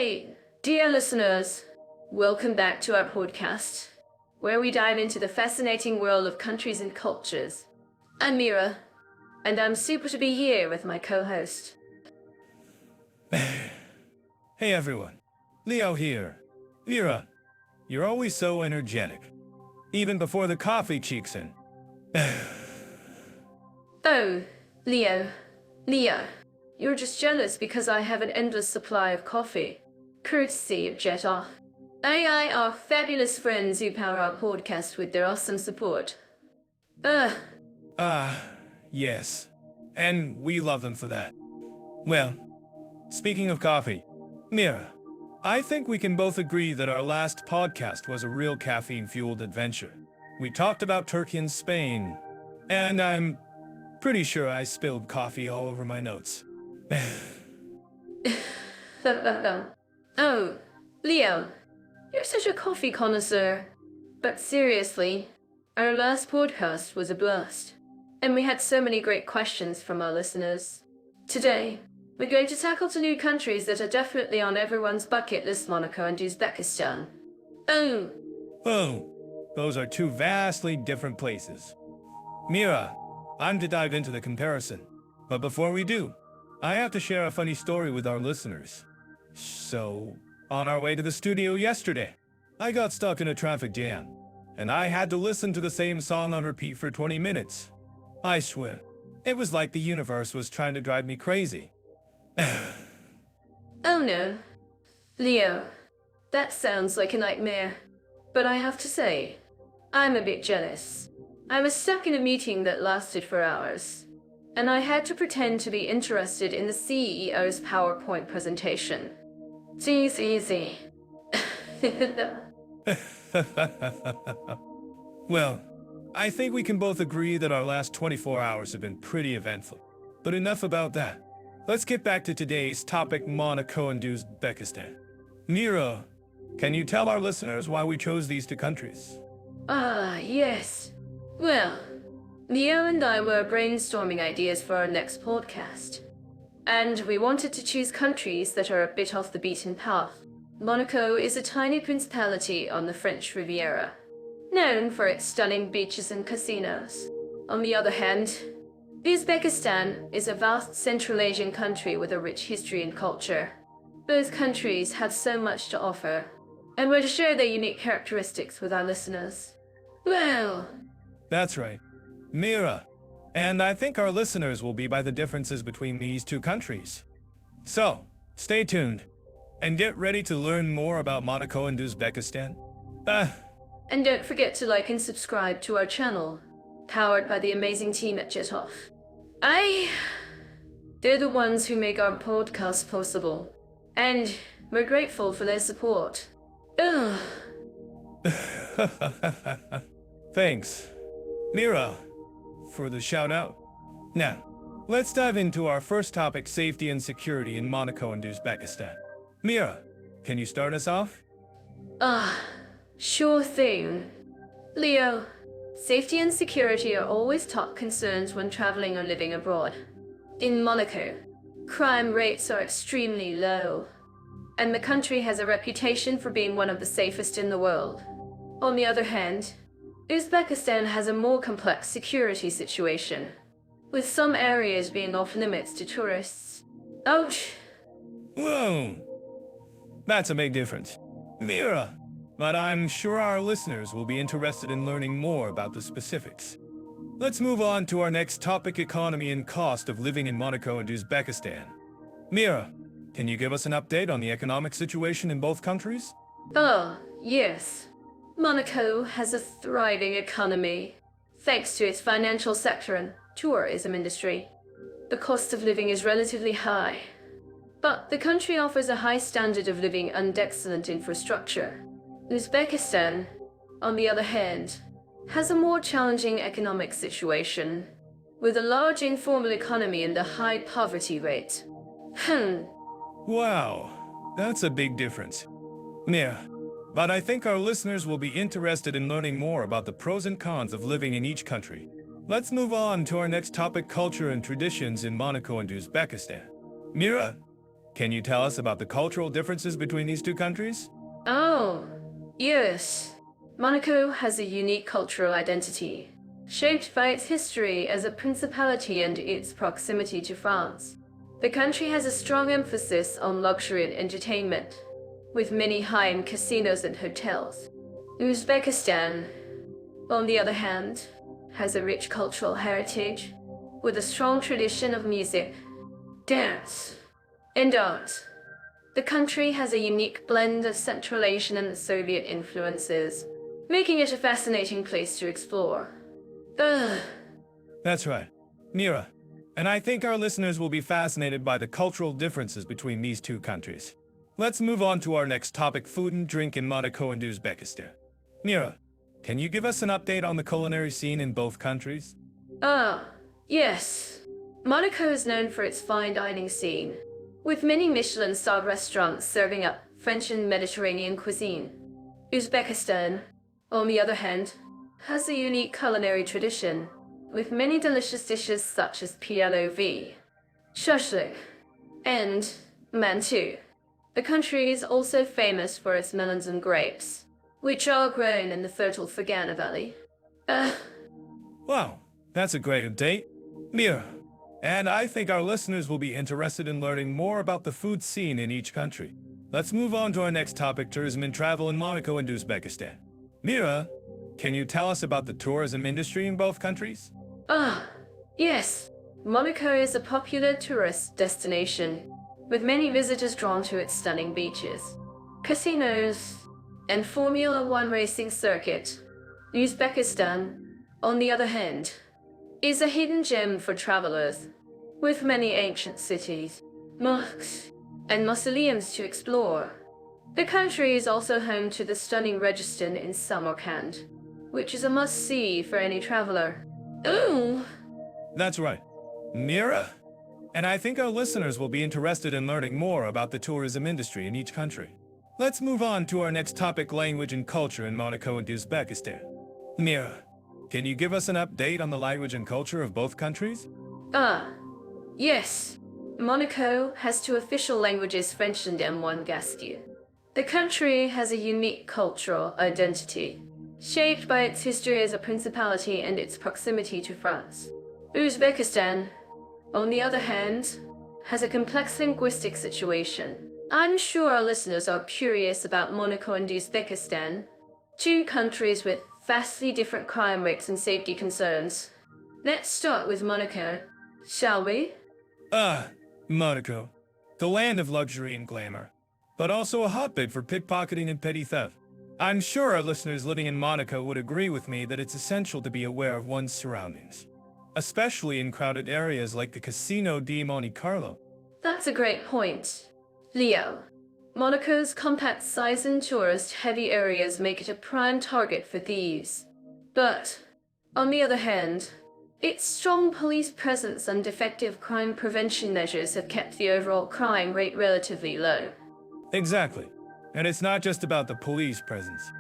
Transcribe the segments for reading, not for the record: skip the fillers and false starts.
Hi, dear listeners. Welcome back to our podcast, where we dive into the fascinating world of countries and cultures. I'm Mira, and I'm super to be here with my co-host. Hey everyone, Leo here. Mira, you're always so energetic, even before the coffee cheeks in. Oh, Leo, you're just jealous because I have an endless supply of coffee, courtesy of Jet-off. AI are fabulous friends who power our podcast with their awesome support. Ugh. Yes, and we love them for that. Well, speaking of coffee, Mira, I think we can both agree that our last podcast was a real caffeine-fueled adventure. We talked about Turkey and Spain, and I'm pretty sure I spilled coffee all over my notes. Oh, Leo, you're such a coffee connoisseur. But seriously, our last podcast was a blast, and we had so many great questions from our listeners. Today, we're going to tackle two new countries that are definitely on everyone's bucket list: Monaco and Uzbekistan. Oh, those are two vastly different places. Mira, I'm to dive into the comparison. But before we do, I have to share a funny story with our listeners. So, on our way to the studio yesterday, I got stuck in a traffic jam, and I had to listen to the same song on repeat for 20 minutes. I swear, it was like the universe was trying to drive me crazy. Oh no. Leo, that sounds like a nightmare. But I have to say, I'm a bit jealous. I was stuck in a meeting that lasted for hours, and I had to pretend to be interested in the CEO's PowerPoint presentation. Easy. Well, I think we can both agree that our last 24 hours have been pretty eventful. But enough about that. Let's get back to today's topic: Monaco and Uzbekistan. Mira, can you tell our listeners why we chose these two countries? Yes. Well, Leo and I were brainstorming ideas for our next podcast, and we wanted to choose countries that are a bit off the beaten path. Monaco is a tiny principality on the French Riviera, known for its stunning beaches and casinos. On the other hand, Uzbekistan is a vast Central Asian country with a rich history and culture. Both countries have so much to offer, and we're to share their unique characteristics with our listeners. Well, That's right, Mira. And I think our listeners will be by the differences between these two countries. So, stay tuned, and get ready to learn more about Monaco and Uzbekistan. and don't forget to like and subscribe to our channel, powered by the amazing team at Jet-off. They're the ones who make our podcast possible, and we're grateful for their support. Ugh. Thanks, Mira, for the shout out. Now, let's dive into our first topic: safety and security in Monaco and Uzbekistan. Mira, can you start us off? Sure thing. Leo, safety and security are always top concerns when traveling or living abroad. In Monaco, crime rates are extremely low, and the country has a reputation for being one of the safest in the world. On the other hand, Uzbekistan has a more complex security situation, with some areas being off limits to tourists. Ouch! Whoa, that's a big difference. Mira, but I'm sure our listeners will be interested in learning more about the specifics. Let's move on to our next topic: economy and cost of living in Monaco and Uzbekistan. Mira, can you give us an update on the economic situation in both countries? Yes. Monaco has a thriving economy, thanks to its financial sector and tourism industry. The cost of living is relatively high, but the country offers a high standard of living and excellent infrastructure. Uzbekistan, on the other hand, has a more challenging economic situation, with a large informal economy and a high poverty rate. Wow, that's a big difference. Mira, but I think our listeners will be interested in learning more about the pros and cons of living in each country. Let's move on to our next topic: culture and traditions in Monaco and Uzbekistan. Mira, can you tell us about the cultural differences between these two countries? Oh, yes. Monaco has a unique cultural identity, shaped by its history as a principality and its proximity to France. The country has a strong emphasis on luxury and entertainment, with many high-end casinos and hotels. Uzbekistan, on the other hand, has a rich cultural heritage, with a strong tradition of music, dance, and art. The country has a unique blend of Central Asian and Soviet influences, making it a fascinating place to explore. Ugh. That's right, Mira. And I think our listeners will be fascinated by the cultural differences between these two countries. Let's move on to our next topic, food and drink in Monaco and Uzbekistan. Mira, can you give us an update on the culinary scene in both countries? Yes. Monaco is known for its fine dining scene, with many Michelin-starred restaurants serving up French and Mediterranean cuisine. Uzbekistan, on the other hand, has a unique culinary tradition, with many delicious dishes such as pialov, shashlik, and mantou. The country is also famous for its melons and grapes, which are grown in the fertile Fergana Valley. Wow, that's a great update, Mira. And I think our listeners will be interested in learning more about the food scene in each country. Let's move on to our next topic, tourism and travel in Monaco and Uzbekistan. Mira, can you tell us about the tourism industry in both countries? Yes. Monaco is a popular tourist destination, with many visitors drawn to its stunning beaches, casinos, and Formula One racing circuit. Uzbekistan, on the other hand, is a hidden gem for travelers, with many ancient cities, mosques, and mausoleums to explore. The country is also home to the stunning Registan in Samarkand, which is a must-see for any traveler. Ooh! That's right, Mira. And I think our listeners will be interested in learning more about the tourism industry in each country. Let's move on to our next topic, language and culture in Monaco and Uzbekistan. Mira, can you give us an update on the language and culture of both countries? Yes. Monaco has two official languages, French and Monegasque. The country has a unique cultural identity, shaped by its history as a principality and its proximity to France. Uzbekistan, on the other hand, has a complex linguistic situation. I'm sure our listeners are curious about Monaco and Uzbekistan, two countries with vastly different crime rates and safety concerns. Let's start with Monaco, shall we? Monaco, the land of luxury and glamour, but also a hotbed for pickpocketing and petty theft. I'm sure our listeners living in Monaco would agree with me that it's essential to be aware of one's surroundings, especially in crowded areas like the Casino di Monte Carlo. That's a great point. Leo, Monaco's compact size and tourist-heavy areas make it a prime target for thieves. But, on the other hand, its strong police presence and effective crime prevention measures have kept the overall crime rate relatively low. Exactly. And it's not just about the police presence.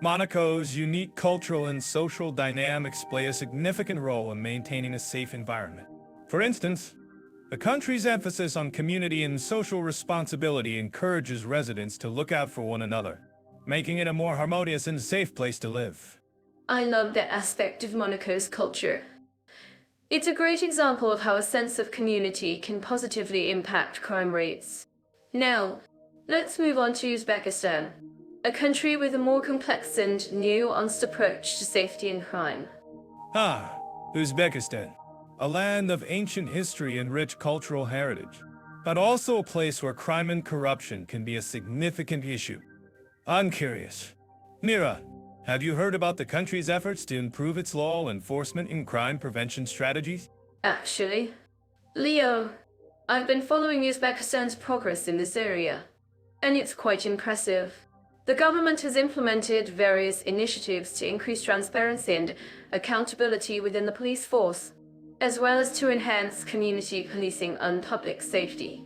Monaco's unique cultural and social dynamics play a significant role in maintaining a safe environment. For instance, the country's emphasis on community and social responsibility encourages residents to look out for one another, making it a more harmonious and safe place to live. I love that aspect of Monaco's culture. It's a great example of how a sense of community can positively impact crime rates. Now, let's move on to Uzbekistan, a country with a more complex and nuanced approach to safety and crime. Uzbekistan, a land of ancient history and rich cultural heritage, but also a place where crime and corruption can be a significant issue. I'm curious, Mira, have you heard about the country's efforts to improve its law enforcement and crime prevention strategies? Actually, Leo, I've been following Uzbekistan's progress in this area, and it's quite impressive. The government has implemented various initiatives to increase transparency and accountability within the police force, as well as to enhance community policing and public safety.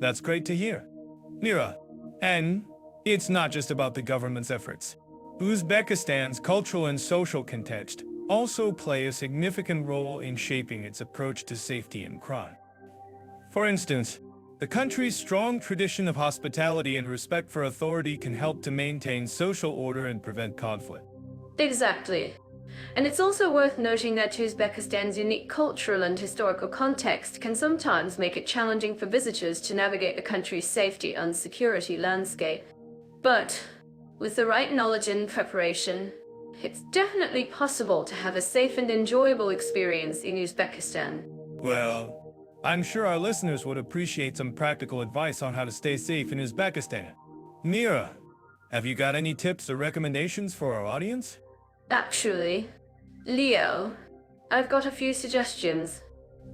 That's great to hear, Mira. And it's not just about the government's efforts. Uzbekistan's cultural and social context also play a significant role in shaping its approach to safety and crime. For instance, The country's strong tradition of hospitality and respect for authority can help to maintain social order and prevent conflict. Exactly. And it's also worth noting that Uzbekistan's unique cultural and historical context can sometimes make it challenging for visitors to navigate the country's safety and security landscape. But with the right knowledge and preparation, it's definitely possible to have a safe and enjoyable experience in Uzbekistan. Well, I'm sure our listeners would appreciate some practical advice on how to stay safe in Uzbekistan. Mira, have you got any tips or recommendations for our audience? Actually, Leo, I've got a few suggestions.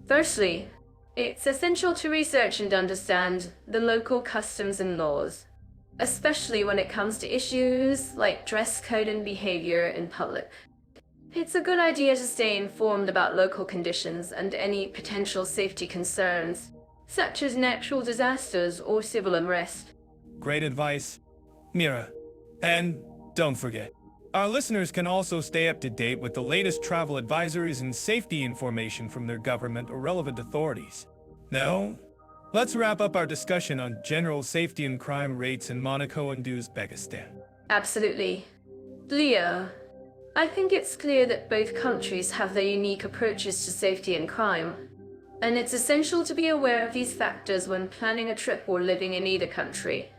Firstly, it's essential to research and understand the local customs and laws, especially when it comes to issues like dress code and behavior in public. It's a good idea to stay informed about local conditions and any potential safety concerns, such as natural disasters or civil unrest. Great advice, Mira. And don't forget, our listeners can also stay up to date with the latest travel advisories and safety information from their government or relevant authorities. Now, let's wrap up our discussion on general safety and crime rates in Monaco and Uzbekistan. Absolutely. Leo, I think it's clear that both countries have their unique approaches to safety and crime, and it's essential to be aware of these factors when planning a trip or living in either country.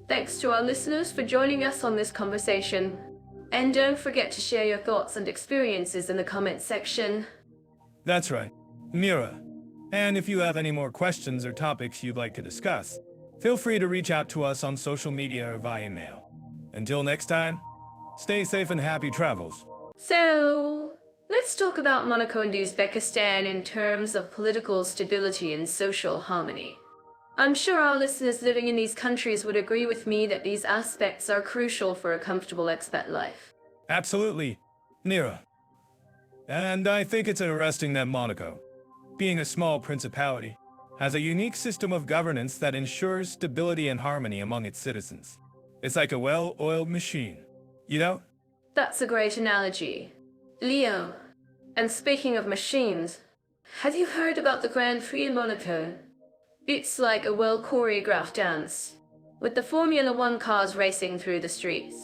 Thanks to our listeners for joining us on this conversation, and don't forget to share your thoughts and experiences in the comments section. That's right, Mira. And if you have any more questions or topics you'd like to discuss, feel free to reach out to us on social media or via email. Until next time, stay safe and happy travels. So, let's talk about Monaco and Uzbekistan in terms of political stability and social harmony. I'm sure our listeners living in these countries would agree with me that these aspects are crucial for a comfortable expat life. Absolutely, Mira. And I think it's interesting that Monaco, being a small principality, has a unique system of governance that ensures stability and harmony among its citizens. It's like a well-oiled machine, you know? That's a great analogy. Leo, and speaking of machines, have you heard about the Grand Prix in Monaco? It's like a well-choreographed dance, with the Formula One cars racing through the streets.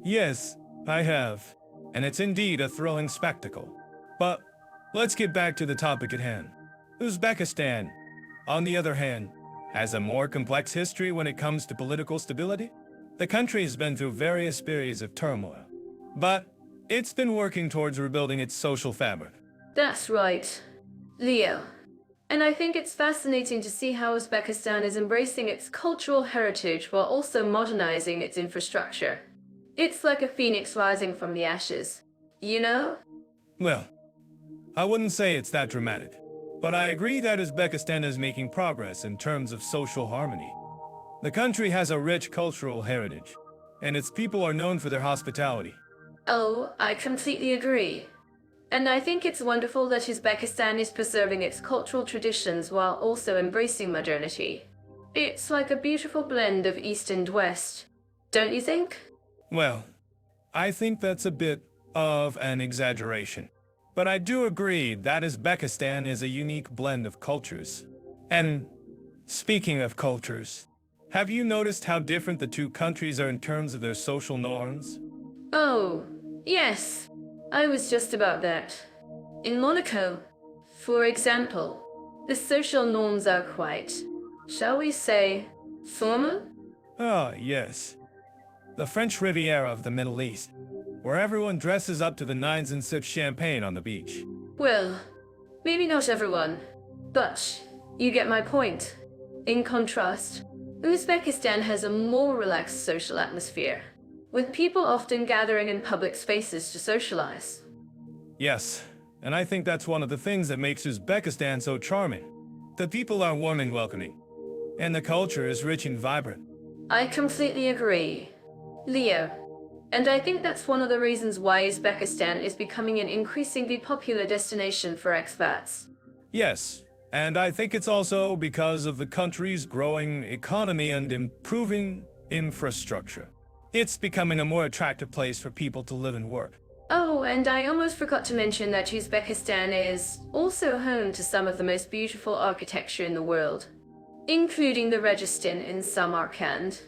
Yes, I have. And it's indeed a thrilling spectacle. But let's get back to the topic at hand. Uzbekistan, on the other hand, has a more complex history when it comes to political stability. The country has been through various periods of turmoil, but it's been working towards rebuilding its social fabric. That's right, Leo. And I think it's fascinating to see how Uzbekistan is embracing its cultural heritage while also modernizing its infrastructure. It's like a phoenix rising from the ashes, you know? Well, I wouldn't say it's that dramatic, but I agree that Uzbekistan is making progress in terms of social harmony. The country has a rich cultural heritage, and its people are known for their hospitality. Oh, I completely agree. And I think it's wonderful that Uzbekistan is preserving its cultural traditions while also embracing modernity. It's like a beautiful blend of East and West, don't you think? Well, I think that's a bit of an exaggeration. But I do agree that Uzbekistan is a unique blend of cultures. And speaking of cultures, have you noticed how different the two countries are in terms of their social norms? Oh, yes. I was just about that. In Monaco, for example, the social norms are quite, shall we say, formal? Ah, yes. The French Riviera of the Middle East, where everyone dresses up to the nines and sips champagne on the beach. Well, maybe not everyone, but you get my point. In contrast, Uzbekistan has a more relaxed social atmosphere, with people often gathering in public spaces to socialize. Yes, and I think that's one of the things that makes Uzbekistan so charming. The people are warm and welcoming, and the culture is rich and vibrant. I completely agree, Leo. And I think that's one of the reasons why Uzbekistan is becoming an increasingly popular destination for expats. Yes, and I think it's also because of the country's growing economy and improving infrastructure. It's becoming a more attractive place for people to live and work. Oh, and I almost forgot to mention that Uzbekistan is also home to some of the most beautiful architecture in the world. including the Registan in Samarkand.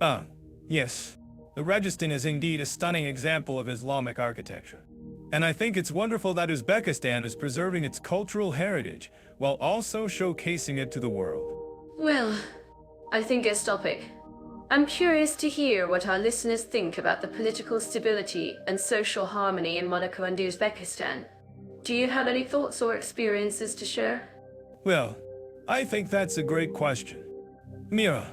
Ah, yes. The Registan is indeed a stunning example of Islamic architecture. And I think it's wonderful that Uzbekistan is preserving its cultural heritage while also showcasing it to the world. Well, I think it's topic. I'm curious to hear what our listeners think about the political stability and social harmony in Monaco and Uzbekistan. Do you have any thoughts or experiences to share? Well, I think that's a great question, Mira,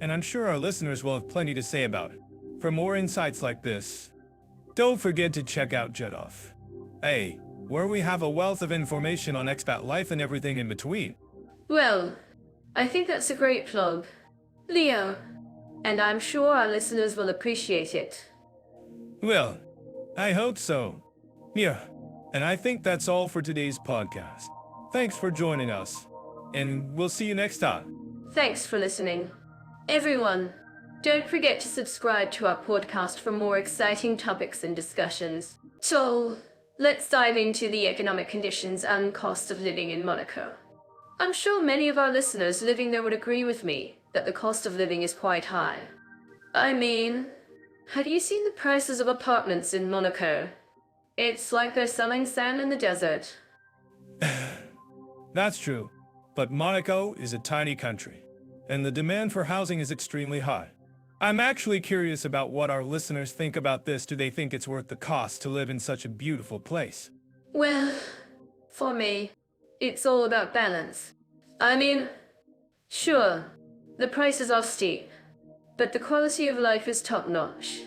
and I'm sure our listeners will have plenty to say about it. For more insights like this, don't forget to check out Jet-Off, where we have a wealth of information on expat life and everything in between. Well, I think that's a great plug, Leo, and I'm sure our listeners will appreciate it. Well, I hope so, Mira, and I think that's all for today's podcast. Thanks for joining us, and we'll see you next time. Thanks for listening. Everyone, don't forget to subscribe to our podcast for more exciting topics and discussions. So, let's dive into the economic conditions and cost of living in Monaco. I'm sure many of our listeners living there would agree with me that the cost of living is quite high. I mean, have you seen the prices of apartments in Monaco? It's like they're selling sand in the desert. That's true, but Monaco is a tiny country, and the demand for housing is extremely high. I'm actually curious about what our listeners think about this. Do they think it's worth the cost to live in such a beautiful place? Well, for me, it's all about balance. I mean, sure, the prices are steep, but the quality of life is top-notch.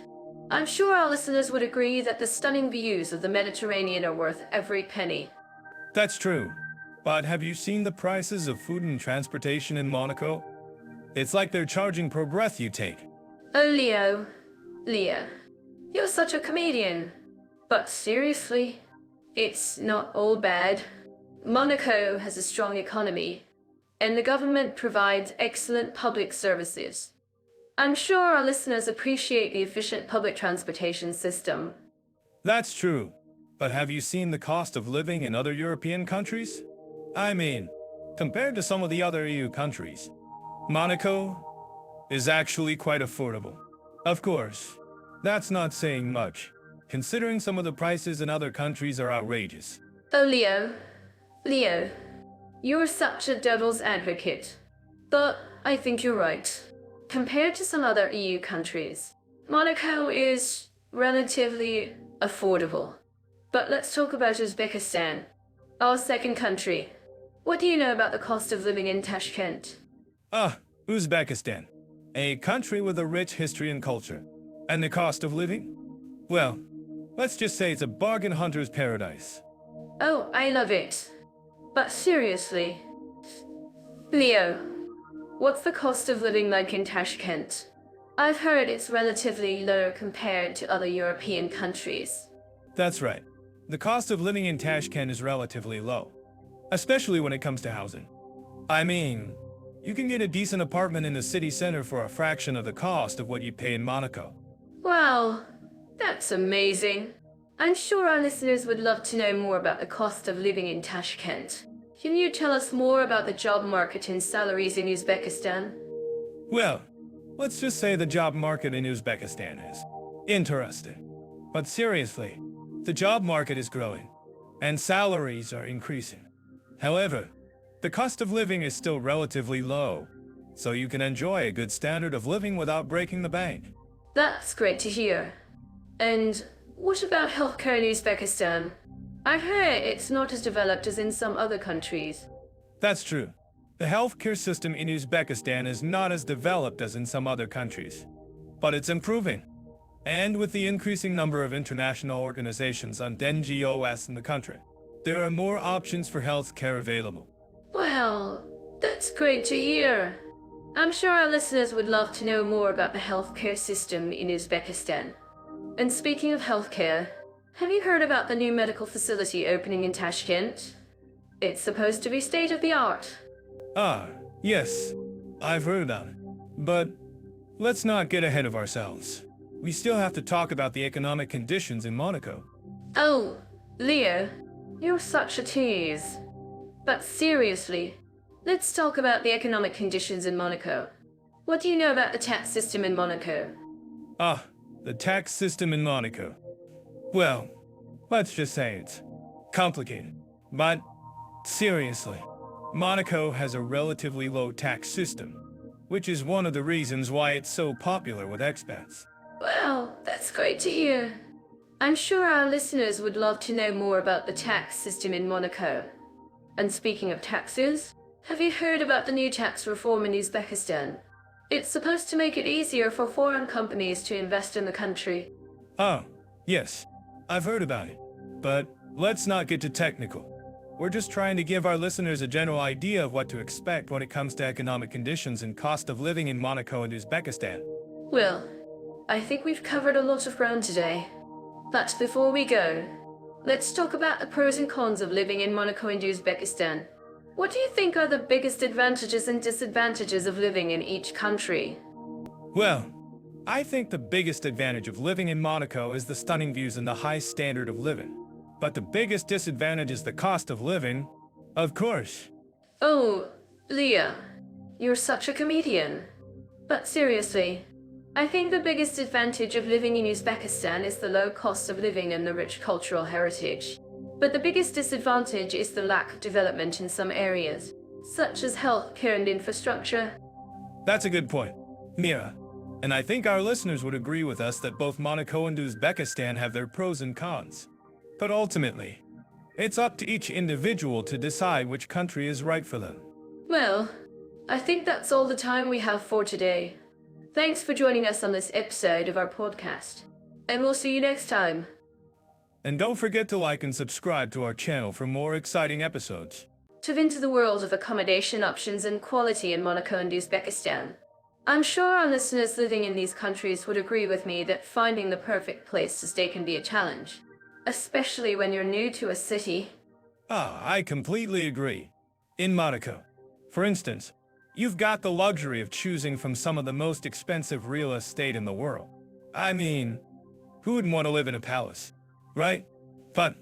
I'm sure our listeners would agree that the stunning views of the Mediterranean are worth every penny. That's true, but have you seen the prices of food and transportation in Monaco? It's like they're charging per breath you take. Oh, Leo, you're such a comedian. But seriously, it's not all bad. Monaco has a strong economy, and the government provides excellent public services. I'm sure our listeners appreciate the efficient public transportation system. That's true, but have you seen the cost of living in other European countries? I mean, compared to some of the other EU countries, Monaco is actually quite affordable. Of course, that's not saying much, considering some of the prices in other countries are outrageous. Oh, Leo, you're such a devil's advocate. But I think you're right. Compared to some other EU countries, Monaco is relatively affordable. But let's talk about Uzbekistan, our second country. What do you know about the cost of living in Tashkent? Uzbekistan, a country with a rich history and culture. And the cost of living? Well, let's just say it's a bargain hunter's paradise. Oh, I love it. But seriously, Leo, what's the cost of living like in Tashkent? I've heard it's relatively low compared to other European countries. That's right. The cost of living in Tashkent is relatively low, especially when it comes to housing. I mean, you can get a decent apartment in the city center for a fraction of the cost of what you pay in Monaco. Wow, that's amazing. I'm sure our listeners would love to know more about the cost of living in Tashkent. Can you tell us more about the job market and salaries in Uzbekistan? Well, let's just say the job market in Uzbekistan is interesting. But seriously, the job market is growing, and salaries are increasing. However, the cost of living is still relatively low, so you can enjoy a good standard of living without breaking the bank. That's great to hear. And what about healthcare in Uzbekistan? I heard it's not as developed as in some other countries. That's true. The healthcare system in Uzbekistan is not as developed as in some other countries, but it's improving. And with the increasing number of international organizations and NGOs in the country, there are more options for healthcare available. Well, that's great to hear. I'm sure our listeners would love to know more about the healthcare system in Uzbekistan. And speaking of healthcare, have you heard about the new medical facility opening in Tashkent? It's supposed to be state-of-the-art. Yes, I've heard about it. But let's not get ahead of ourselves. We still have to talk about the economic conditions in Monaco. Oh, Leo, you're such a tease. But seriously, let's talk about the economic conditions in Monaco. What do you know about the tax system in Monaco? Ah, the tax system in Monaco. Well, let's just say it's complicated. But seriously, Monaco has a relatively low tax system, which is one of the reasons why it's so popular with expats. Well, that's great to hear. I'm sure our listeners would love to know more about the tax system in Monaco. And speaking of taxes, have you heard about the new tax reform in Uzbekistan? It's supposed to make it easier for foreign companies to invest in the country. Oh, yes, I've heard about it. But let's not get too technical. We're just trying to give our listeners a general idea of what to expect when it comes to economic conditions and cost of living in Monaco and Uzbekistan. Well, I think we've covered a lot of ground today. But before we go, let's talk about the pros and cons of living in Monaco and Uzbekistan. What do you think are the biggest advantages and disadvantages of living in each country? Well, I think the biggest advantage of living in Monaco is the stunning views and the high standard of living. But the biggest disadvantage is the cost of living, of course. Oh, Leah, you're such a comedian. But seriously, I think the biggest advantage of living in Uzbekistan is the low cost of living and the rich cultural heritage. But the biggest disadvantage is the lack of development in some areas, such as healthcare and infrastructure. That's a good point, Mira. And I think our listeners would agree with us that both Monaco and Uzbekistan have their pros and cons. But ultimately, it's up to each individual to decide which country is right for them. Well, I think that's all the time we have for today. Thanks for joining us on this episode of our podcast, and we'll see you next time. And don't forget to like and subscribe to our channel for more exciting episodes. Dive into the world of accommodation options and quality in Monaco and Uzbekistan. I'm sure our listeners living in these countries would agree with me that finding the perfect place to stay can be a challenge, especially when you're new to a city. I completely agree. In Monaco, for instance, you've got the luxury of choosing from some of the most expensive real estate in the world. I mean, who wouldn't want to live in a palace, right? But,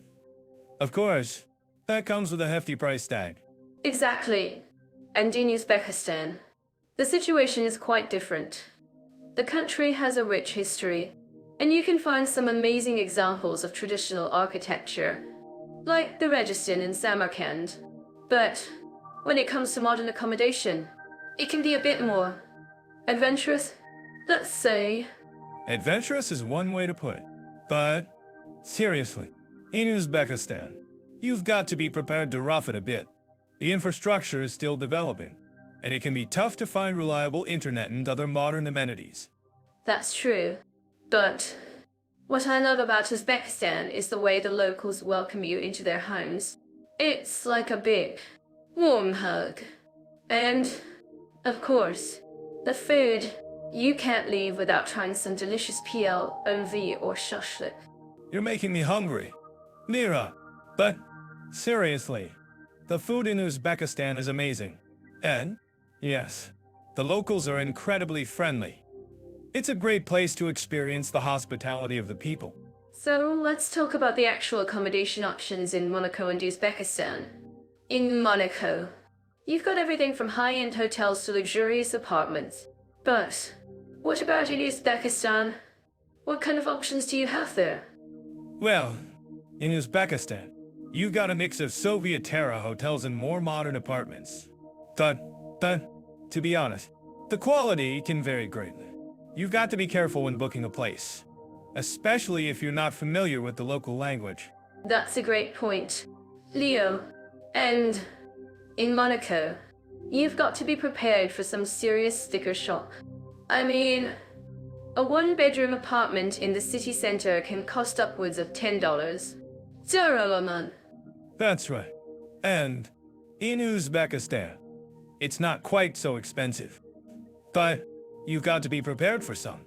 of course, that comes with a hefty price tag. Exactly. And in Uzbekistan, the situation is quite different. The country has a rich history, and you can find some amazing examples of traditional architecture, like the Relaxation in Samarkand. But when it comes to modern accommodation, it can be a bit more adventurous, let's say. Adventurous is one way to put it. But, seriously, in Uzbekistan, you've got to be prepared to rough it a bit. The infrastructure is still developing, and it can be tough to find reliable internet and other modern amenities. That's true. But what I love about Uzbekistan is the way the locals welcome you into their homes. It's like a big, warm hug. And, of course, the food. You can't leave without trying some delicious PL, or shashlik. You're making me hungry. Mira, but seriously, the food in Uzbekistan is amazing. And, yes, the locals are incredibly friendly. It's a great place to experience the hospitality of the people. So let's talk about the actual accommodation options in Monaco and Uzbekistan. In Monaco, you've got everything from high-end hotels to luxurious apartments. But what about in Uzbekistan? What kind of options do you have there? Well, in Uzbekistan, you've got a mix of Soviet-era hotels and more modern apartments. But, to be honest, the quality can vary greatly. You've got to be careful when booking a place, especially if you're not familiar with the local language. That's a great point, Leo. And in Monaco, you've got to be prepared for some serious sticker shock. I mean, a one-bedroom apartment in the city center can cost upwards of $10. Zaraman. That's right. And in Uzbekistan, it's not quite so expensive. But you've got to be prepared for some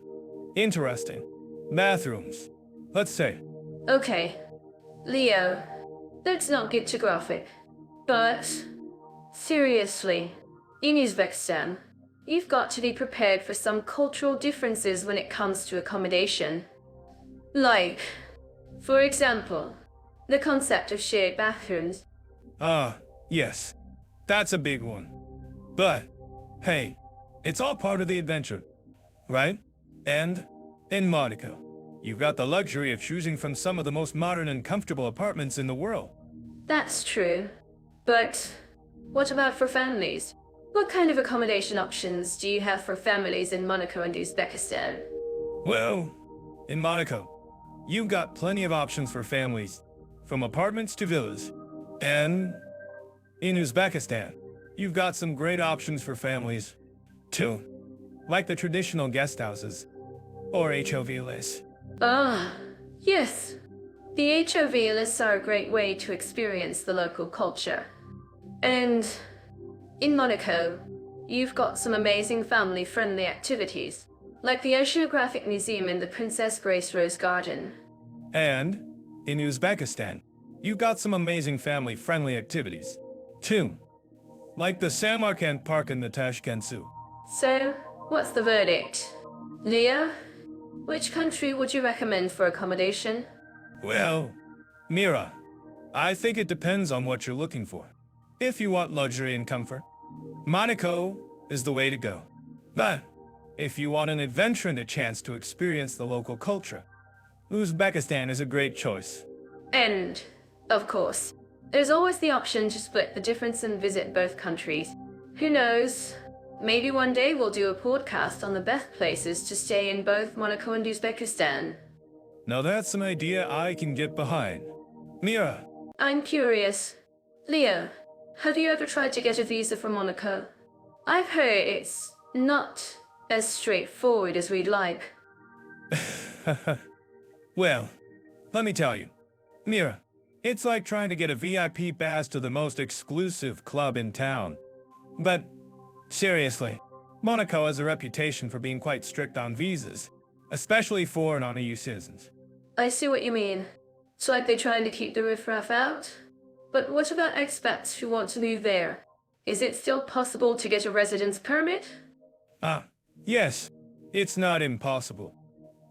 interesting bathrooms, let's say. Okay, Leo, let's not get too graphic. But seriously, in Uzbekistan, you've got to be prepared for some cultural differences when it comes to accommodation. Like, for example, the concept of shared bathrooms. Yes, that's a big one. But, hey, it's all part of the adventure, right? And in Monaco, you've got the luxury of choosing from some of the most modern and comfortable apartments in the world. That's true. But what about for families? What kind of accommodation options do you have for families in Monaco and Uzbekistan? Well, in Monaco, you've got plenty of options for families, from apartments to villas. And in Uzbekistan, you've got some great options for families, too, like the traditional guest houses, or HOVs. Ah, yes. The HOVs are a great way to experience the local culture. And in Monaco, you've got some amazing family-friendly activities, like the Oceanographic Museum in the Princess Grace Rose Garden. And in Uzbekistan, you've got some amazing family-friendly activities, too, like the Samarkand Park and the Tashkent Zoo. So, what's the verdict? Leah, which country would you recommend for accommodation? Well, Mira, I think it depends on what you're looking for. If you want luxury and comfort, Monaco is the way to go. But if you want an adventure and a chance to experience the local culture, Uzbekistan is a great choice. And, of course, there's always the option to split the difference and visit both countries. Who knows? Maybe one day we'll do a podcast on the best places to stay in both Monaco and Uzbekistan. Now that's an idea I can get behind. Mira, I'm curious. Leo, have you ever tried to get a visa for Monaco? I've heard it's not as straightforward as we'd like. well, let me tell you. Mira, it's like trying to get a VIP pass to the most exclusive club in town. But, seriously, Monaco has a reputation for being quite strict on visas, especially for non-EU citizens. I see what you mean. It's like they're trying to keep the riffraff out. But what about expats who want to move there? Is it still possible to get a residence permit? Yes, it's not impossible.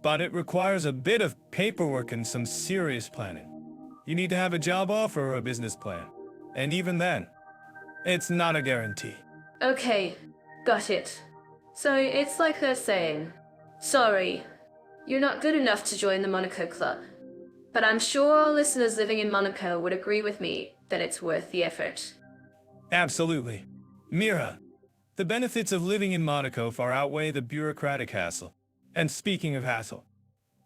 But it requires a bit of paperwork and some serious planning. You need to have a job offer or a business plan. And even then, it's not a guarantee. Okay, got it. So it's like they're saying, sorry, you're not good enough to join the Monaco Club. But I'm sure our listeners living in Monaco would agree with me that it's worth the effort. Absolutely. Mira, the benefits of living in Monaco far outweigh the bureaucratic hassle. And speaking of hassle,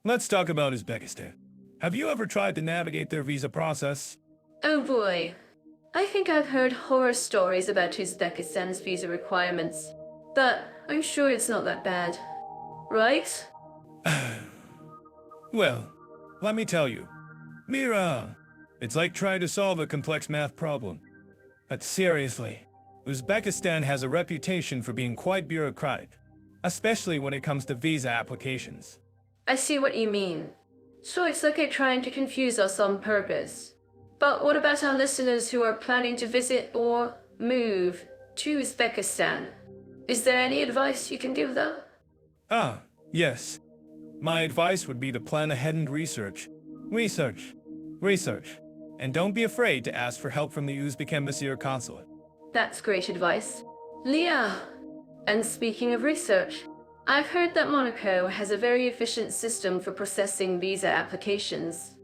let's talk about Uzbekistan. Have you ever tried to navigate their visa process? Oh boy. I think I've heard horror stories about Uzbekistan's visa requirements. But I'm sure it's not that bad. Right? Well, let me tell you. Mira, it's like trying to solve a complex math problem. But seriously, Uzbekistan has a reputation for being quite bureaucratic, especially when it comes to visa applications. I see what you mean. So it's like they're trying to confuse us on purpose. But what about our listeners who are planning to visit or move to Uzbekistan? Is there any advice you can give them? Yes. My advice would be to plan ahead and research. Research. And don't be afraid to ask for help from the Uzbek embassy or consulate. That's great advice. Leah, and speaking of research, I've heard that Monaco has a very efficient system for processing visa applications.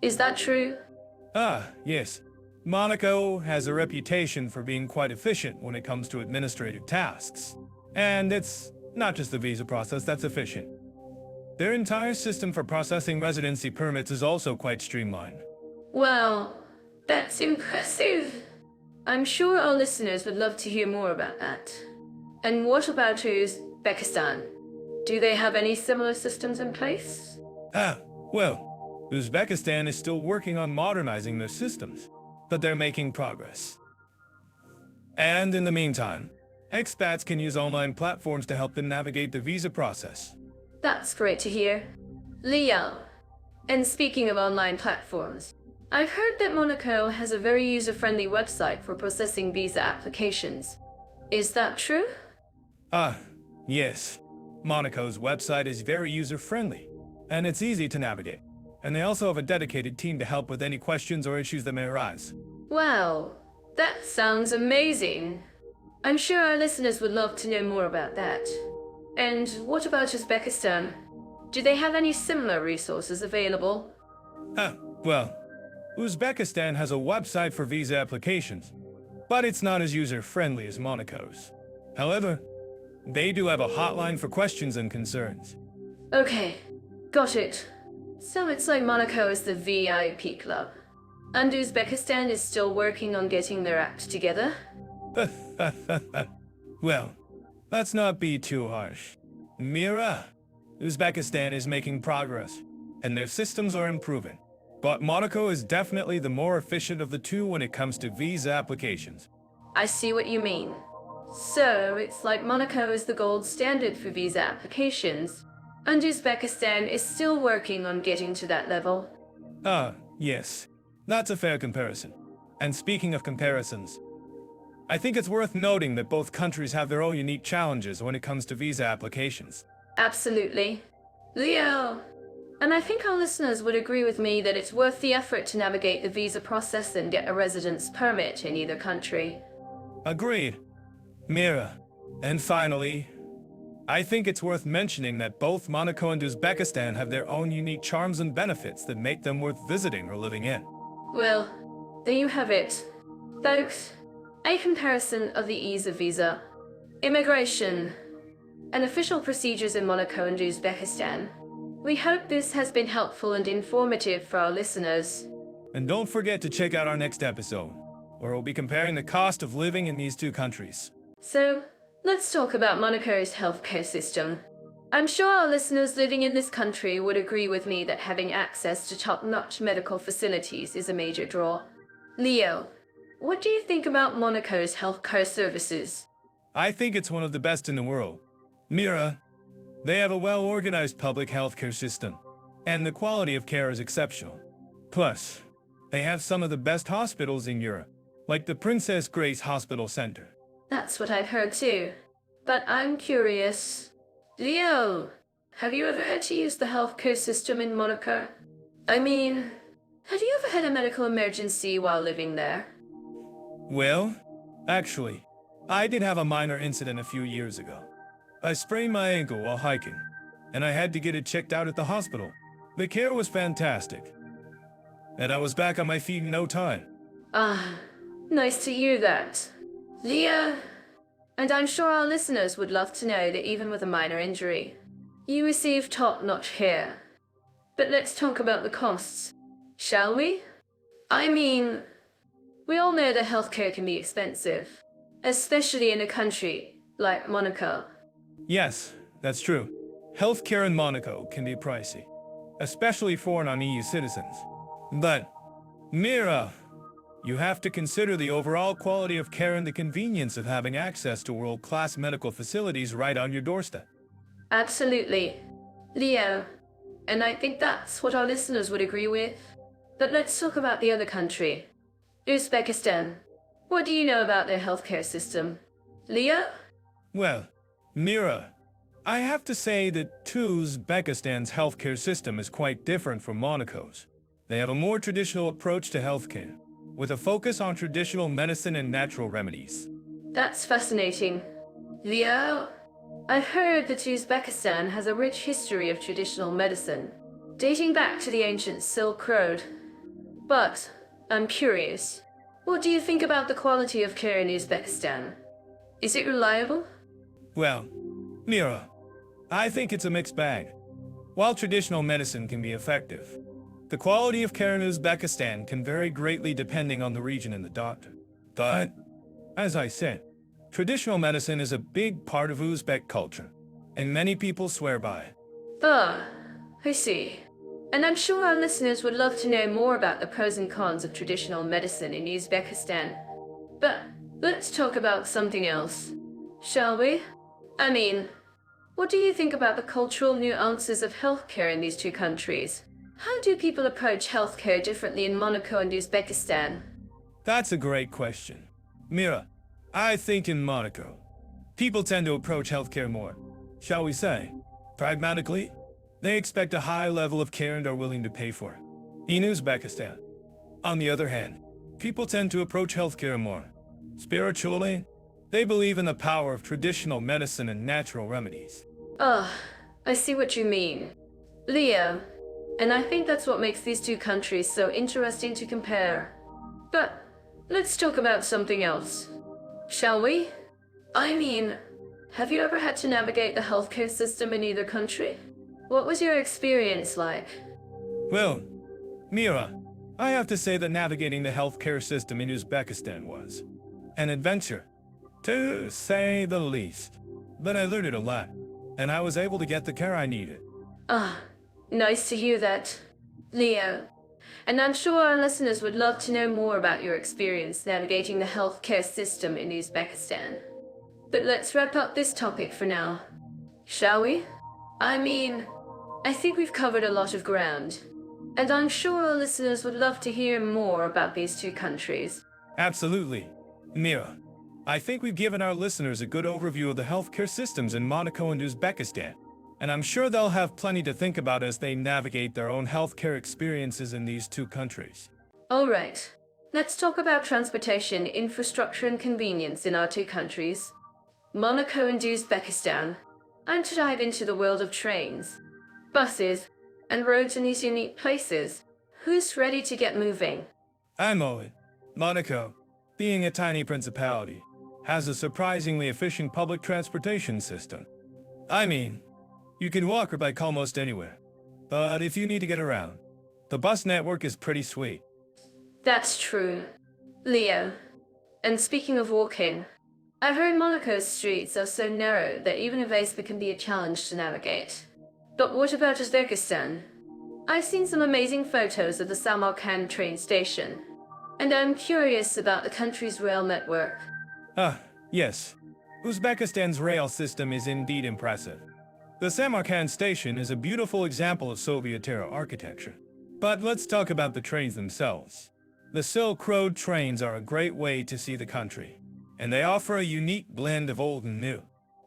Is that true? Yes. Monaco has a reputation for being quite efficient when it comes to administrative tasks. And it's not just the visa process that's efficient. Their entire system for processing residency permits is also quite streamlined. Well, that's impressive. I'm sure our listeners would love to hear more about that. And what about Uzbekistan? Do they have any similar systems in place? Well, Uzbekistan is still working on modernizing their systems, but they're making progress. And in the meantime, expats can use online platforms to help them navigate the visa process. That's great to hear. Leah, and speaking of online platforms, I've heard that Monaco has a very user-friendly website for processing visa applications. Is that true? Yes. Monaco's website is very user-friendly, and it's easy to navigate. And they also have a dedicated team to help with any questions or issues that may arise. Wow, that sounds amazing. I'm sure our listeners would love to know more about that. And what about Uzbekistan? Do they have any similar resources available? Ah, well, Uzbekistan has a website for visa applications, but it's not as user-friendly as Monaco's. However, they do have a hotline for questions and concerns. Okay, got it. So it's like Monaco is the VIP club. And Uzbekistan is still working on getting their act together? Well, let's not be too harsh. Mira, Uzbekistan is making progress, and their systems are improving. But Monaco is definitely the more efficient of the two when it comes to visa applications. I see what you mean. So it's like Monaco is the gold standard for visa applications, and Uzbekistan is still working on getting to that level. Ah, yes. That's a fair comparison. And speaking of comparisons, I think it's worth noting that both countries have their own unique challenges when it comes to visa applications. Absolutely. Leo! And I think our listeners would agree with me that it's worth the effort to navigate the visa process and get a residence permit in either country. Agreed. Mira. And finally, I think it's worth mentioning that both Monaco and Uzbekistan have their own unique charms and benefits that make them worth visiting or living in. Well, there you have it. Folks, a comparison of the ease of visa, immigration, and official procedures in Monaco and Uzbekistan. We hope this has been helpful and informative for our listeners. And don't forget to check out our next episode, where we'll be comparing the cost of living in these two countries. So, let's talk about Monaco's healthcare system. I'm sure our listeners living in this country would agree with me that having access to top-notch medical facilities is a major draw. Leo, what do you think about Monaco's healthcare services? I think it's one of the best in the world. Mira, they have a well-organized public healthcare system, and the quality of care is exceptional. Plus, they have some of the best hospitals in Europe, like the Princess Grace Hospital Center. That's what I've heard too. But I'm curious. Leo, have you ever had to use the healthcare system in Monaco? I mean, have you ever had a medical emergency while living there? Well, actually, I did have a minor incident a few years ago. I sprained my ankle while hiking, and I had to get it checked out at the hospital. The care was fantastic, and I was back on my feet in no time. Ah, nice to hear that. Leo, and I'm sure our listeners would love to know that even with a minor injury, you receive top-notch care. But let's talk about the costs, shall we? I mean, we all know that healthcare can be expensive, especially in a country like Monaco. Yes, that's true. Healthcare in Monaco can be pricey, especially for non-EU citizens. But, Mira, you have to consider the overall quality of care and the convenience of having access to world-class medical facilities right on your doorstep. Absolutely. Leo, and I think that's what our listeners would agree with. But let's talk about the other country, Uzbekistan. What do you know about their healthcare system? Leo? Well, Mira, I have to say that Uzbekistan's healthcare system is quite different from Monaco's. They have a more traditional approach to healthcare, with a focus on traditional medicine and natural remedies. That's fascinating. Leo, I've heard that Uzbekistan has a rich history of traditional medicine, dating back to the ancient Silk Road. But, I'm curious, what do you think about the quality of care in Uzbekistan? Is it reliable? Well, Mira, I think it's a mixed bag. While traditional medicine can be effective, the quality of care in Uzbekistan can vary greatly depending on the region and the doctor. But, as I said, traditional medicine is a big part of Uzbek culture, and many people swear by it. Ah, I see. And I'm sure our listeners would love to know more about the pros and cons of traditional medicine in Uzbekistan. But let's talk about something else, shall we? I mean, what do you think about the cultural nuances of healthcare in these two countries? How do people approach healthcare differently in Monaco and Uzbekistan? That's a great question. Mira, I think in Monaco, people tend to approach healthcare more, shall we say, pragmatically. They expect a high level of care and are willing to pay for it. In Uzbekistan, on the other hand, people tend to approach healthcare more spiritually They believe in the power of traditional medicine and natural remedies. Ah, I see what you mean. Leo, and I think that's what makes these two countries so interesting to compare. But let's talk about something else, shall we? I mean, have you ever had to navigate the healthcare system in either country? What was your experience like? Well, Mira, I have to say that navigating the healthcare system in Uzbekistan was an adventure, to say the least. But I learned it a lot, and I was able to get the care I needed. Ah, nice to hear that, Leo. And I'm sure our listeners would love to know more about your experience navigating the healthcare system in Uzbekistan. But let's wrap up this topic for now, shall we? I mean, I think we've covered a lot of ground, and I'm sure our listeners would love to hear more about these two countries. Absolutely. Mira, I think we've given our listeners a good overview of the healthcare systems in Monaco and Uzbekistan, and I'm sure they'll have plenty to think about as they navigate their own healthcare experiences in these two countries. All right, let's talk about transportation, infrastructure, and convenience in our two countries, Monaco and Uzbekistan, and to dive into the world of trains, buses, and roads in these unique places. Who's ready to get moving? I'm Owen. Monaco, being a tiny principality, has a surprisingly efficient public transportation system. I mean, you can walk or bike almost anywhere. But if you need to get around, the bus network is pretty sweet. That's true, Leo. And speaking of walking, I've heard Monaco's streets are so narrow that even a Vespa can be a challenge to navigate. But what about Uzbekistan? I've seen some amazing photos of the Samarkand train station, and I'm curious about the country's rail network. Yes. Uzbekistan's rail system is indeed impressive. The Samarkand station is a beautiful example of Soviet-era architecture. But let's talk about the trains themselves. The Silk Road trains are a great way to see the country, and they offer a unique blend of old and new.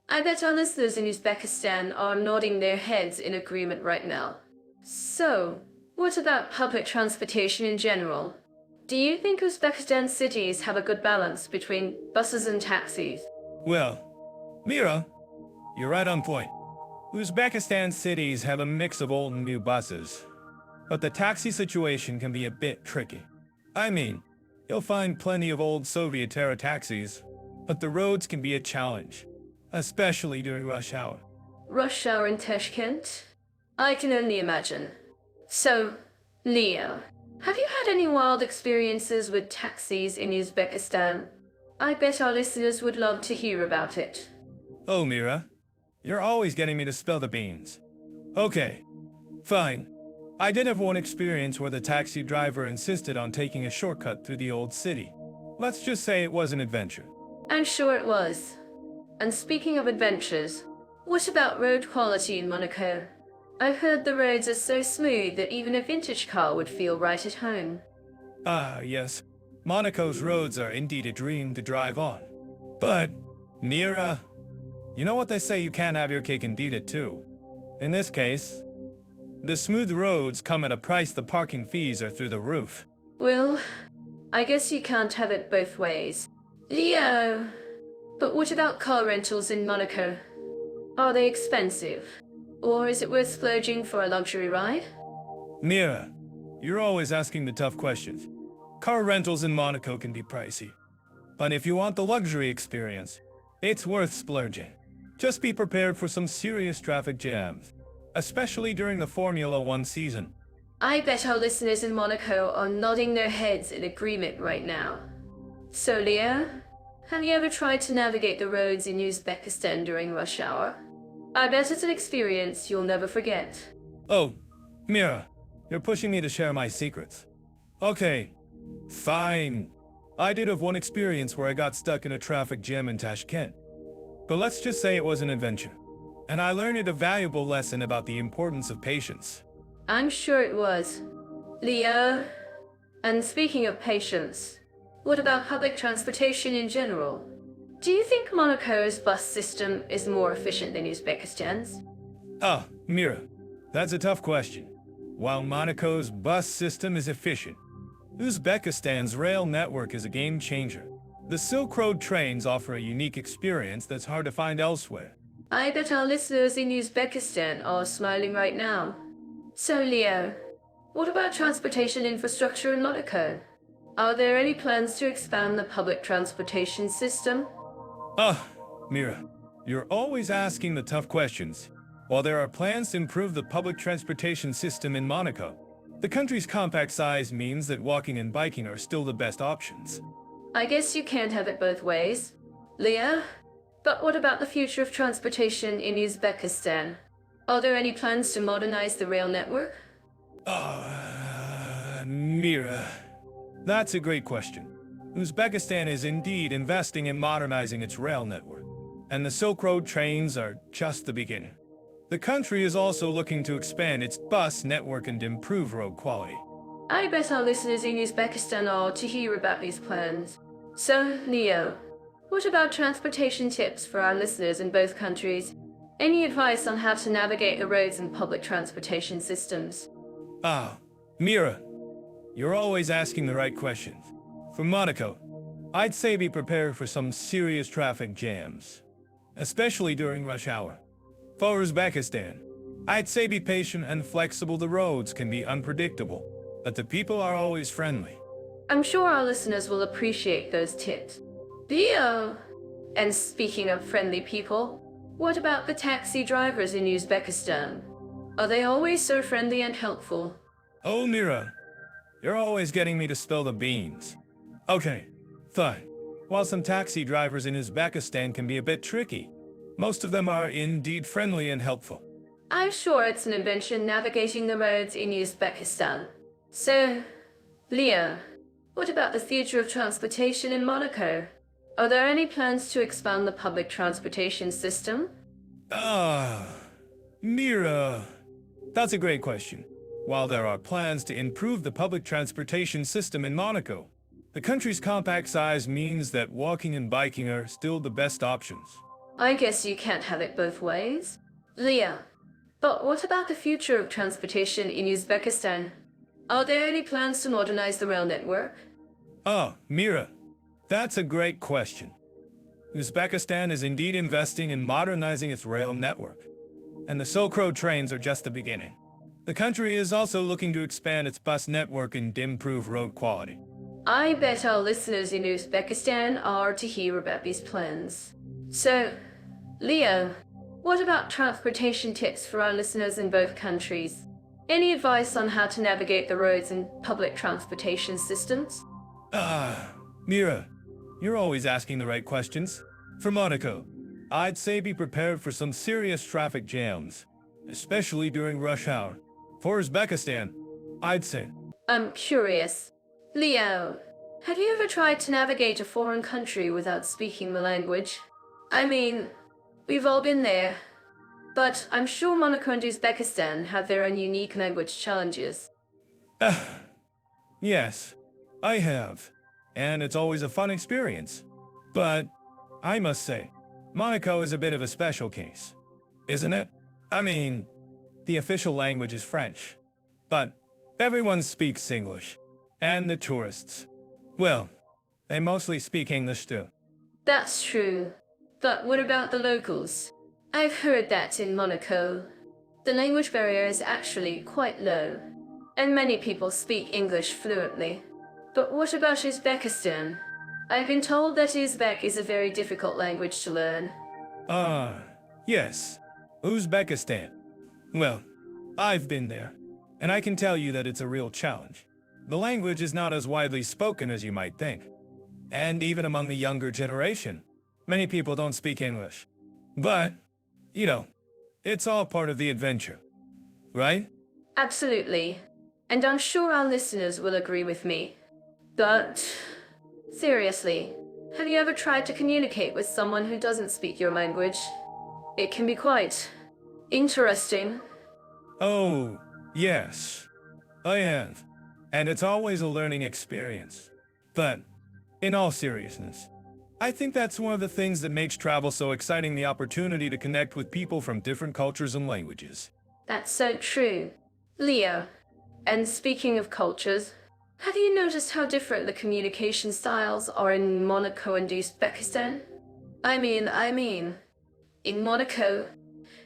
I bet our listeners in Uzbekistan are nodding their heads in agreement right now. So, what about public transportation in general? Do you think Uzbekistan cities have a good balance between buses and taxis? Well, Mira, you're right on point. Uzbekistan cities have a mix of old and new buses, but the taxi situation can be a bit tricky. I mean, you'll find plenty of old Soviet-era taxis, but the roads can be a challenge, especially during rush hour. Rush hour in Tashkent? I can only imagine. So, Leo, have you had any wild experiences with taxis in Uzbekistan? I bet our listeners would love to hear about it. Oh, Mira, you're always getting me to spill the beans. Okay, fine. I did have one experience where the taxi driver insisted on taking a shortcut through the old city. Let's just say it was an adventure. I'm sure it was. And speaking of adventures, what about road quality in Monaco? I've heard the roads are so smooth that even a vintage car would feel right at home. Yes. Monaco's roads are indeed a dream to drive on. But, Mira, you know what they say, you can't have your cake and eat it too. In this case, the smooth roads come at a price. The parking fees are through the roof. Well, I guess you can't have it both ways. Leo! But what about car rentals in Monaco? Are they expensive? Or is it worth splurging for a luxury ride? Mira, you're always asking the tough questions. Car rentals in Monaco can be pricey. But if you want the luxury experience, it's worth splurging. Just be prepared for some serious traffic jams, especially during the Formula One season. I bet our listeners in Monaco are nodding their heads in agreement right now. So, Leo, have you ever tried to navigate the roads in Uzbekistan during rush hour? I bet it's an experience you'll never forget. Oh, Mira, you're pushing me to share my secrets. Okay, fine. I did have one experience where I got stuck in a traffic jam in Tashkent. But let's just say it was an adventure. And I learned a valuable lesson about the importance of patience. I'm sure it was. Leo, and speaking of patience, what about public transportation in general? Do you think Monaco's bus system is more efficient than Uzbekistan's? Mira, that's a tough question. While Monaco's bus system is efficient, Uzbekistan's rail network is a game changer. The Silk Road trains offer a unique experience that's hard to find elsewhere. I bet our listeners in Uzbekistan are smiling right now. So, Leo, what about transportation infrastructure in Monaco? Are there any plans to expand the public transportation system? Ah, Mira, you're always asking the tough questions. While there are plans to improve the public transportation system in Monaco, the country's compact size means that walking and biking are still the best options. I guess you can't have it both ways. Leo, but what about the future of transportation in Uzbekistan? Are there any plans to modernize the rail network? Mira, that's a great question. Uzbekistan is indeed investing in modernizing its rail network, and the Silk Road trains are just the beginning. The country is also looking to expand its bus network and improve road quality. I bet our listeners in Uzbekistan are to hear about these plans. So, Leo, what about transportation tips for our listeners in both countries? Any advice on how to navigate the roads and public transportation systems? Mira, you're always asking the right questions. For Monaco, I'd say be prepared for some serious traffic jams, especially during rush hour. For Uzbekistan, I'd say be patient and flexible. The roads can be unpredictable, but the people are always friendly. I'm sure our listeners will appreciate those tips. Leo! And speaking of friendly people, what about the taxi drivers in Uzbekistan? Are they always so friendly and helpful? Oh, Mira, you're always getting me to spill the beans. Okay, fine. While some taxi drivers in Uzbekistan can be a bit tricky, most of them are indeed friendly and helpful. I'm sure it's an invention navigating the roads in Uzbekistan. So, Leo, what about the future of transportation in Monaco? Are there any plans to expand the public transportation system? Mira, that's a great question. While there are plans to improve the public transportation system in Monaco, the country's compact size means that walking and biking are still the best options. I guess you can't have it both ways. Leo, but what about the future of transportation in Uzbekistan? Are there any plans to modernize the rail network? Mira, that's a great question. Uzbekistan is indeed investing in modernizing its rail network, and the Silk Road trains are just the beginning. The country is also looking to expand its bus network and improve road quality. I bet our listeners in Uzbekistan are to hear about these plans. So, Leo, what about transportation tips for our listeners in both countries? Any advice on how to navigate the roads and public transportation systems? Mira, you're always asking the right questions. For Monaco, I'd say be prepared for some serious traffic jams, especially during rush hour. For Uzbekistan, I'd say... I'm curious. Leo, have you ever tried to navigate a foreign country without speaking the language? I mean, we've all been there. But I'm sure Monaco and Uzbekistan have their own unique language challenges. Yes, I have. And it's always a fun experience. But I must say, Monaco is a bit of a special case, isn't it? I mean, the official language is French, but everyone speaks English. And the tourists, well, they mostly speak English too. That's true. But what about the locals? I've heard that in Monaco, the language barrier is actually quite low, and many people speak English fluently. But what about Uzbekistan? I've been told that Uzbek is a very difficult language to learn. Yes, Uzbekistan. Well, I've been there, and I can tell you that it's a real challenge. The language is not as widely spoken as you might think. And even among the younger generation, many people don't speak English. But, you know, it's all part of the adventure, right? Absolutely. And I'm sure our listeners will agree with me. But, seriously, have you ever tried to communicate with someone who doesn't speak your language? It can be quite interesting. Oh, yes, I have. And it's always a learning experience. But, in all seriousness, I think that's one of the things that makes travel so exciting, the opportunity to connect with people from different cultures and languages. That's so true. Leo, and speaking of cultures, Have you noticed how different the communication styles are in Monaco and Uzbekistan? I mean, in Monaco,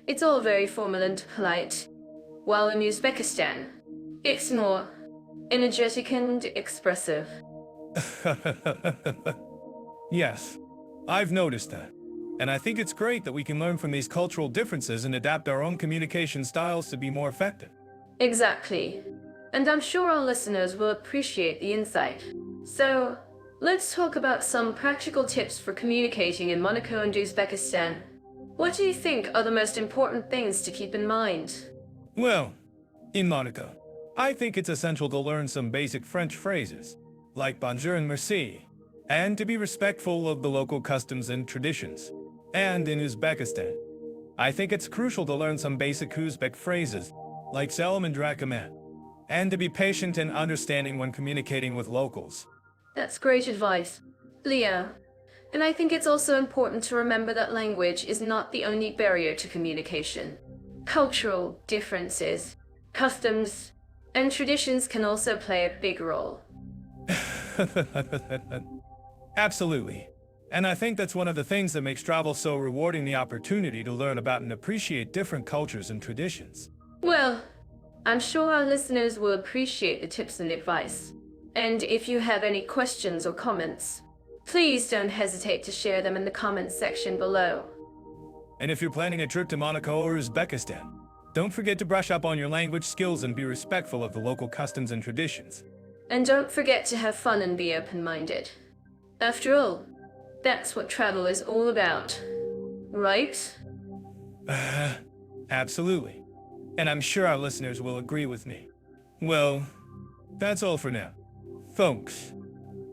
it's all very formal and polite, while in Uzbekistan, it's more energetic and expressive. Yes, I've noticed that. And I think it's great that we can learn from these cultural differences and adapt our own communication styles to be more effective. Exactly. And I'm sure our listeners will appreciate the insight. So, let's talk about some practical tips for communicating in Monaco and Uzbekistan. What do you think are the most important things to keep in mind? Well, in Monaco, I think it's essential to learn some basic French phrases, like bonjour and merci, and to be respectful of the local customs and traditions. And in Uzbekistan, I think it's crucial to learn some basic Uzbek phrases, like selam and rakameh, and to be patient and understanding when communicating with locals. That's great advice, Leo. And I think it's also important to remember that language is not the only barrier to communication. Cultural differences, customs, and traditions can also play a big role. Absolutely. And I think that's one of the things that makes travel so rewarding, the opportunity to learn about and appreciate different cultures and traditions. Well, I'm sure our listeners will appreciate the tips and advice. And if you have any questions or comments, please don't hesitate to share them in the comments section below. And if you're planning a trip to Monaco or Uzbekistan, don't forget to brush up on your language skills and be respectful of the local customs and traditions. And don't forget to have fun and be open-minded. After all, that's what travel is all about, right? Absolutely. And I'm sure our listeners will agree with me. Well, that's all for now. Folks,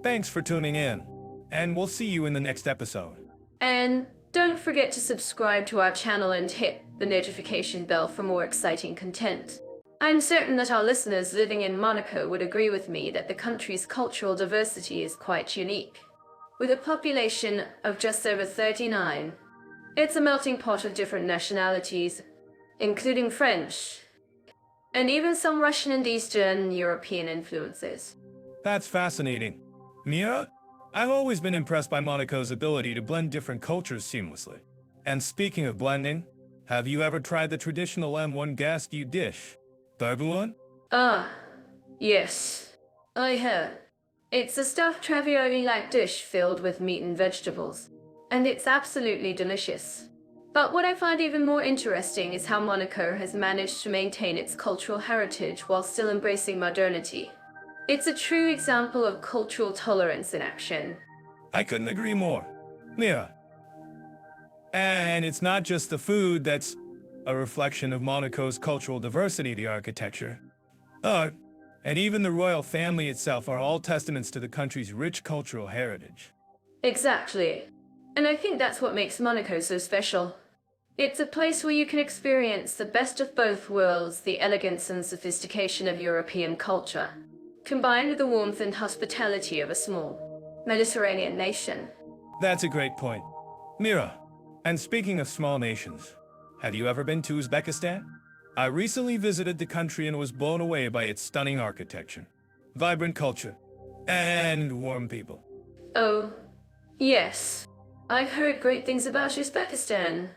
thanks for tuning in, and we'll see you in the next episode. And don't forget to subscribe to our channel and hit the notification bell for more exciting content. I'm certain that our listeners living in Monaco would agree with me that the country's cultural diversity is quite unique. With a population of just over 39, it's a melting pot of different nationalities, including French, and even some Russian and Eastern European influences. That's fascinating. Mia, I've always been impressed by Monaco's ability to blend different cultures seamlessly. And speaking of blending, have you ever tried the traditional M1 gaskew dish? Barbuan? Ah, yes, I have. It's a stuffed ravioli-like dish filled with meat and vegetables, and it's absolutely delicious. But what I find even more interesting is how Monaco has managed to maintain its cultural heritage while still embracing modernity. It's a true example of cultural tolerance in action. I couldn't agree more. Mia. And it's not just the food that's a reflection of Monaco's cultural diversity. The architecture, art, and even the royal family itself are all testaments to the country's rich cultural heritage. Exactly. And I think that's what makes Monaco so special. It's a place where you can experience the best of both worlds, the elegance and sophistication of European culture, combined with the warmth and hospitality of a small Mediterranean nation. That's a great point. Mira, and speaking of small nations, have you ever been to Uzbekistan? I recently visited the country and was blown away by its stunning architecture, vibrant culture, and warm people. Oh, yes. I've heard great things about Uzbekistan.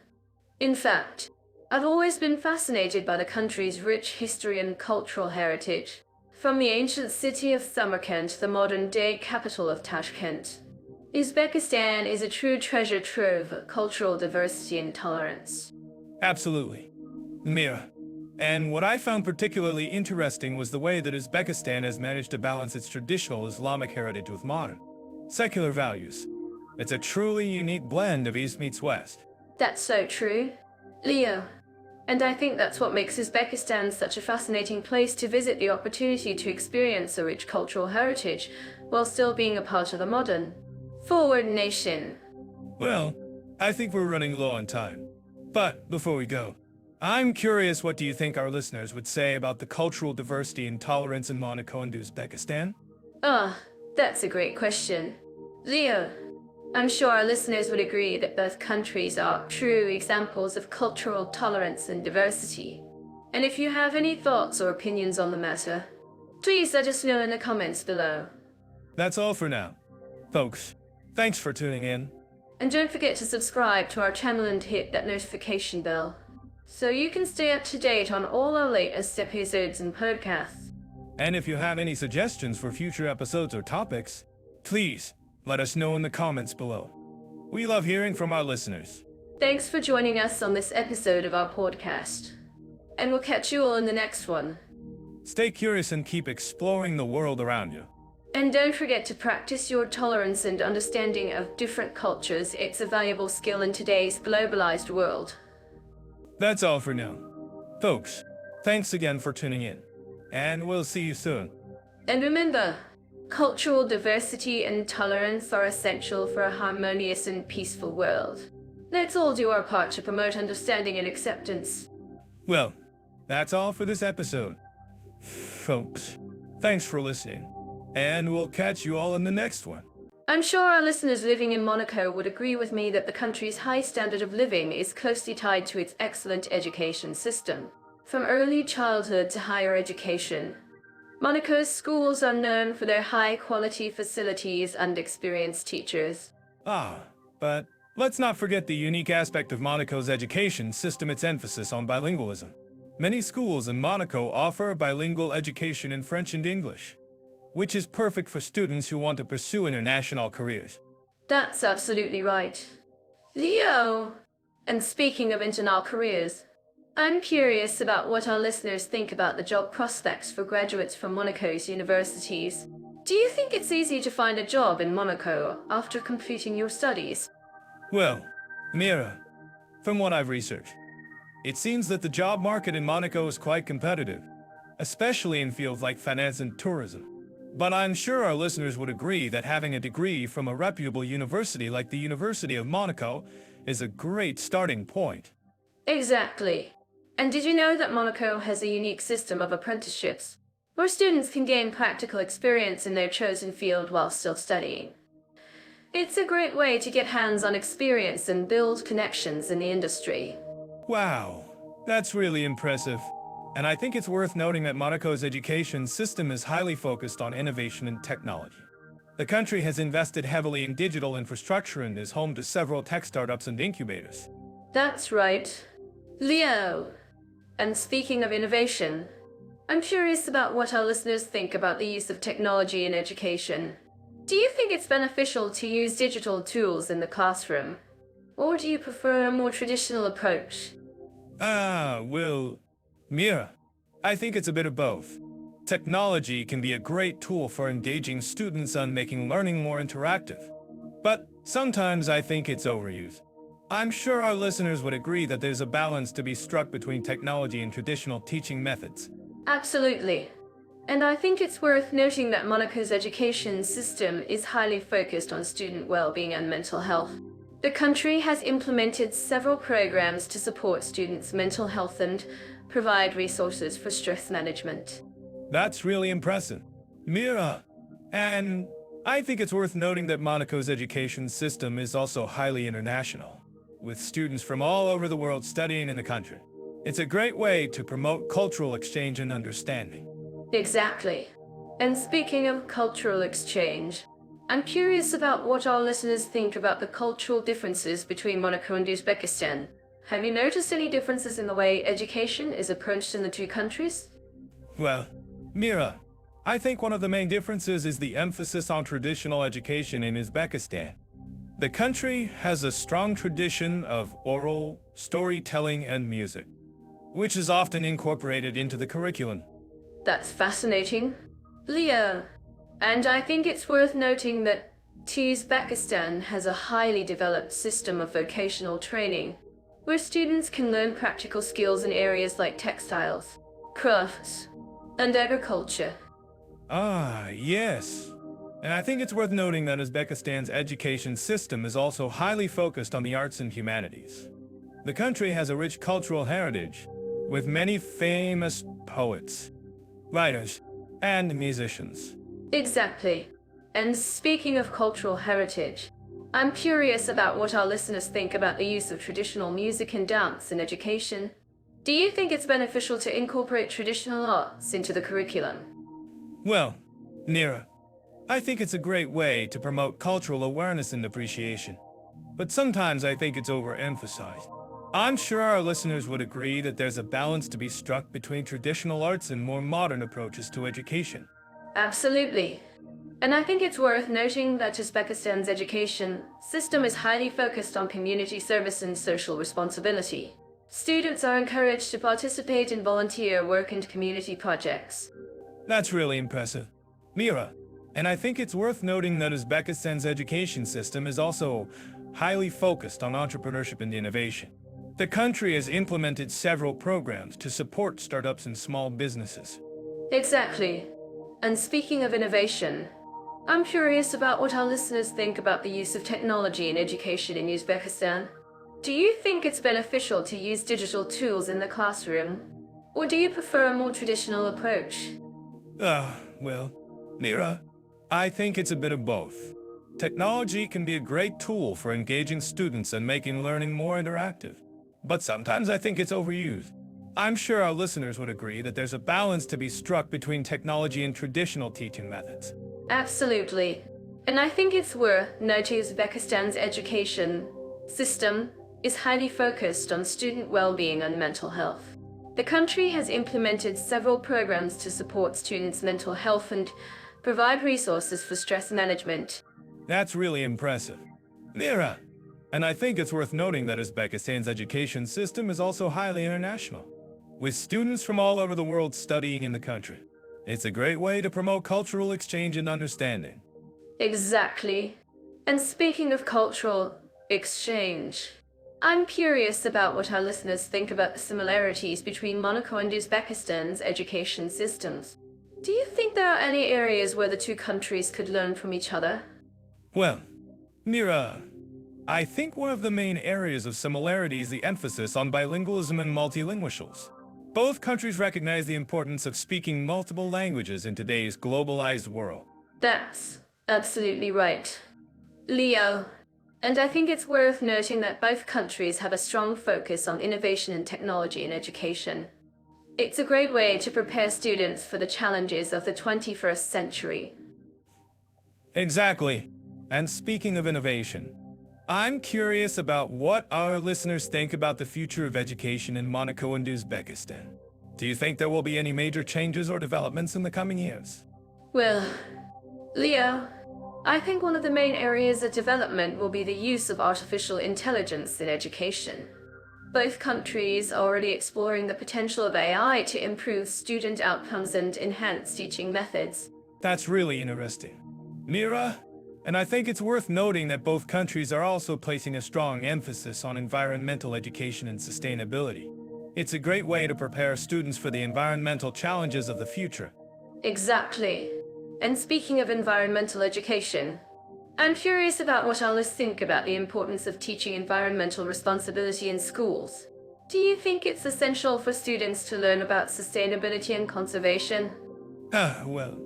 In fact, I've always been fascinated by the country's rich history and cultural heritage, from the ancient city of Samarkand to the modern-day capital of Tashkent. Uzbekistan is a true treasure trove of cultural diversity and tolerance. Absolutely. Mira. And what I found particularly interesting was the way that Uzbekistan has managed to balance its traditional Islamic heritage with modern, secular values. It's a truly unique blend of East meets West. That's so true, Leo. And I think that's what makes Uzbekistan such a fascinating place to visit, the opportunity to experience a rich cultural heritage while still being a part of the modern, forward nation. Well, I think we're running low on time. But before we go, I'm curious, what do you think our listeners would say about the cultural diversity and tolerance in Monaco and Uzbekistan? That's a great question. Leo, I'm sure our listeners would agree that both countries are true examples of cultural tolerance and diversity. And if you have any thoughts or opinions on the matter, Please let us know in the comments below. That's all for now. Folks, thanks for tuning in. And don't forget to subscribe to our channel and hit that notification bell, so you can stay up to date on all our latest episodes and podcasts. And if you have any suggestions for future episodes or topics, please let us know in the comments below. We love hearing from our listeners. Thanks for joining us on this episode of our podcast. And we'll catch you all in the next one. Stay curious and keep exploring the world around you. And don't forget to practice your tolerance and understanding of different cultures. It's a valuable skill in today's globalized world. That's all for now. Folks, thanks again for tuning in. And we'll see you soon. And remember, cultural diversity and tolerance are essential for a harmonious and peaceful world. Let's all do our part to promote understanding and acceptance. Well, that's all for this episode. Folks, thanks for listening. And we'll catch you all in the next one. I'm sure our listeners living in Monaco would agree with me that the country's high standard of living is closely tied to its excellent education system. From early childhood to higher education, Monaco's schools are known for their high-quality facilities and experienced teachers. But let's not forget the unique aspect of Monaco's education system, its emphasis on bilingualism. Many schools in Monaco offer bilingual education in French and English, which is perfect for students who want to pursue international careers. That's absolutely right. Leo! And speaking of international careers, I'm curious about what our listeners think about the job prospects for graduates from Monaco's universities. Do you think it's easy to find a job in Monaco after completing your studies? Well, Mira, from what I've researched, it seems that the job market in Monaco is quite competitive, especially in fields like finance and tourism. But I'm sure our listeners would agree that having a degree from a reputable university like the University of Monaco is a great starting point. Exactly. And did you know that Monaco has a unique system of apprenticeships, where students can gain practical experience in their chosen field while still studying? It's a great way to get hands-on experience and build connections in the industry. Wow, that's really impressive. And I think it's worth noting that Monaco's education system is highly focused on innovation and technology. The country has invested heavily in digital infrastructure and is home to several tech startups and incubators. That's right. Leo. And speaking of innovation, I'm curious about what our listeners think about the use of technology in education. Do you think it's beneficial to use digital tools in the classroom? Or do you prefer a more traditional approach? Well, Mira, I think it's a bit of both. Technology can be a great tool for engaging students and making learning more interactive. But sometimes I think it's overused. I'm sure our listeners would agree that there's a balance to be struck between technology and traditional teaching methods. Absolutely. And I think it's worth noting that Monaco's education system is highly focused on student well-being and mental health. The country has implemented several programs to support students' mental health and provide resources for stress management. That's really impressive, Mira. And I think it's worth noting that Monaco's education system is also highly international, with students from all over the world studying in the country. It's a great way to promote cultural exchange and understanding. Exactly. And speaking of cultural exchange, I'm curious about what our listeners think about the cultural differences between Monaco and Uzbekistan. Have you noticed any differences in the way education is approached in the two countries? Well, Mira, I think one of the main differences is the emphasis on traditional education in Uzbekistan. The country has a strong tradition of oral storytelling and music, which is often incorporated into the curriculum. That's fascinating. Leo. And I think it's worth noting that Uzbekistan has a highly developed system of vocational training, where students can learn practical skills in areas like textiles, crafts, and agriculture. Yes. And I think it's worth noting that Uzbekistan's education system is also highly focused on the arts and humanities. The country has a rich cultural heritage, with many famous poets, writers, and musicians. Exactly. And speaking of cultural heritage, I'm curious about what our listeners think about the use of traditional music and dance in education. Do you think it's beneficial to incorporate traditional arts into the curriculum? Well, Nira, I think it's a great way to promote cultural awareness and appreciation. But sometimes I think it's overemphasized. I'm sure our listeners would agree that there's a balance to be struck between traditional arts and more modern approaches to education. Absolutely. And I think it's worth noting that Uzbekistan's education system is highly focused on community service and social responsibility. Students are encouraged to participate in volunteer work and community projects. That's really impressive. Mira, and I think it's worth noting that Uzbekistan's education system is also highly focused on entrepreneurship and innovation. The country has implemented several programs to support startups and small businesses. Exactly. And speaking of innovation, I'm curious about what our listeners think about the use of technology in education in Uzbekistan. Do you think it's beneficial to use digital tools in the classroom? Or do you prefer a more traditional approach? Well, Mira, I think it's a bit of both. Technology can be a great tool for engaging students and making learning more interactive. But sometimes I think it's overused. I'm sure our listeners would agree that there's a balance to be struck between technology and traditional teaching methods. Absolutely. And I think it's worth noting Uzbekistan's education system is highly focused on student well-being and mental health. The country has implemented several programs to support students' mental health and provide resources for stress management. That's really impressive. Mira, and I think it's worth noting that Uzbekistan's education system is also highly international, with students from all over the world studying in the country. It's a great way to promote cultural exchange and understanding. Exactly. And speaking of cultural exchange, I'm curious about what our listeners think about the similarities between Monaco and Uzbekistan's education systems. Do you think there are any areas where the two countries could learn from each other? Well, Mira, I think one of the main areas of similarity is the emphasis on bilingualism and multilinguals. Both countries recognize the importance of speaking multiple languages in today's globalized world. That's absolutely right, Leo. And I think it's worth noting that both countries have a strong focus on innovation and technology in education. It's a great way to prepare students for the challenges of the 21st century. Exactly. And speaking of innovation, I'm curious about what our listeners think about the future of education in Monaco and Uzbekistan. Do you think there will be any major changes or developments in the coming years? Well, Leo, I think one of the main areas of development will be the use of artificial intelligence in education. Both countries are already exploring the potential of AI to improve student outcomes and enhance teaching methods. That's really interesting. Mira, and I think it's worth noting that both countries are also placing a strong emphasis on environmental education and sustainability. It's a great way to prepare students for the environmental challenges of the future. Exactly. And speaking of environmental education, I'm curious about what our listeners think about the importance of teaching environmental responsibility in schools. Do you think it's essential for students to learn about sustainability and conservation? Well,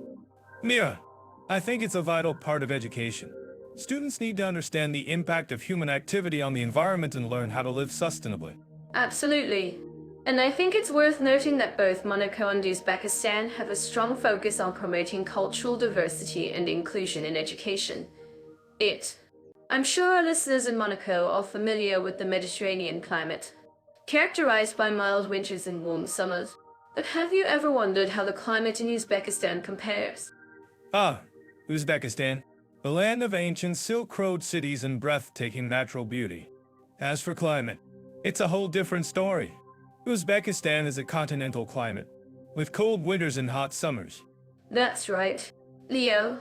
Mira, I think it's a vital part of education. Students need to understand the impact of human activity on the environment and learn how to live sustainably. Absolutely. And I think it's worth noting that both Monaco and Uzbekistan have a strong focus on promoting cultural diversity and inclusion in education. I'm sure our listeners in Monaco are familiar with the Mediterranean climate, characterized by mild winters and warm summers. But have you ever wondered how the climate in Uzbekistan compares? Uzbekistan, the land of ancient Silk Road cities and breathtaking natural beauty. As for climate, it's a whole different story. Uzbekistan is a continental climate, with cold winters and hot summers. That's right, Leo.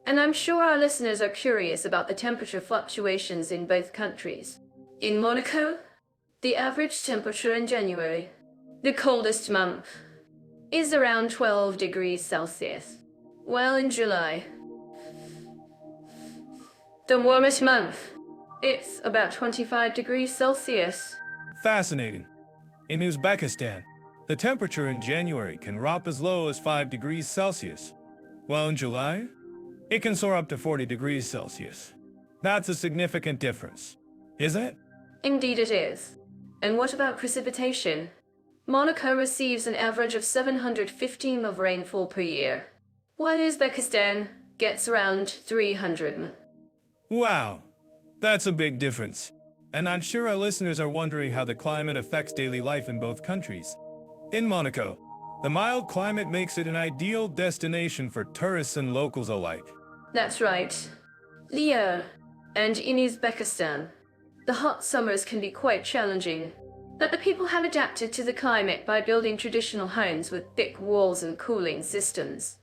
And I'm sure our listeners are curious about the temperature fluctuations in both countries. In Monaco, the average temperature in January, the coldest month, is around 12 degrees Celsius. While in July, the warmest month, it's about 25 degrees Celsius. Fascinating. In Uzbekistan, the temperature in January can drop as low as 5 degrees Celsius, while in July, it can soar up to 40 degrees Celsius. That's a significant difference, isn't it? Indeed it is. And what about precipitation? Monaco receives an average of 715 of rainfall per year, while Uzbekistan gets around 300. Wow, that's a big difference. And I'm sure our listeners are wondering how the climate affects daily life in both countries. In Monaco, the mild climate makes it an ideal destination for tourists and locals alike. That's right. Leo, and in Uzbekistan, the hot summers can be quite challenging, but the people have adapted to the climate by building traditional homes with thick walls and cooling systems.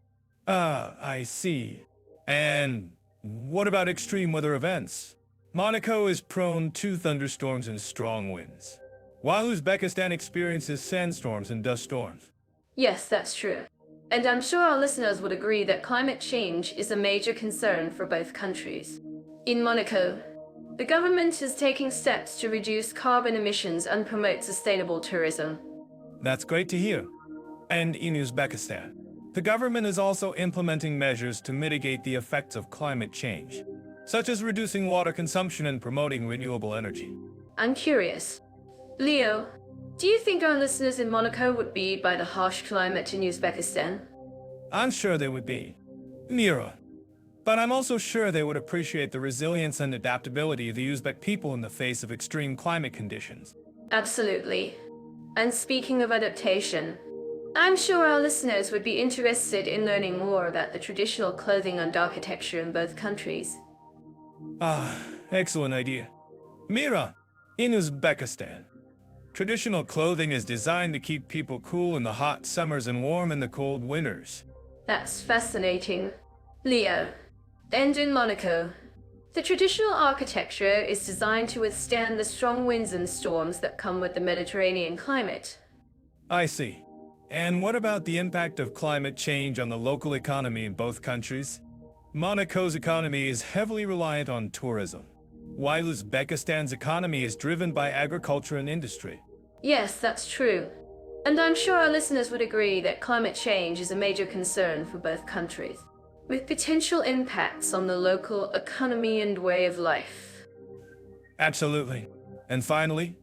Ah, I see. And what about extreme weather events? Monaco is prone to thunderstorms and strong winds, while Uzbekistan experiences sandstorms and dust storms. Yes, that's true. And I'm sure our listeners would agree that climate change is a major concern for both countries. In Monaco, the government is taking steps to reduce carbon emissions and promote sustainable tourism. That's great to hear. And in Uzbekistan, the government is also implementing measures to mitigate the effects of climate change, such as reducing water consumption and promoting renewable energy. I'm curious. Leo, do you think our listeners in Monaco would be by the harsh climate in Uzbekistan? I'm sure they would be. Mira. But I'm also sure they would appreciate the resilience and adaptability of the Uzbek people in the face of extreme climate conditions. Absolutely. And speaking of adaptation, I'm sure our listeners would be interested in learning more about the traditional clothing and architecture in both countries. Ah, excellent idea. Mira, in Uzbekistan, traditional clothing is designed to keep people cool in the hot summers and warm in the cold winters. That's fascinating. Leo, and in Monaco, the traditional architecture is designed to withstand the strong winds and storms that come with the Mediterranean climate. I see. And what about the impact of climate change on the local economy in both countries? Monaco's economy is heavily reliant on tourism, while Uzbekistan's economy is driven by agriculture and industry. Yes, that's true. And I'm sure our listeners would agree that climate change is a major concern for both countries, with potential impacts on the local economy and way of life. Absolutely. And finally,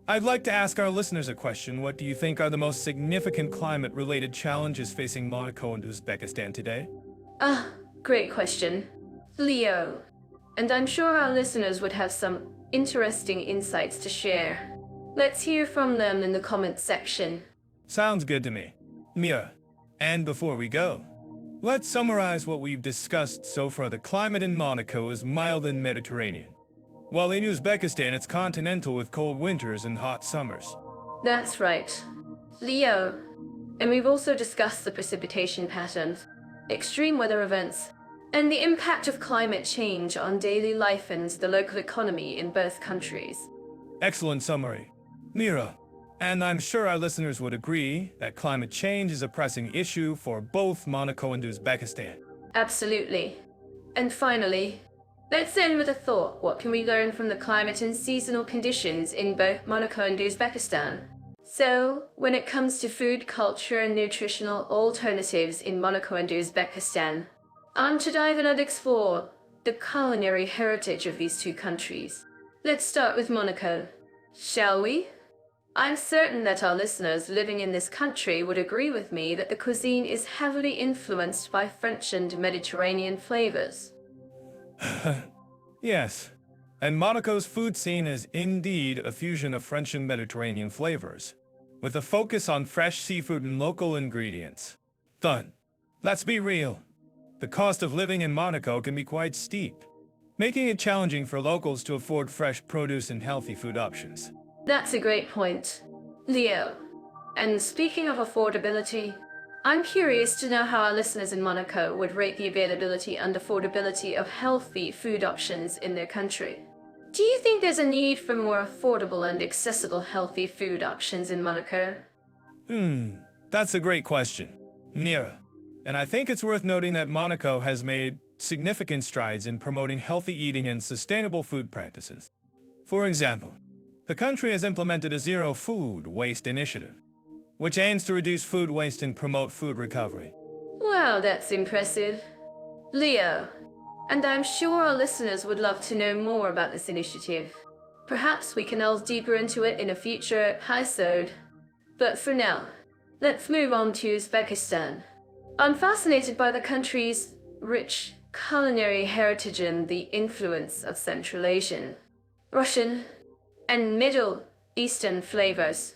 I'd like to ask our listeners a question. What do you think are the most significant climate-related challenges facing Monaco and Uzbekistan today? Great question. Leo, and I'm sure our listeners would have some interesting insights to share. Let's hear from them in the comments section. Sounds good to me. Mia, and before we go, let's summarize what we've discussed so far. The climate in Monaco is mild and Mediterranean, while in Uzbekistan it's continental with cold winters and hot summers. That's right. Leo, and we've also discussed the precipitation patterns, extreme weather events, and the impact of climate change on daily life and the local economy in both countries. Excellent summary, Mira. And I'm sure our listeners would agree that climate change is a pressing issue for both Monaco and Uzbekistan. Absolutely. And finally, let's end with a thought. What can we learn from the climate and seasonal conditions in both Monaco and Uzbekistan? So, when it comes to food, culture, and nutritional alternatives in Monaco and Uzbekistan, I'm to dive in and explore the culinary heritage of these two countries. Let's start with Monaco, shall we? I'm certain that our listeners living in this country would agree with me that the cuisine is heavily influenced by French and Mediterranean flavors. Yes, and Monaco's food scene is indeed a fusion of French and Mediterranean flavors, with a focus on fresh seafood and local ingredients. But let's be real. The cost of living in Monaco can be quite steep, making it challenging for locals to afford fresh produce and healthy food options. That's a great point, Leo. And speaking of affordability, I'm curious to know how our listeners in Monaco would rate the availability and affordability of healthy food options in their country. Do you think there's a need for more affordable and accessible healthy food options in Monaco? That's a great question, Mira. And I think it's worth noting that Monaco has made significant strides in promoting healthy eating and sustainable food practices. For example, the country has implemented a zero food waste initiative, which aims to reduce food waste and promote food recovery. Wow, that's impressive. Leo, and I'm sure our listeners would love to know more about this initiative. Perhaps we can delve deeper into it in a future episode. But for now, let's move on to Uzbekistan. I'm fascinated by the country's rich culinary heritage and the influence of Central Asian, Russian, and Middle Eastern flavors.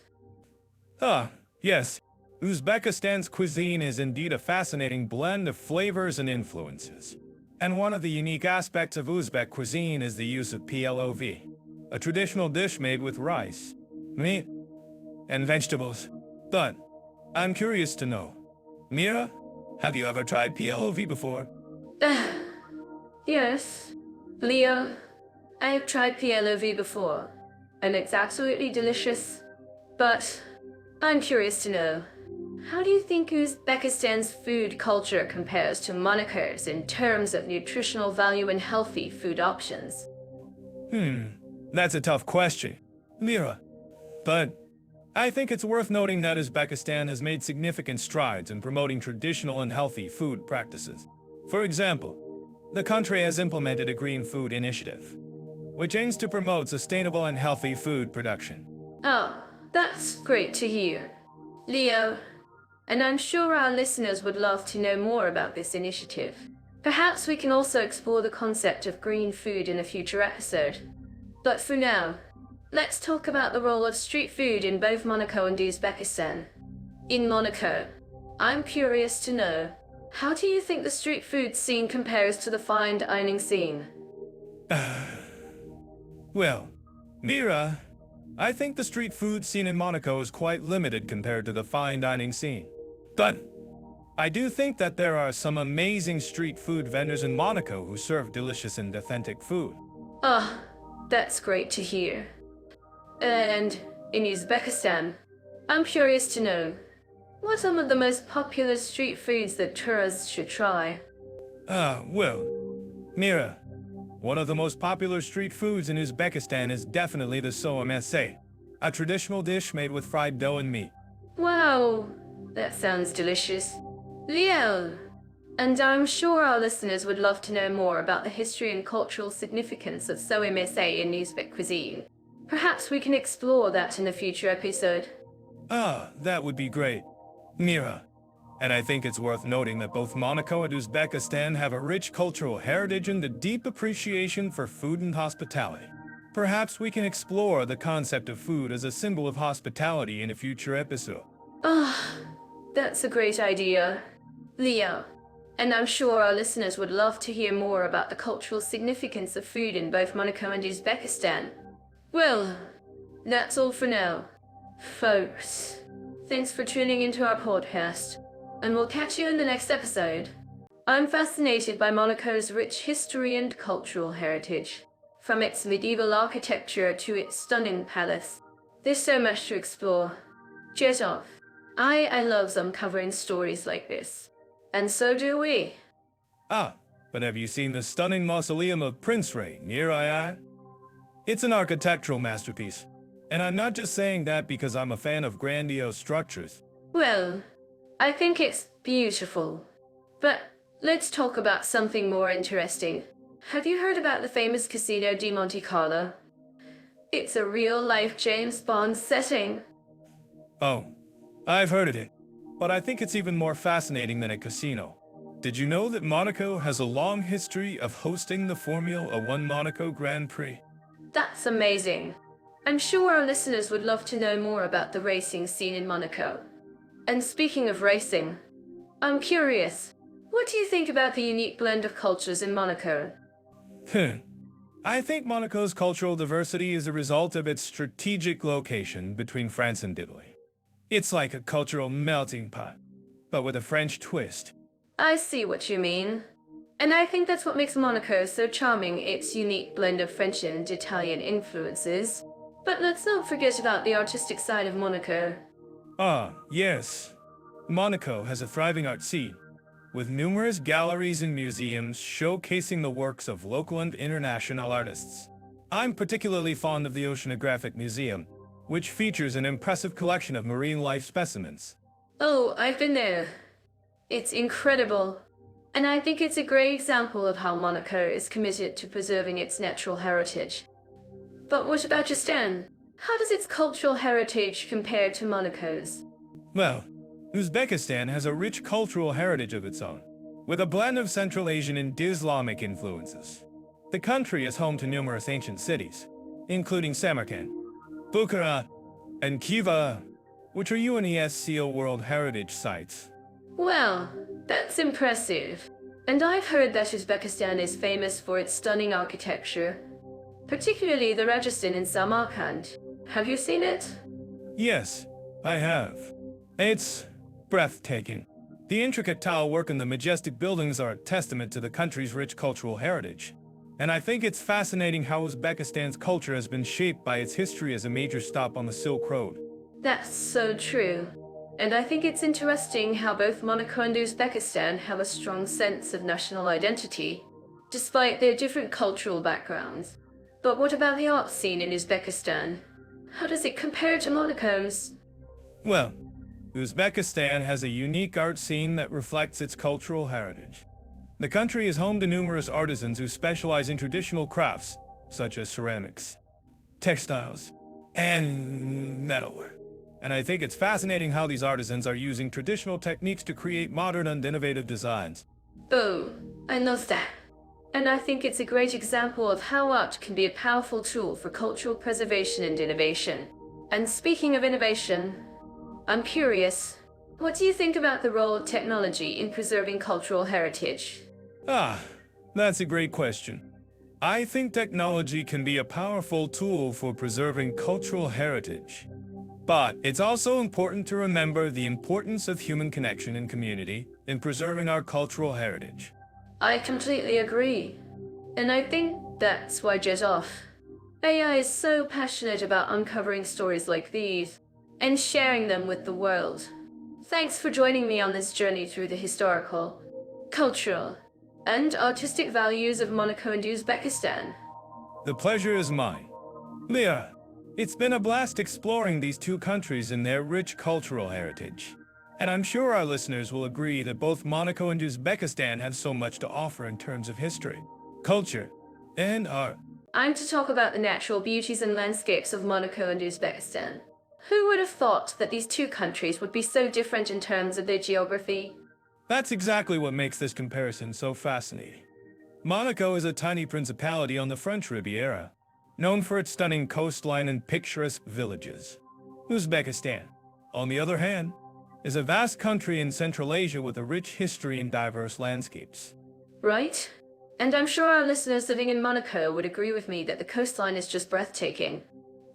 Ah, yes. Uzbekistan's cuisine is indeed a fascinating blend of flavors and influences. And one of the unique aspects of Uzbek cuisine is the use of plov, a traditional dish made with rice, meat, and vegetables. But I'm curious to know, Mira, have you ever tried plov before? Yes, Leo, I have tried PLOV before, and it's absolutely delicious. But I'm curious to know, how do you think Uzbekistan's food culture compares to Monaco's in terms of nutritional value and healthy food options? That's a tough question, Mira. But I think it's worth noting that Uzbekistan has made significant strides in promoting traditional and healthy food practices. For example, the country has implemented a green food initiative, which aims to promote sustainable and healthy food production. Oh, that's great to hear, Leo. And I'm sure our listeners would love to know more about this initiative. Perhaps we can also explore the concept of green food in a future episode. But for now, let's talk about the role of street food in both Monaco and Uzbekistan. In Monaco, I'm curious to know, how do you think the street food scene compares to the fine dining scene? Well, Mira, I think the street food scene in Monaco is quite limited compared to the fine dining scene. But I do think that there are some amazing street food vendors in Monaco who serve delicious and authentic food. Ah, that's great to hear. And in Uzbekistan, I'm curious to know, what are some of the most popular street foods that tourists should try? Well, Mira, one of the most popular street foods in Uzbekistan is definitely the soamese, a traditional dish made with fried dough and meat. Wow, that sounds delicious. Leo, and I'm sure our listeners would love to know more about the history and cultural significance of soamese in Uzbek cuisine. Perhaps we can explore that in a future episode. That would be great, Mira. And I think it's worth noting that both Monaco and Uzbekistan have a rich cultural heritage and a deep appreciation for food and hospitality. Perhaps we can explore the concept of food as a symbol of hospitality in a future episode. That's a great idea, Leo. And I'm sure our listeners would love to hear more about the cultural significance of food in both Monaco and Uzbekistan. Well, that's all for now, folks. Thanks for tuning into our podcast, and we'll catch you in the next episode. I'm fascinated by Monaco's rich history and cultural heritage. From its medieval architecture to its stunning palace, there's so much to explore. Cheers off. I love uncovering stories like this. And so do we. But have you seen the stunning mausoleum of Prince Ray near Ayai? It's an architectural masterpiece. And I'm not just saying that because I'm a fan of grandiose structures. Well, I think it's beautiful. But let's talk about something more interesting. Have you heard about the famous Casino di Monte Carlo? It's a real-life James Bond setting. Oh, I've heard of it. But I think it's even more fascinating than a casino. Did you know that Monaco has a long history of hosting the Formula One Monaco Grand Prix? That's amazing. I'm sure our listeners would love to know more about the racing scene in Monaco. And speaking of racing, I'm curious, what do you think about the unique blend of cultures in Monaco? I think Monaco's cultural diversity is a result of its strategic location between France and Italy. It's like a cultural melting pot, but with a French twist. I see what you mean. And I think that's what makes Monaco so charming, its unique blend of French and Italian influences. But let's not forget about the artistic side of Monaco. Yes. Monaco has a thriving art scene, with numerous galleries and museums showcasing the works of local and international artists. I'm particularly fond of the Oceanographic Museum, which features an impressive collection of marine life specimens. Oh, I've been there. It's incredible. And I think it's a great example of how Monaco is committed to preserving its natural heritage. But what about Justin? How does its cultural heritage compare to Monaco's? Well, Uzbekistan has a rich cultural heritage of its own, with a blend of Central Asian and Islamic influences. The country is home to numerous ancient cities, including Samarkand, Bukhara, and Khiva, which are UNESCO World Heritage Sites. Well, that's impressive. And I've heard that Uzbekistan is famous for its stunning architecture, particularly the Rajasthan in Samarkand. Have you seen it? Yes, I have. It's breathtaking. The intricate tile work and the majestic buildings are a testament to the country's rich cultural heritage. And I think it's fascinating how Uzbekistan's culture has been shaped by its history as a major stop on the Silk Road. That's so true. And I think it's interesting how both Monaco and Uzbekistan have a strong sense of national identity, despite their different cultural backgrounds. But what about the art scene in Uzbekistan? How does it compare to Monaco's? Well, Uzbekistan has a unique art scene that reflects its cultural heritage. The country is home to numerous artisans who specialize in traditional crafts, such as ceramics, textiles, and metalwork. And I think it's fascinating how these artisans are using traditional techniques to create modern and innovative designs. Oh, I love that. And I think it's a great example of how art can be a powerful tool for cultural preservation and innovation. And speaking of innovation, I'm curious, what do you think about the role of technology in preserving cultural heritage? That's a great question. I think technology can be a powerful tool for preserving cultural heritage. But it's also important to remember the importance of human connection and community in preserving our cultural heritage. I completely agree. And I think that's why AI is so passionate about uncovering stories like these and sharing them with the world. Thanks for joining me on this journey through the historical, cultural, and artistic values of Monaco and Uzbekistan. The pleasure is mine. Leah, it's been a blast exploring these two countries and their rich cultural heritage. And I'm sure our listeners will agree that both Monaco and Uzbekistan have so much to offer in terms of history, culture, and art. I'm to talk about the natural beauties and landscapes of Monaco and Uzbekistan. Who would have thought that these two countries would be so different in terms of their geography? That's exactly what makes this comparison so fascinating. Monaco is a tiny principality on the French Riviera, known for its stunning coastline and picturesque villages. Uzbekistan, on the other hand, is a vast country in Central Asia with a rich history and diverse landscapes. Right? And I'm sure our listeners living in Monaco would agree with me that the coastline is just breathtaking.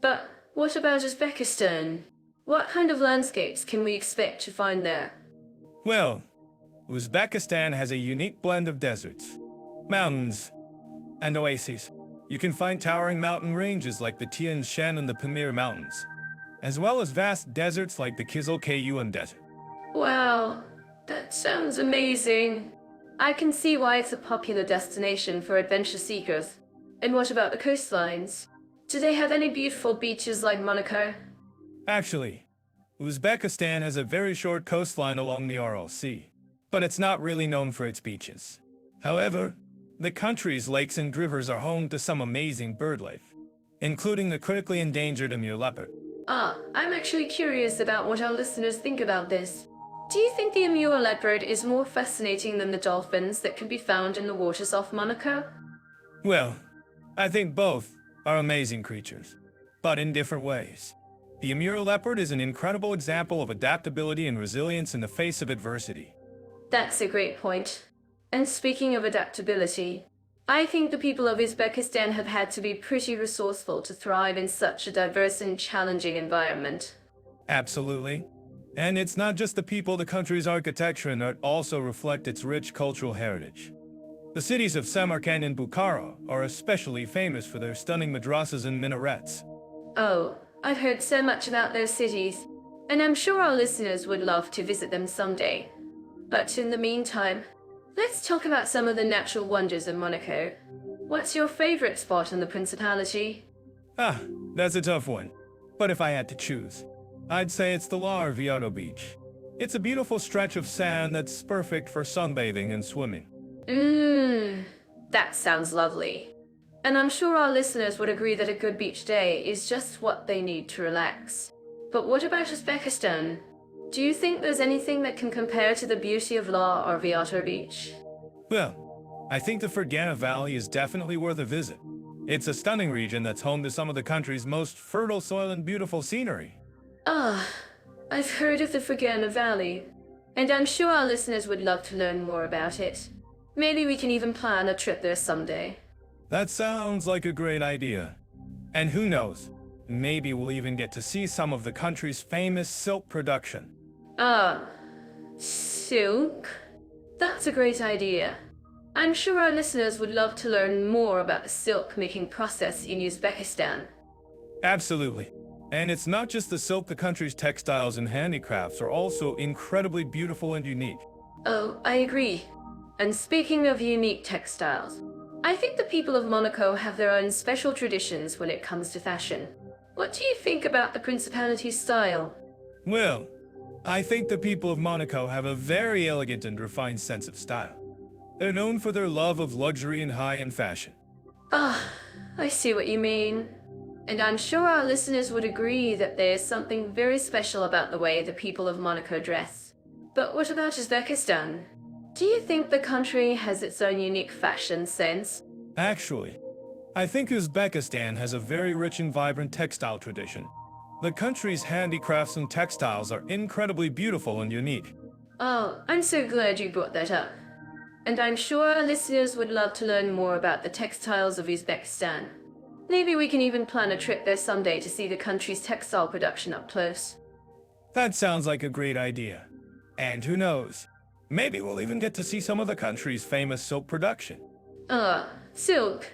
But what about Uzbekistan? What kind of landscapes can we expect to find there? Well, Uzbekistan has a unique blend of deserts, mountains, and oases. You can find towering mountain ranges like the Tian Shan and the Pamir Mountains, as well as vast deserts like the Kizil-Kayuan Desert. Wow, that sounds amazing. I can see why it's a popular destination for adventure seekers. And what about the coastlines? Do they have any beautiful beaches like Monaco? Actually, Uzbekistan has a very short coastline along the Aral Sea, but it's not really known for its beaches. However, the country's lakes and rivers are home to some amazing birdlife, including the critically endangered Amur leopard. I'm actually curious about what our listeners think about this. Do you think the Amur leopard is more fascinating than the dolphins that can be found in the waters off Monaco? Well, I think both are amazing creatures, but in different ways. The Amur leopard is an incredible example of adaptability and resilience in the face of adversity. That's a great point. And speaking of adaptability, I think the people of Uzbekistan have had to be pretty resourceful to thrive in such a diverse and challenging environment. Absolutely. And it's not just the people, the country's architecture and art also reflect its rich cultural heritage. The cities of Samarkand and Bukhara are especially famous for their stunning madrasas and minarets. Oh, I've heard so much about those cities, and I'm sure our listeners would love to visit them someday. But in the meantime, let's talk about some of the natural wonders of Monaco. What's your favorite spot in the Principality? That's a tough one. But if I had to choose, I'd say it's the La Riviera Beach. It's a beautiful stretch of sand that's perfect for sunbathing and swimming. That sounds lovely. And I'm sure our listeners would agree that a good beach day is just what they need to relax. But what about Uzbekistan? Do you think there's anything that can compare to the beauty of La Orvieto Beach? Well, I think the Fergana Valley is definitely worth a visit. It's a stunning region that's home to some of the country's most fertile soil and beautiful scenery. Ah, I've heard of the Fergana Valley, and I'm sure our listeners would love to learn more about it. Maybe we can even plan a trip there someday. That sounds like a great idea. And who knows, maybe we'll even get to see some of the country's famous silk production. Ah, silk? That's a great idea. I'm sure our listeners would love to learn more about the silk making process in Uzbekistan. Absolutely. And it's not just the silk, the country's textiles and handicrafts are also incredibly beautiful and unique. Oh, I agree. And speaking of unique textiles, I think the people of Monaco have their own special traditions when it comes to fashion. What do you think about the Principality's style? Well, I think the people of Monaco have a very elegant and refined sense of style. They're known for their love of luxury and high-end fashion. Ah, I see what you mean. And I'm sure our listeners would agree that there's something very special about the way the people of Monaco dress. But what about Uzbekistan? Do you think the country has its own unique fashion sense? Actually, I think Uzbekistan has a very rich and vibrant textile tradition. The country's handicrafts and textiles are incredibly beautiful and unique. Oh, I'm so glad you brought that up. And I'm sure our listeners would love to learn more about the textiles of Uzbekistan. Maybe we can even plan a trip there someday to see the country's textile production up close. That sounds like a great idea. And who knows, maybe we'll even get to see some of the country's famous silk production. Silk.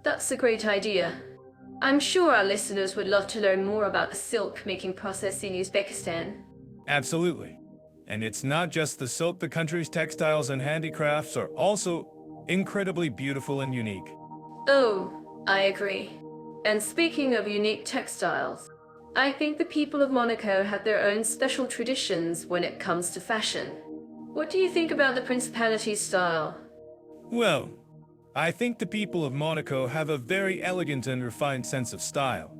That's a great idea. I'm sure our listeners would love to learn more about the silk making process in Uzbekistan. Absolutely. And it's not just the silk, the country's textiles and handicrafts are also incredibly beautiful and unique. Oh, I agree. And speaking of unique textiles, I think the people of Monaco have their own special traditions when it comes to fashion. What do you think about the Principality's style? Well, I think the people of Monaco have a very elegant and refined sense of style.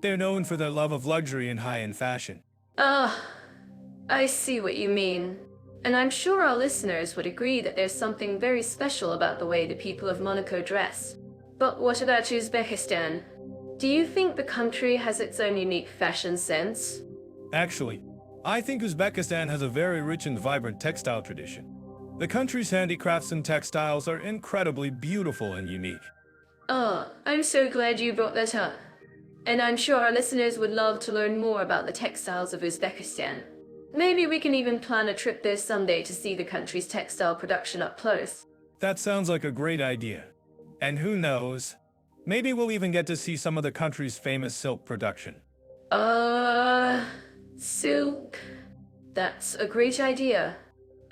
They're known for their love of luxury and high-end fashion. I see what you mean. And I'm sure our listeners would agree that there's something very special about the way the people of Monaco dress. But what about Uzbekistan? Do you think the country has its own unique fashion sense? Actually, I think Uzbekistan has a very rich and vibrant textile tradition. The country's handicrafts and textiles are incredibly beautiful and unique. Oh, I'm so glad you brought that up. And I'm sure our listeners would love to learn more about the textiles of Uzbekistan. Maybe we can even plan a trip there someday to see the country's textile production up close. That sounds like a great idea. And who knows, maybe we'll even get to see some of the country's famous silk production. Silk. That's a great idea.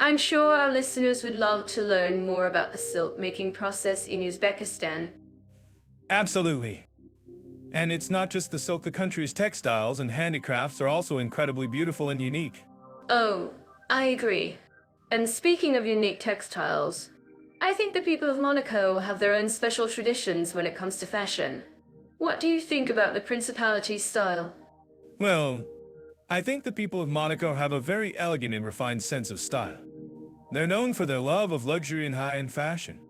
I'm sure our listeners would love to learn more about the silk making process in Uzbekistan. Absolutely. And it's not just the silk, the country's textiles and handicrafts are also incredibly beautiful and unique. Oh, I agree. And speaking of unique textiles, I think the people of Monaco have their own special traditions when it comes to fashion. What do you think about the Principality's style? Well, I think the people of Monaco have a very elegant and refined sense of style. They're known for their love of luxury and high-end fashion.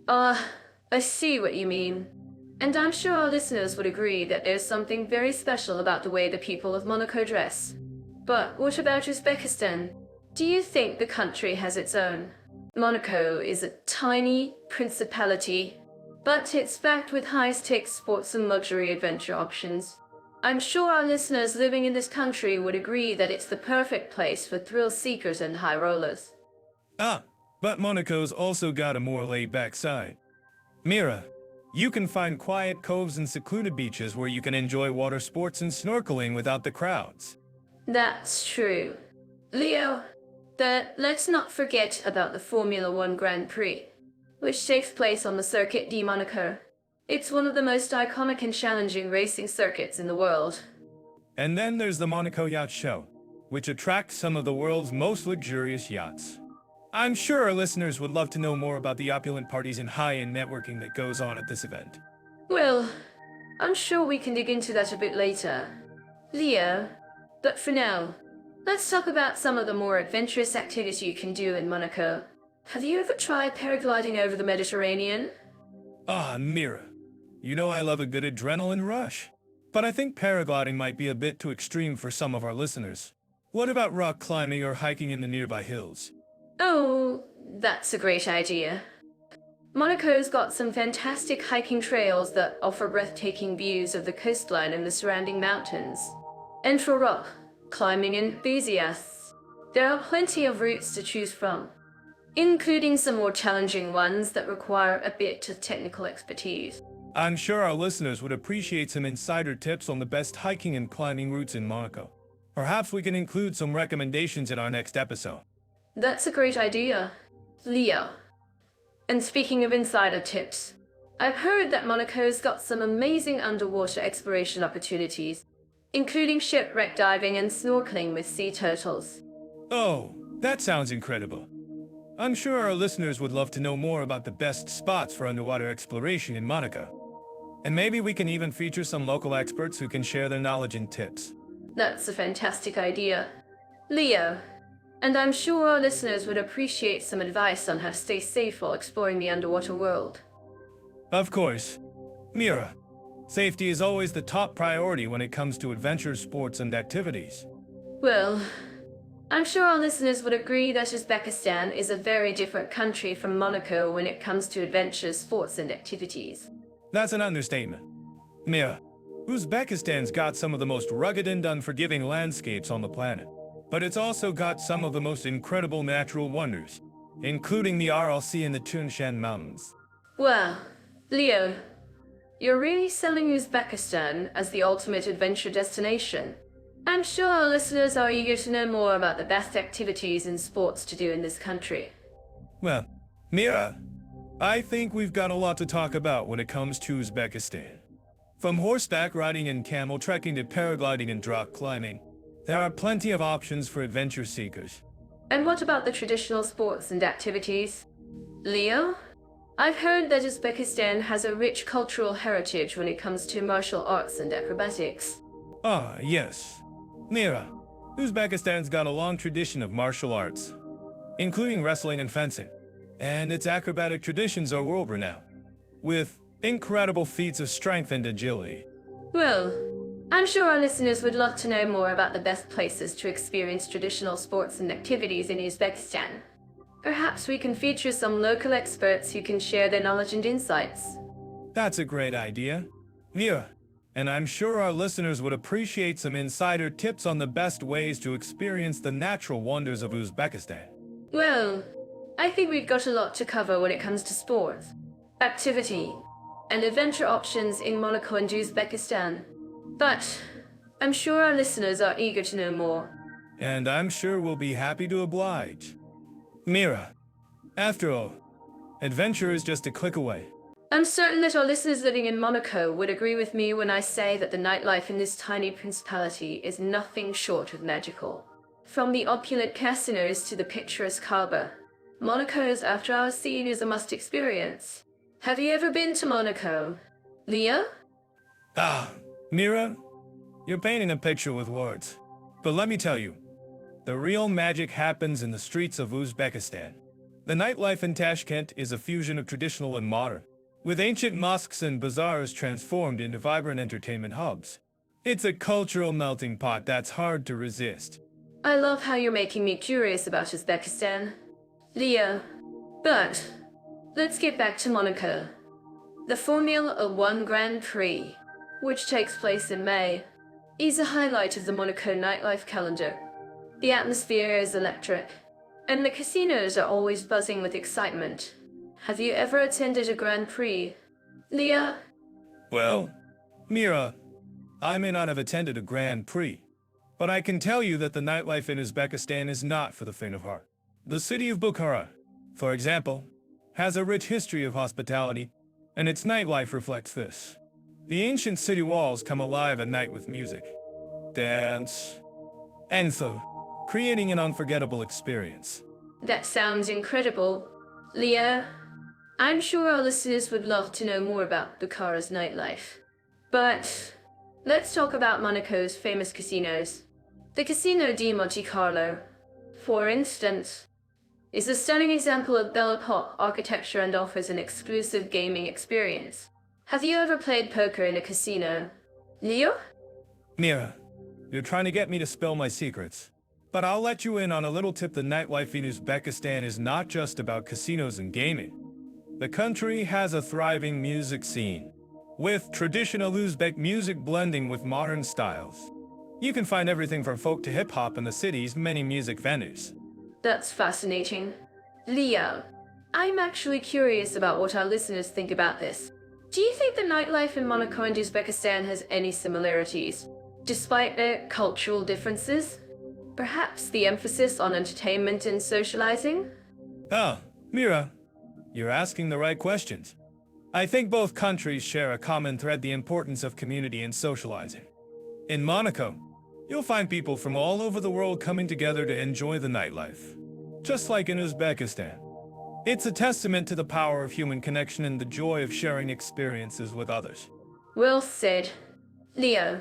I see what you mean. And I'm sure our listeners would agree that there's something very special about the way the people of Monaco dress. But what about Uzbekistan? Do you think the country has its own? Monaco is a tiny principality, but it's packed with high-stakes sports and luxury adventure options. I'm sure our listeners living in this country would agree that it's the perfect place for thrill seekers and high rollers. But Monaco's also got a more laid-back side. Mira, you can find quiet coves and secluded beaches where you can enjoy water sports and snorkeling without the crowds. That's true. Leo, let's not forget about the Formula One Grand Prix, which takes place on the Circuit de Monaco. It's one of the most iconic and challenging racing circuits in the world. And then there's the Monaco Yacht Show, which attracts some of the world's most luxurious yachts. I'm sure our listeners would love to know more about the opulent parties and high-end networking that goes on at this event. Well, I'm sure we can dig into that a bit later. Leo, but for now, let's talk about some of the more adventurous activities you can do in Monaco. Have you ever tried paragliding over the Mediterranean? Ah, Mira. You know I love a good adrenaline rush. But I think paragliding might be a bit too extreme for some of our listeners. What about rock climbing or hiking in the nearby hills? Oh, that's a great idea. Monaco's got some fantastic hiking trails that offer breathtaking views of the coastline and the surrounding mountains. And for rock climbing enthusiasts, there are plenty of routes to choose from, including some more challenging ones that require a bit of technical expertise. I'm sure our listeners would appreciate some insider tips on the best hiking and climbing routes in Monaco. Perhaps we can include some recommendations in our next episode. That's a great idea, Leo. And speaking of insider tips, I've heard that Monaco's got some amazing underwater exploration opportunities, including shipwreck diving and snorkeling with sea turtles. Oh, that sounds incredible. I'm sure our listeners would love to know more about the best spots for underwater exploration in Monaco. And maybe we can even feature some local experts who can share their knowledge and tips. That's a fantastic idea, Leo. And I'm sure our listeners would appreciate some advice on how to stay safe while exploring the underwater world. Of course. Mira, safety is always the top priority when it comes to adventure sports and activities. Well, I'm sure our listeners would agree that Uzbekistan is a very different country from Monaco when it comes to adventure sports and activities. That's an understatement. Mira, Uzbekistan's got some of the most rugged and unforgiving landscapes on the planet. But it's also got some of the most incredible natural wonders, including the RLC and the Tunshan Mountains. Wow, Leo, you're really selling Uzbekistan as the ultimate adventure destination. I'm sure our listeners are eager to know more about the best activities and sports to do in this country. Well, Mira, I think we've got a lot to talk about when it comes to Uzbekistan. From horseback riding and camel trekking to paragliding and rock climbing, there are plenty of options for adventure seekers. And what about the traditional sports and activities? Leo? I've heard that Uzbekistan has a rich cultural heritage when it comes to martial arts and acrobatics. Ah, yes. Mira, Uzbekistan's got a long tradition of martial arts, including wrestling and fencing. And its acrobatic traditions are world-renowned, with incredible feats of strength and agility. Well, I'm sure our listeners would love to know more about the best places to experience traditional sports and activities in Uzbekistan. Perhaps we can feature some local experts who can share their knowledge and insights. That's a great idea. Mira, and I'm sure our listeners would appreciate some insider tips on the best ways to experience the natural wonders of Uzbekistan. Well, I think we've got a lot to cover when it comes to sports, activity, and adventure options in Monaco and Uzbekistan. But I'm sure our listeners are eager to know more. And I'm sure we'll be happy to oblige. Mira, after all, adventure is just a click away. I'm certain that our listeners living in Monaco would agree with me when I say that the nightlife in this tiny principality is nothing short of magical. From the opulent casinos to the picturesque harbor, Monaco's after-hours scene is a must experience. Have you ever been to Monaco, Leo? Ah, Mira, you're painting a picture with words. But let me tell you, the real magic happens in the streets of Uzbekistan. The nightlife in Tashkent is a fusion of traditional and modern, with ancient mosques and bazaars transformed into vibrant entertainment hubs. It's a cultural melting pot that's hard to resist. I love how you're making me curious about Uzbekistan, Leo. But let's get back to Monaco. The Formula One Grand Prix, which takes place in May, is a highlight of the Monaco nightlife calendar. The atmosphere is electric, and the casinos are always buzzing with excitement. Have you ever attended a Grand Prix, Leo? Well, Mira, I may not have attended a Grand Prix, but I can tell you that the nightlife in Uzbekistan is not for the faint of heart. The city of Bukhara, for example, has a rich history of hospitality, and its nightlife reflects this. The ancient city walls come alive at night with music, dance, and so, creating an unforgettable experience. That sounds incredible, Leo. I'm sure our listeners would love to know more about Bukhara's nightlife. But let's talk about Monaco's famous casinos. The Casino di Monte Carlo, for instance, is a stunning example of Belle Epoque architecture and offers an exclusive gaming experience. Have you ever played poker in a casino? Leo? Mira, you're trying to get me to spill my secrets. But I'll let you in on a little tip: the nightlife in Uzbekistan is not just about casinos and gaming. The country has a thriving music scene, with traditional Uzbek music blending with modern styles. You can find everything from folk to hip-hop in the city's many music venues. That's fascinating. Leo, I'm actually curious about what our listeners think about this. Do you think the nightlife in Monaco and Uzbekistan has any similarities, despite their cultural differences? Perhaps the emphasis on entertainment and socializing? Oh, Mira, you're asking the right questions. I think both countries share a common thread: the importance of community and socializing. In Monaco, you'll find people from all over the world coming together to enjoy the nightlife. Just like in Uzbekistan. It's a testament to the power of human connection and the joy of sharing experiences with others. Well said. Leo,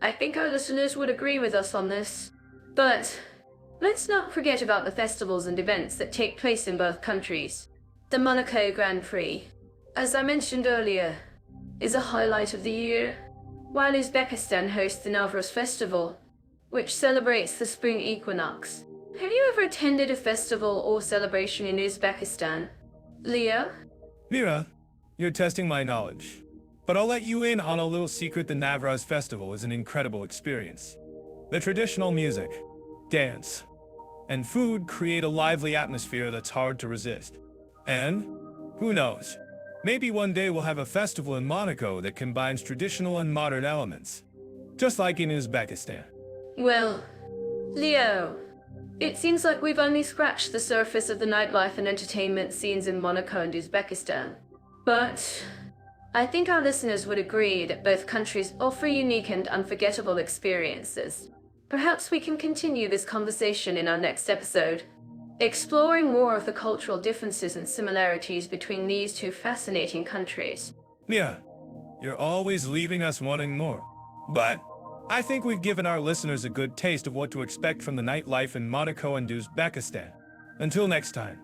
I think our listeners would agree with us on this. But let's not forget about the festivals and events that take place in both countries. The Monaco Grand Prix, as I mentioned earlier, is a highlight of the year, while Uzbekistan hosts the Navroz Festival, which celebrates the spring equinox. Have you ever attended a festival or celebration in Uzbekistan? Leo? Mira, you're testing my knowledge. But I'll let you in on a little secret: the Navroz Festival is an incredible experience. The traditional music, dance, and food create a lively atmosphere that's hard to resist. And, who knows, maybe one day we'll have a festival in Monaco that combines traditional and modern elements, just like in Uzbekistan. Well, Leo, it seems like we've only scratched the surface of the nightlife and entertainment scenes in Monaco and Uzbekistan. But I think our listeners would agree that both countries offer unique and unforgettable experiences. Perhaps we can continue this conversation in our next episode, exploring more of the cultural differences and similarities between these two fascinating countries. Yeah, you're always leaving us wanting more. But I think we've given our listeners a good taste of what to expect from the nightlife in Monaco and Uzbekistan. Until next time,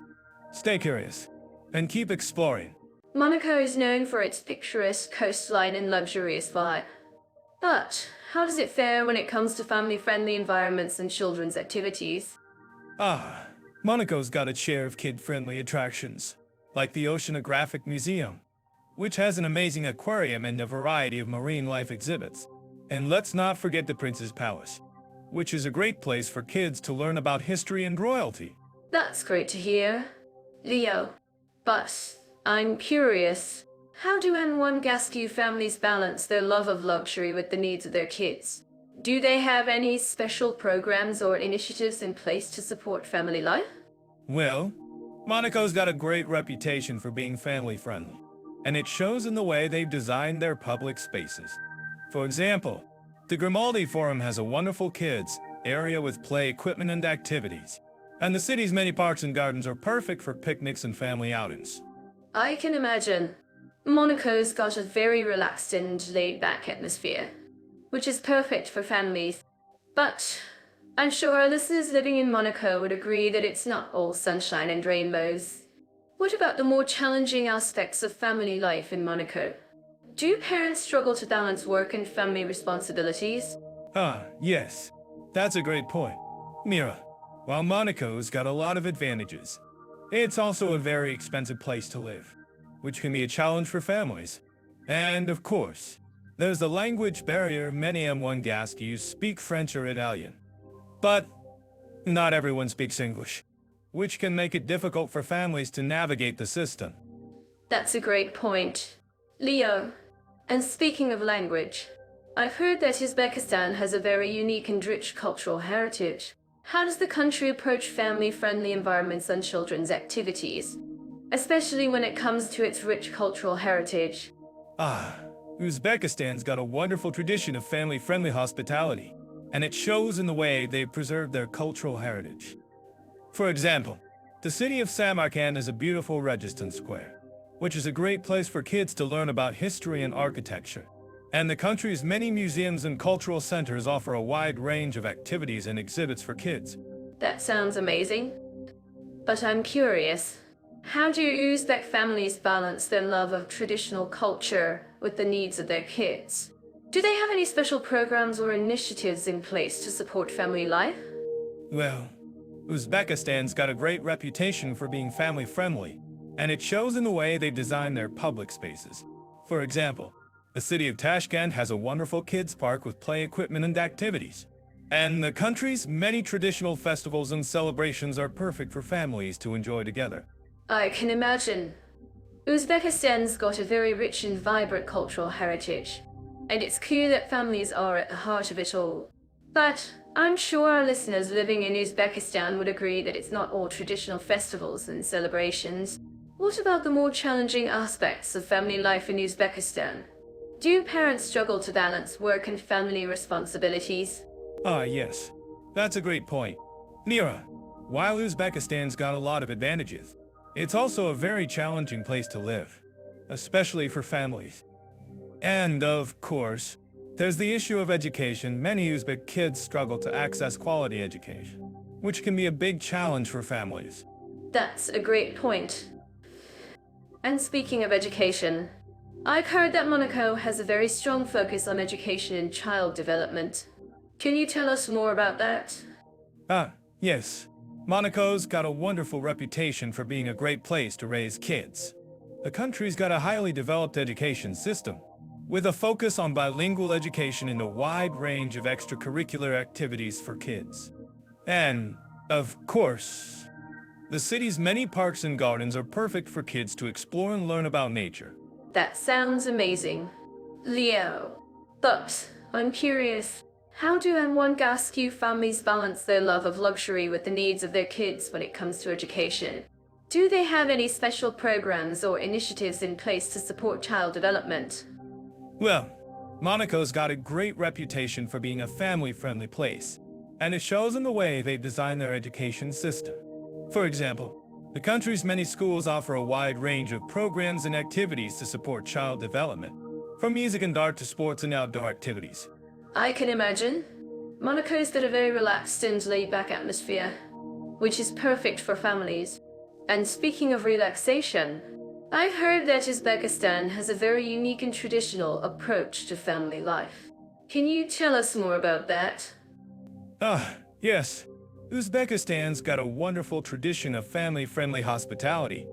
stay curious and keep exploring. Monaco is known for its picturesque coastline and luxurious vibe. But how does it fare when it comes to family-friendly environments and children's activities? Monaco's got its share of kid-friendly attractions, like the Oceanographic Museum, which has an amazing aquarium and a variety of marine life exhibits. And let's not forget the Prince's Palace, which is a great place for kids to learn about history and royalty. That's great to hear, Leo. But I'm curious, how do N1 Gascu families balance their love of luxury with the needs of their kids? Do they have any special programs or initiatives in place to support family life? Well, Monaco's got a great reputation for being family-friendly, and it shows in the way they've designed their public spaces. For example, the Grimaldi Forum has a wonderful kids area with play equipment and activities, and the city's many parks and gardens are perfect for picnics and family outings. I can imagine. Monaco's got a very relaxed and laid-back atmosphere, which is perfect for families. But I'm sure our listeners living in Monaco would agree that it's not all sunshine and rainbows. What about the more challenging aspects of family life in Monaco? Do parents struggle to balance work and family responsibilities? Yes. That's a great point. Mira, while Monaco's got a lot of advantages, it's also a very expensive place to live, which can be a challenge for families. And of course, there's the language barrier. Many M1 Gascus speak French or Italian, but not everyone speaks English, which can make it difficult for families to navigate the system. That's a great point. Leo, and speaking of language, I've heard that Uzbekistan has a very unique and rich cultural heritage. How does the country approach family-friendly environments and children's activities, especially when it comes to its rich cultural heritage? Uzbekistan's got a wonderful tradition of family-friendly hospitality, and it shows in the way they've preserved their cultural heritage. For example, the city of Samarkand has a beautiful Registan Square, which is a great place for kids to learn about history and architecture. And the country's many museums and cultural centers offer a wide range of activities and exhibits for kids. That sounds amazing. But I'm curious, how do Uzbek families balance their love of traditional culture with the needs of their kids? Do they have any special programs or initiatives in place to support family life? Well, Uzbekistan's got a great reputation for being family-friendly, and it shows in the way they design their public spaces. For example, the city of Tashkent has a wonderful kids park with play equipment and activities. And the country's many traditional festivals and celebrations are perfect for families to enjoy together. I can imagine. Uzbekistan's got a very rich and vibrant cultural heritage, and it's clear that families are at the heart of it all. But I'm sure our listeners living in Uzbekistan would agree that it's not all traditional festivals and celebrations. What about the more challenging aspects of family life in Uzbekistan? Do parents struggle to balance work and family responsibilities? Ah, yes. That's a great point. Mira, while Uzbekistan's got a lot of advantages, it's also a very challenging place to live, especially for families. And, of course, there's the issue of education. Many Uzbek kids struggle to access quality education, which can be a big challenge for families. That's a great point. And speaking of education, I've heard that Monaco has a very strong focus on education and child development. Can you tell us more about that? Ah, yes. Monaco's got a wonderful reputation for being a great place to raise kids. The country's got a highly developed education system, with a focus on bilingual education and a wide range of extracurricular activities for kids. And, of course, the city's many parks and gardens are perfect for kids to explore and learn about nature. That sounds amazing. Leo. But I'm curious, how do N1 families balance their love of luxury with the needs of their kids when it comes to education? Do they have any special programs or initiatives in place to support child development? Well, Monaco's got a great reputation for being a family-friendly place, and it shows in the way they design their education system. For example, the country's many schools offer a wide range of programs and activities to support child development, from music and art to sports and outdoor activities. I can imagine. Monaco's got a very relaxed and laid-back atmosphere, which is perfect for families. And speaking of relaxation, I've heard that Uzbekistan has a very unique and traditional approach to family life. Can you tell us more about that? Ah, yes. Uzbekistan's got a wonderful tradition of family-friendly hospitality,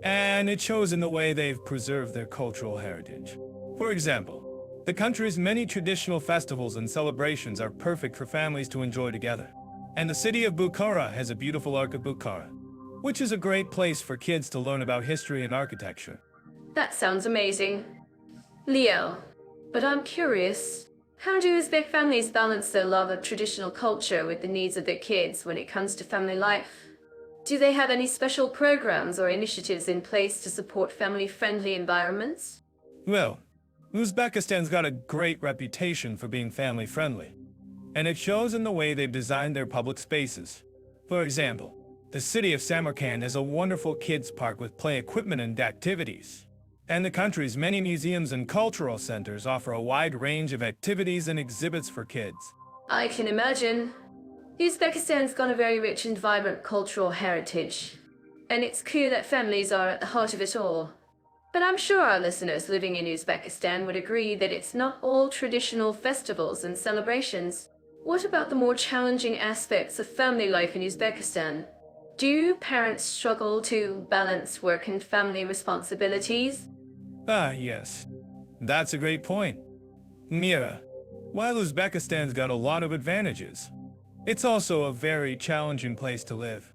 and it shows in the way they've preserved their cultural heritage. For example, the country's many traditional festivals and celebrations are perfect for families to enjoy together. And the city of Bukhara has a beautiful Arc of Bukhara, which is a great place for kids to learn about history and architecture. That sounds amazing. Leo, but I'm curious, how do Uzbek families balance their love of traditional culture with the needs of their kids when it comes to family life? Do they have any special programs or initiatives in place to support family-friendly environments? Well, Uzbekistan's got a great reputation for being family-friendly, and it shows in the way they've designed their public spaces. For example, the city of Samarkand has a wonderful kids park with play equipment and activities. And the country's many museums and cultural centers offer a wide range of activities and exhibits for kids. I can imagine. Uzbekistan's got a very rich and vibrant cultural heritage, and it's clear that families are at the heart of it all. But I'm sure our listeners living in Uzbekistan would agree that it's not all traditional festivals and celebrations. What about the more challenging aspects of family life in Uzbekistan? Do parents struggle to balance work and family responsibilities? Ah, yes. That's a great point. Mira, while Uzbekistan's got a lot of advantages, it's also a very challenging place to live,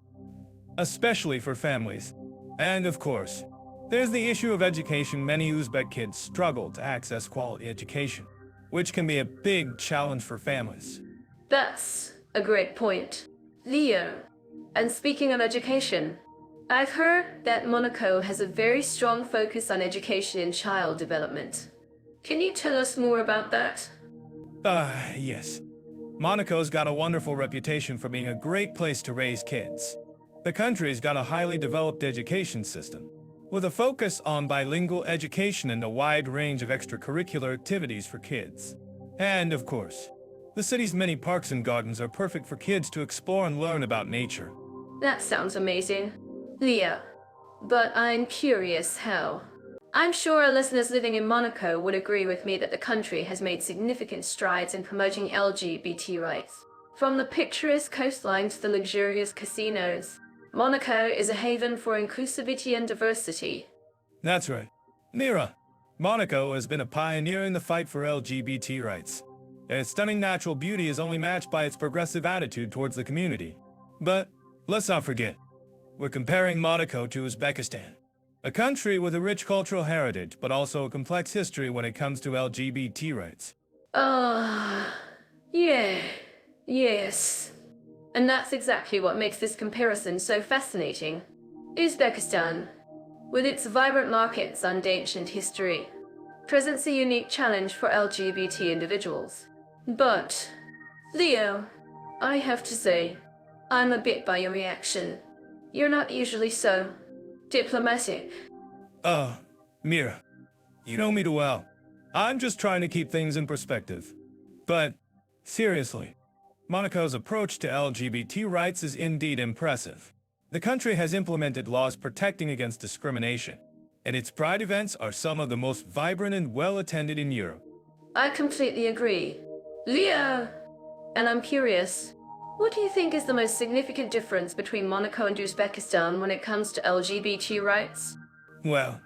especially for families. And of course, there's the issue of education. Many Uzbek kids struggle to access quality education, which can be a big challenge for families. That's a great point. Leo, and speaking of education, I've heard that Monaco has a very strong focus on education and child development. Can you tell us more about that? Yes. Monaco's got a wonderful reputation for being a great place to raise kids. The country's got a highly developed education system, with a focus on bilingual education and a wide range of extracurricular activities for kids. And, of course, the city's many parks and gardens are perfect for kids to explore and learn about nature. That sounds amazing. Leo, but I'm curious how. I'm sure our listeners living in Monaco would agree with me that the country has made significant strides in promoting LGBT rights. From the picturesque coastline to the luxurious casinos, Monaco is a haven for inclusivity and diversity. That's right. Mira, Monaco has been a pioneer in the fight for LGBT rights. Its stunning natural beauty is only matched by its progressive attitude towards the community. But let's not forget, we're comparing Monaco to Uzbekistan, a country with a rich cultural heritage, but also a complex history when it comes to LGBT rights. Yes. And that's exactly what makes this comparison so fascinating. Uzbekistan, with its vibrant markets and ancient history, presents a unique challenge for LGBT individuals. But, Leo, I have to say, I'm a bit by your reaction. You're not usually so diplomatic. Mira, you know me too well. I'm just trying to keep things in perspective. But, seriously, Monaco's approach to LGBT rights is indeed impressive. The country has implemented laws protecting against discrimination, and its pride events are some of the most vibrant and well-attended in Europe. I completely agree. Leo! And I'm curious, what do you think is the most significant difference between Monaco and Uzbekistan when it comes to LGBT rights? Well,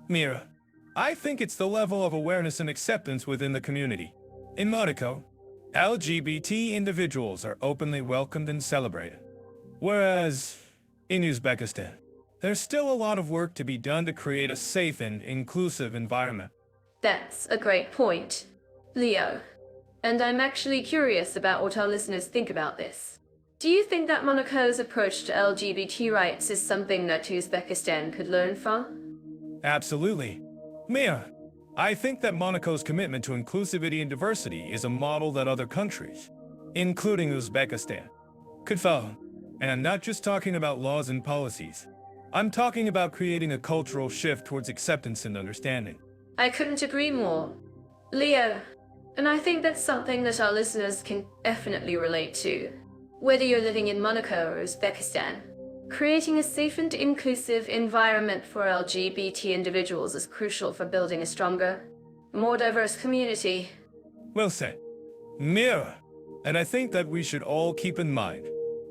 Mira, I think it's the level of awareness and acceptance within the community. In Monaco, LGBT individuals are openly welcomed and celebrated. Whereas, in Uzbekistan, there's still a lot of work to be done to create a safe and inclusive environment. That's a great point, Leo. And I'm actually curious about what our listeners think about this. Do you think that Monaco's approach to LGBT rights is something that Uzbekistan could learn from? Absolutely. Mira, I think that Monaco's commitment to inclusivity and diversity is a model that other countries, including Uzbekistan, could follow. And I'm not just talking about laws and policies. I'm talking about creating a cultural shift towards acceptance and understanding. I couldn't agree more. Leo, and I think that's something that our listeners can definitely relate to. Whether you're living in Monaco or Uzbekistan, creating a safe and inclusive environment for LGBT individuals is crucial for building a stronger, more diverse community. Well said. Mira, and I think that we should all keep in mind,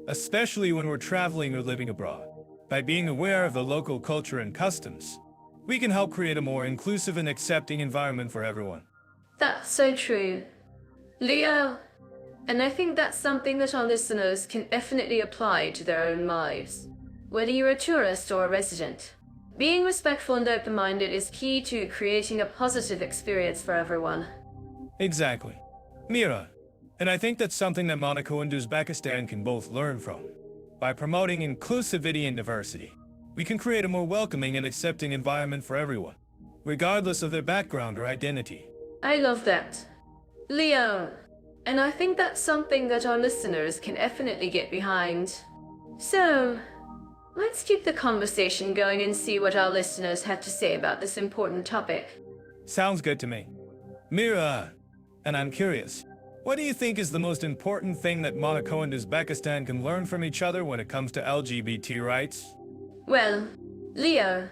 especially when we're traveling or living abroad, by being aware of the local culture and customs, we can help create a more inclusive and accepting environment for everyone. That's so true. Leo, and I think that's something that our listeners can definitely apply to their own lives. Whether you're a tourist or a resident, being respectful and open-minded is key to creating a positive experience for everyone. Exactly. Mira, and I think that's something that Monaco and Uzbekistan can both learn from. By promoting inclusivity and diversity, we can create a more welcoming and accepting environment for everyone, regardless of their background or identity. I love that. Leo, and I think that's something that our listeners can definitely get behind. So, let's keep the conversation going and see what our listeners have to say about this important topic. Sounds good to me. Mira, and I'm curious, what do you think is the most important thing that Monaco and Uzbekistan can learn from each other when it comes to LGBT rights? Well, Leo,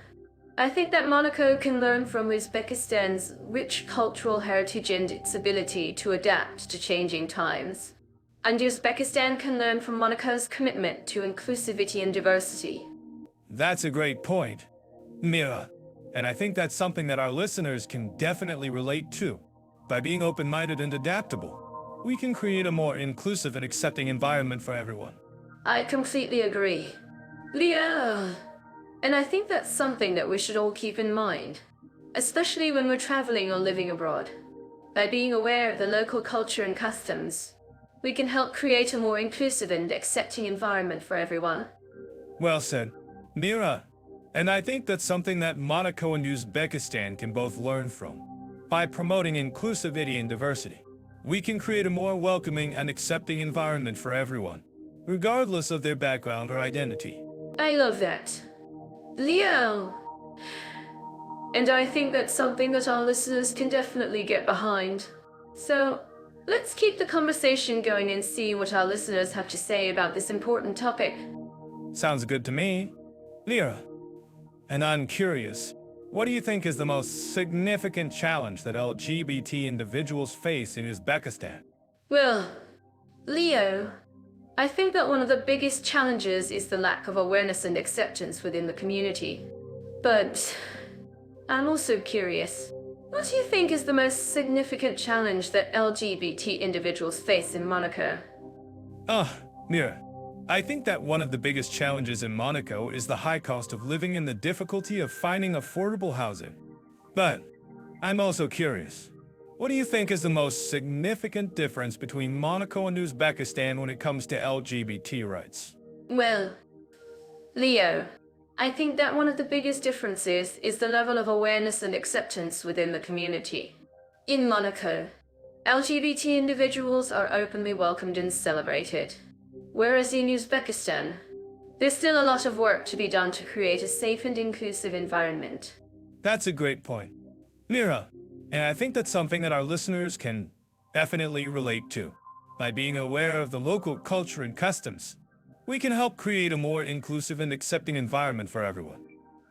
I think that Monaco can learn from Uzbekistan's rich cultural heritage and its ability to adapt to changing times. And Uzbekistan can learn from Monaco's commitment to inclusivity and diversity. That's a great point, Mira, and I think that's something that our listeners can definitely relate to. By being open-minded and adaptable, we can create a more inclusive and accepting environment for everyone. I completely agree. Leo! And I think that's something that we should all keep in mind, especially when we're traveling or living abroad. By being aware of the local culture and customs, we can help create a more inclusive and accepting environment for everyone. Well said, Mira, and I think that's something that Monaco and Uzbekistan can both learn from. By promoting inclusivity and diversity, we can create a more welcoming and accepting environment for everyone, regardless of their background or identity. I love that. Leo! And I think that's something that our listeners can definitely get behind. So, let's keep the conversation going and see what our listeners have to say about this important topic. Sounds good to me. Lyra, and I'm curious, what do you think is the most significant challenge that LGBT individuals face in Uzbekistan? Well, Leo, I think that one of the biggest challenges is the lack of awareness and acceptance within the community. But I'm also curious, what do you think is the most significant challenge that LGBT individuals face in Monaco? Lyra, I think that one of the biggest challenges in Monaco is the high cost of living and the difficulty of finding affordable housing. But I'm also curious, what do you think is the most significant difference between Monaco and Uzbekistan when it comes to LGBT rights? Well, Leo, I think that one of the biggest differences is the level of awareness and acceptance within the community. In Monaco, LGBT individuals are openly welcomed and celebrated. Whereas in Uzbekistan, there's still a lot of work to be done to create a safe and inclusive environment. That's a great point, Lyra, and I think that's something that our listeners can definitely relate to. By being aware of the local culture and customs, we can help create a more inclusive and accepting environment for everyone.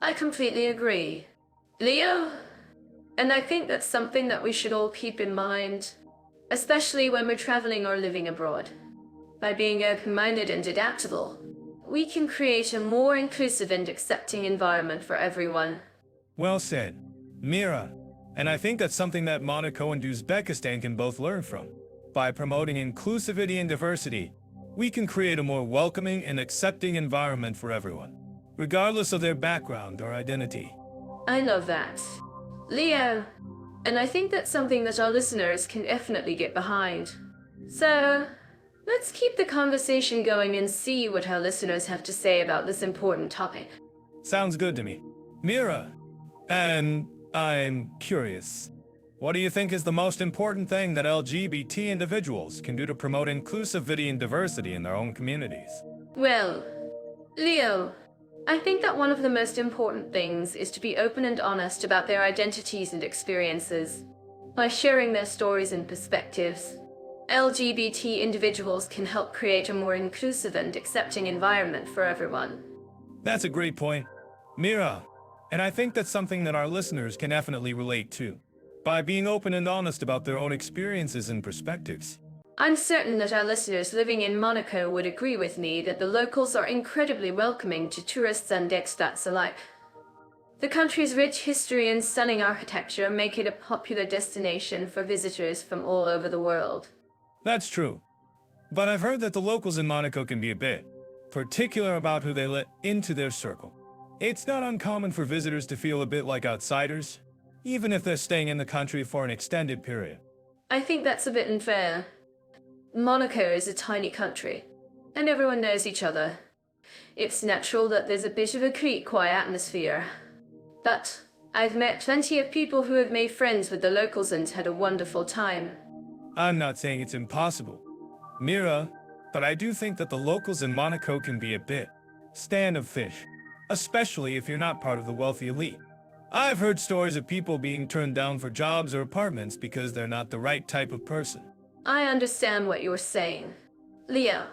I completely agree. Leo? And I think that's something that we should all keep in mind, especially when we're traveling or living abroad. By being open-minded and adaptable, we can create a more inclusive and accepting environment for everyone. Well said, Mira. And I think that's something that Monaco and Uzbekistan can both learn from. By promoting inclusivity and diversity, we can create a more welcoming and accepting environment for everyone, regardless of their background or identity. I love that. Leo, and I think that's something that our listeners can definitely get behind. So, let's keep the conversation going and see what our listeners have to say about this important topic. Sounds good to me. Mira, and I'm curious. What do you think is the most important thing that LGBT individuals can do to promote inclusivity and diversity in their own communities? Well, Leo, I think that one of the most important things is to be open and honest about their identities and experiences. By sharing their stories and perspectives, LGBT individuals can help create a more inclusive and accepting environment for everyone. That's a great point, Mira, and I think that's something that our listeners can definitely relate to. By being open and honest about their own experiences and perspectives. I'm certain that our listeners living in Monaco would agree with me that the locals are incredibly welcoming to tourists and expats alike. The country's rich history and stunning architecture make it a popular destination for visitors from all over the world. That's true. But I've heard that the locals in Monaco can be a bit particular about who they let into their circle. It's not uncommon for visitors to feel a bit like outsiders, even if they're staying in the country for an extended period. I think that's a bit unfair. Monaco is a tiny country, and everyone knows each other. It's natural that there's a bit of a quiet atmosphere. But I've met plenty of people who have made friends with the locals and had a wonderful time. I'm not saying it's impossible, Mira, but I do think that the locals in Monaco can be a bit stand of fish, especially if you're not part of the wealthy elite. I've heard stories of people being turned down for jobs or apartments because they're not the right type of person. I understand what you're saying, Leo,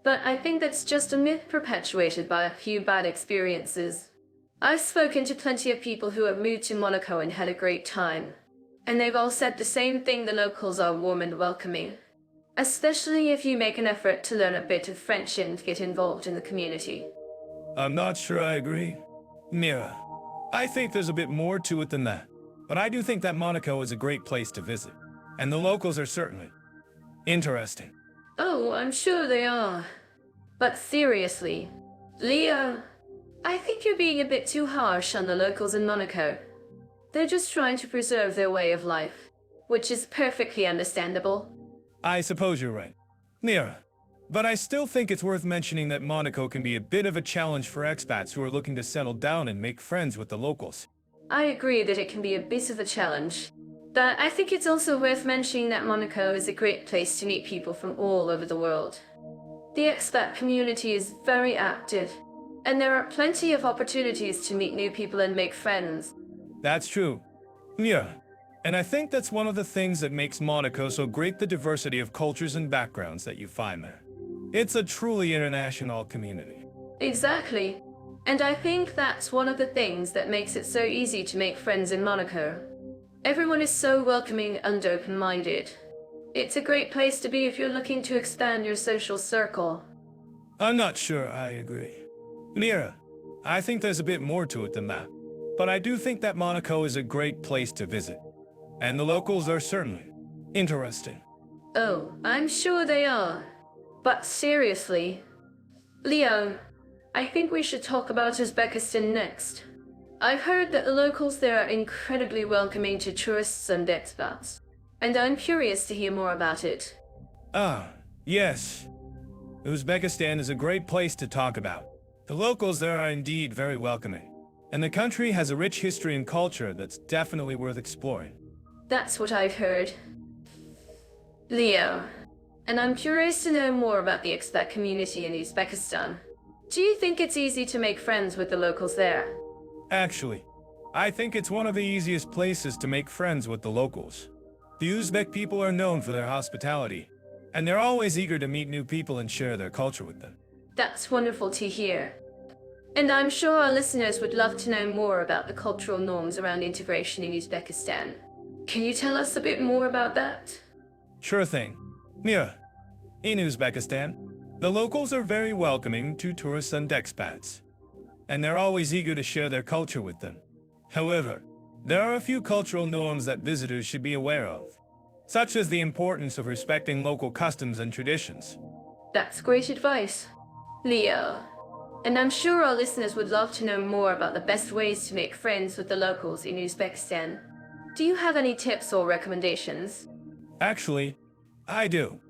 but I think that's just a myth perpetuated by a few bad experiences. I've spoken to plenty of people who have moved to Monaco and had a great time, and they've all said the same thing: the locals are warm and welcoming, especially if you make an effort to learn a bit of French and get involved in the community. I'm not sure I agree, Mira. I think there's a bit more to it than that, but I do think that Monaco is a great place to visit, and the locals are certainly interesting. Oh, I'm sure they are. But seriously, Leo, I think you're being a bit too harsh on the locals in Monaco. They're just trying to preserve their way of life, which is perfectly understandable. I suppose you're right, Mira. But I still think it's worth mentioning that Monaco can be a bit of a challenge for expats who are looking to settle down and make friends with the locals. I agree that it can be a bit of a challenge, but I think it's also worth mentioning that Monaco is a great place to meet people from all over the world. The expat community is very active, And there are plenty of opportunities to meet new people and make friends. That's true. Yeah. And I think that's one of the things that makes Monaco so great, the diversity of cultures and backgrounds that you find there. It's a truly international community. Exactly. And I think that's one of the things that makes it so easy to make friends in Monaco. Everyone is so welcoming and open-minded. It's a great place to be if you're looking to expand your social circle. I'm not sure I agree. Mira, I think there's a bit more to it than that. But I do think that Monaco is a great place to visit. And the locals are certainly interesting. Oh, I'm sure they are. But seriously, Leo, I think we should talk about Uzbekistan next. I've heard that the locals there are incredibly welcoming to tourists and expats, and I'm curious to hear more about it. Ah, yes. Uzbekistan is a great place to talk about. The locals there are indeed very welcoming, and the country has a rich history and culture that's definitely worth exploring. That's what I've heard. Leo, and I'm curious to know more about the expat community in Uzbekistan. Do you think it's easy to make friends with the locals there? Actually, I think it's one of the easiest places to make friends with the locals. The Uzbek people are known for their hospitality, and they're always eager to meet new people and share their culture with them. That's wonderful to hear. And I'm sure our listeners would love to know more about the cultural norms around integration in Uzbekistan. Can you tell us a bit more about that? Sure thing. Mira, in Uzbekistan, the locals are very welcoming to tourists and expats, and they're always eager to share their culture with them. However, there are a few cultural norms that visitors should be aware of, such as the importance of respecting local customs and traditions. That's great advice, Leo. And I'm sure our listeners would love to know more about the best ways to make friends with the locals in Uzbekistan. Do you have any tips or recommendations? Actually, I do.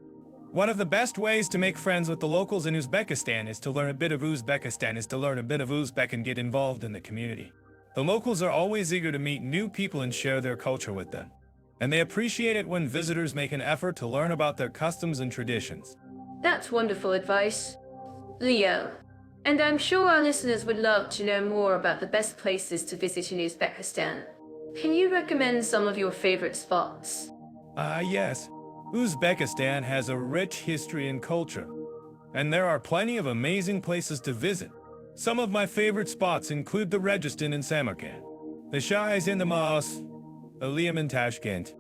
One of the best ways to make friends with the locals in Uzbekistan is to learn a bit of Uzbek and get involved in the community. The locals are always eager to meet new people and share their culture with them, and they appreciate it when visitors make an effort to learn about their customs and traditions. That's wonderful advice, Leo. And I'm sure our listeners would love to know more about the best places to visit in Uzbekistan. Can you recommend some of your favorite spots? Yes. Uzbekistan has a rich history and culture, and there are plenty of amazing places to visit. Some of my favorite spots include the Registan in Samarkand, the Shais in the Mas, Aliyam in Tashkent,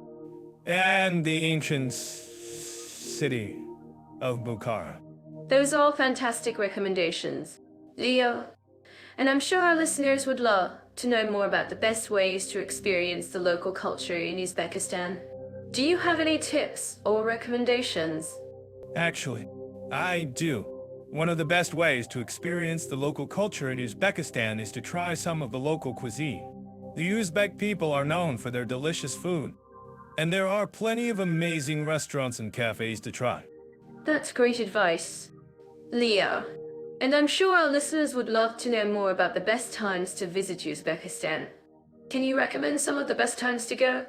and the ancient city of Bukhara. Those are all fantastic recommendations, Leo. And I'm sure our listeners would love to know more about the best ways to experience the local culture in Uzbekistan. Do you have any tips or recommendations? Actually, I do. One of the best ways to experience the local culture in Uzbekistan is to try some of the local cuisine. The Uzbek people are known for their delicious food, and there are plenty of amazing restaurants and cafes to try. That's great advice, Leo. And I'm sure our listeners would love to know more about the best times to visit Uzbekistan. Can you recommend some of the best times to go?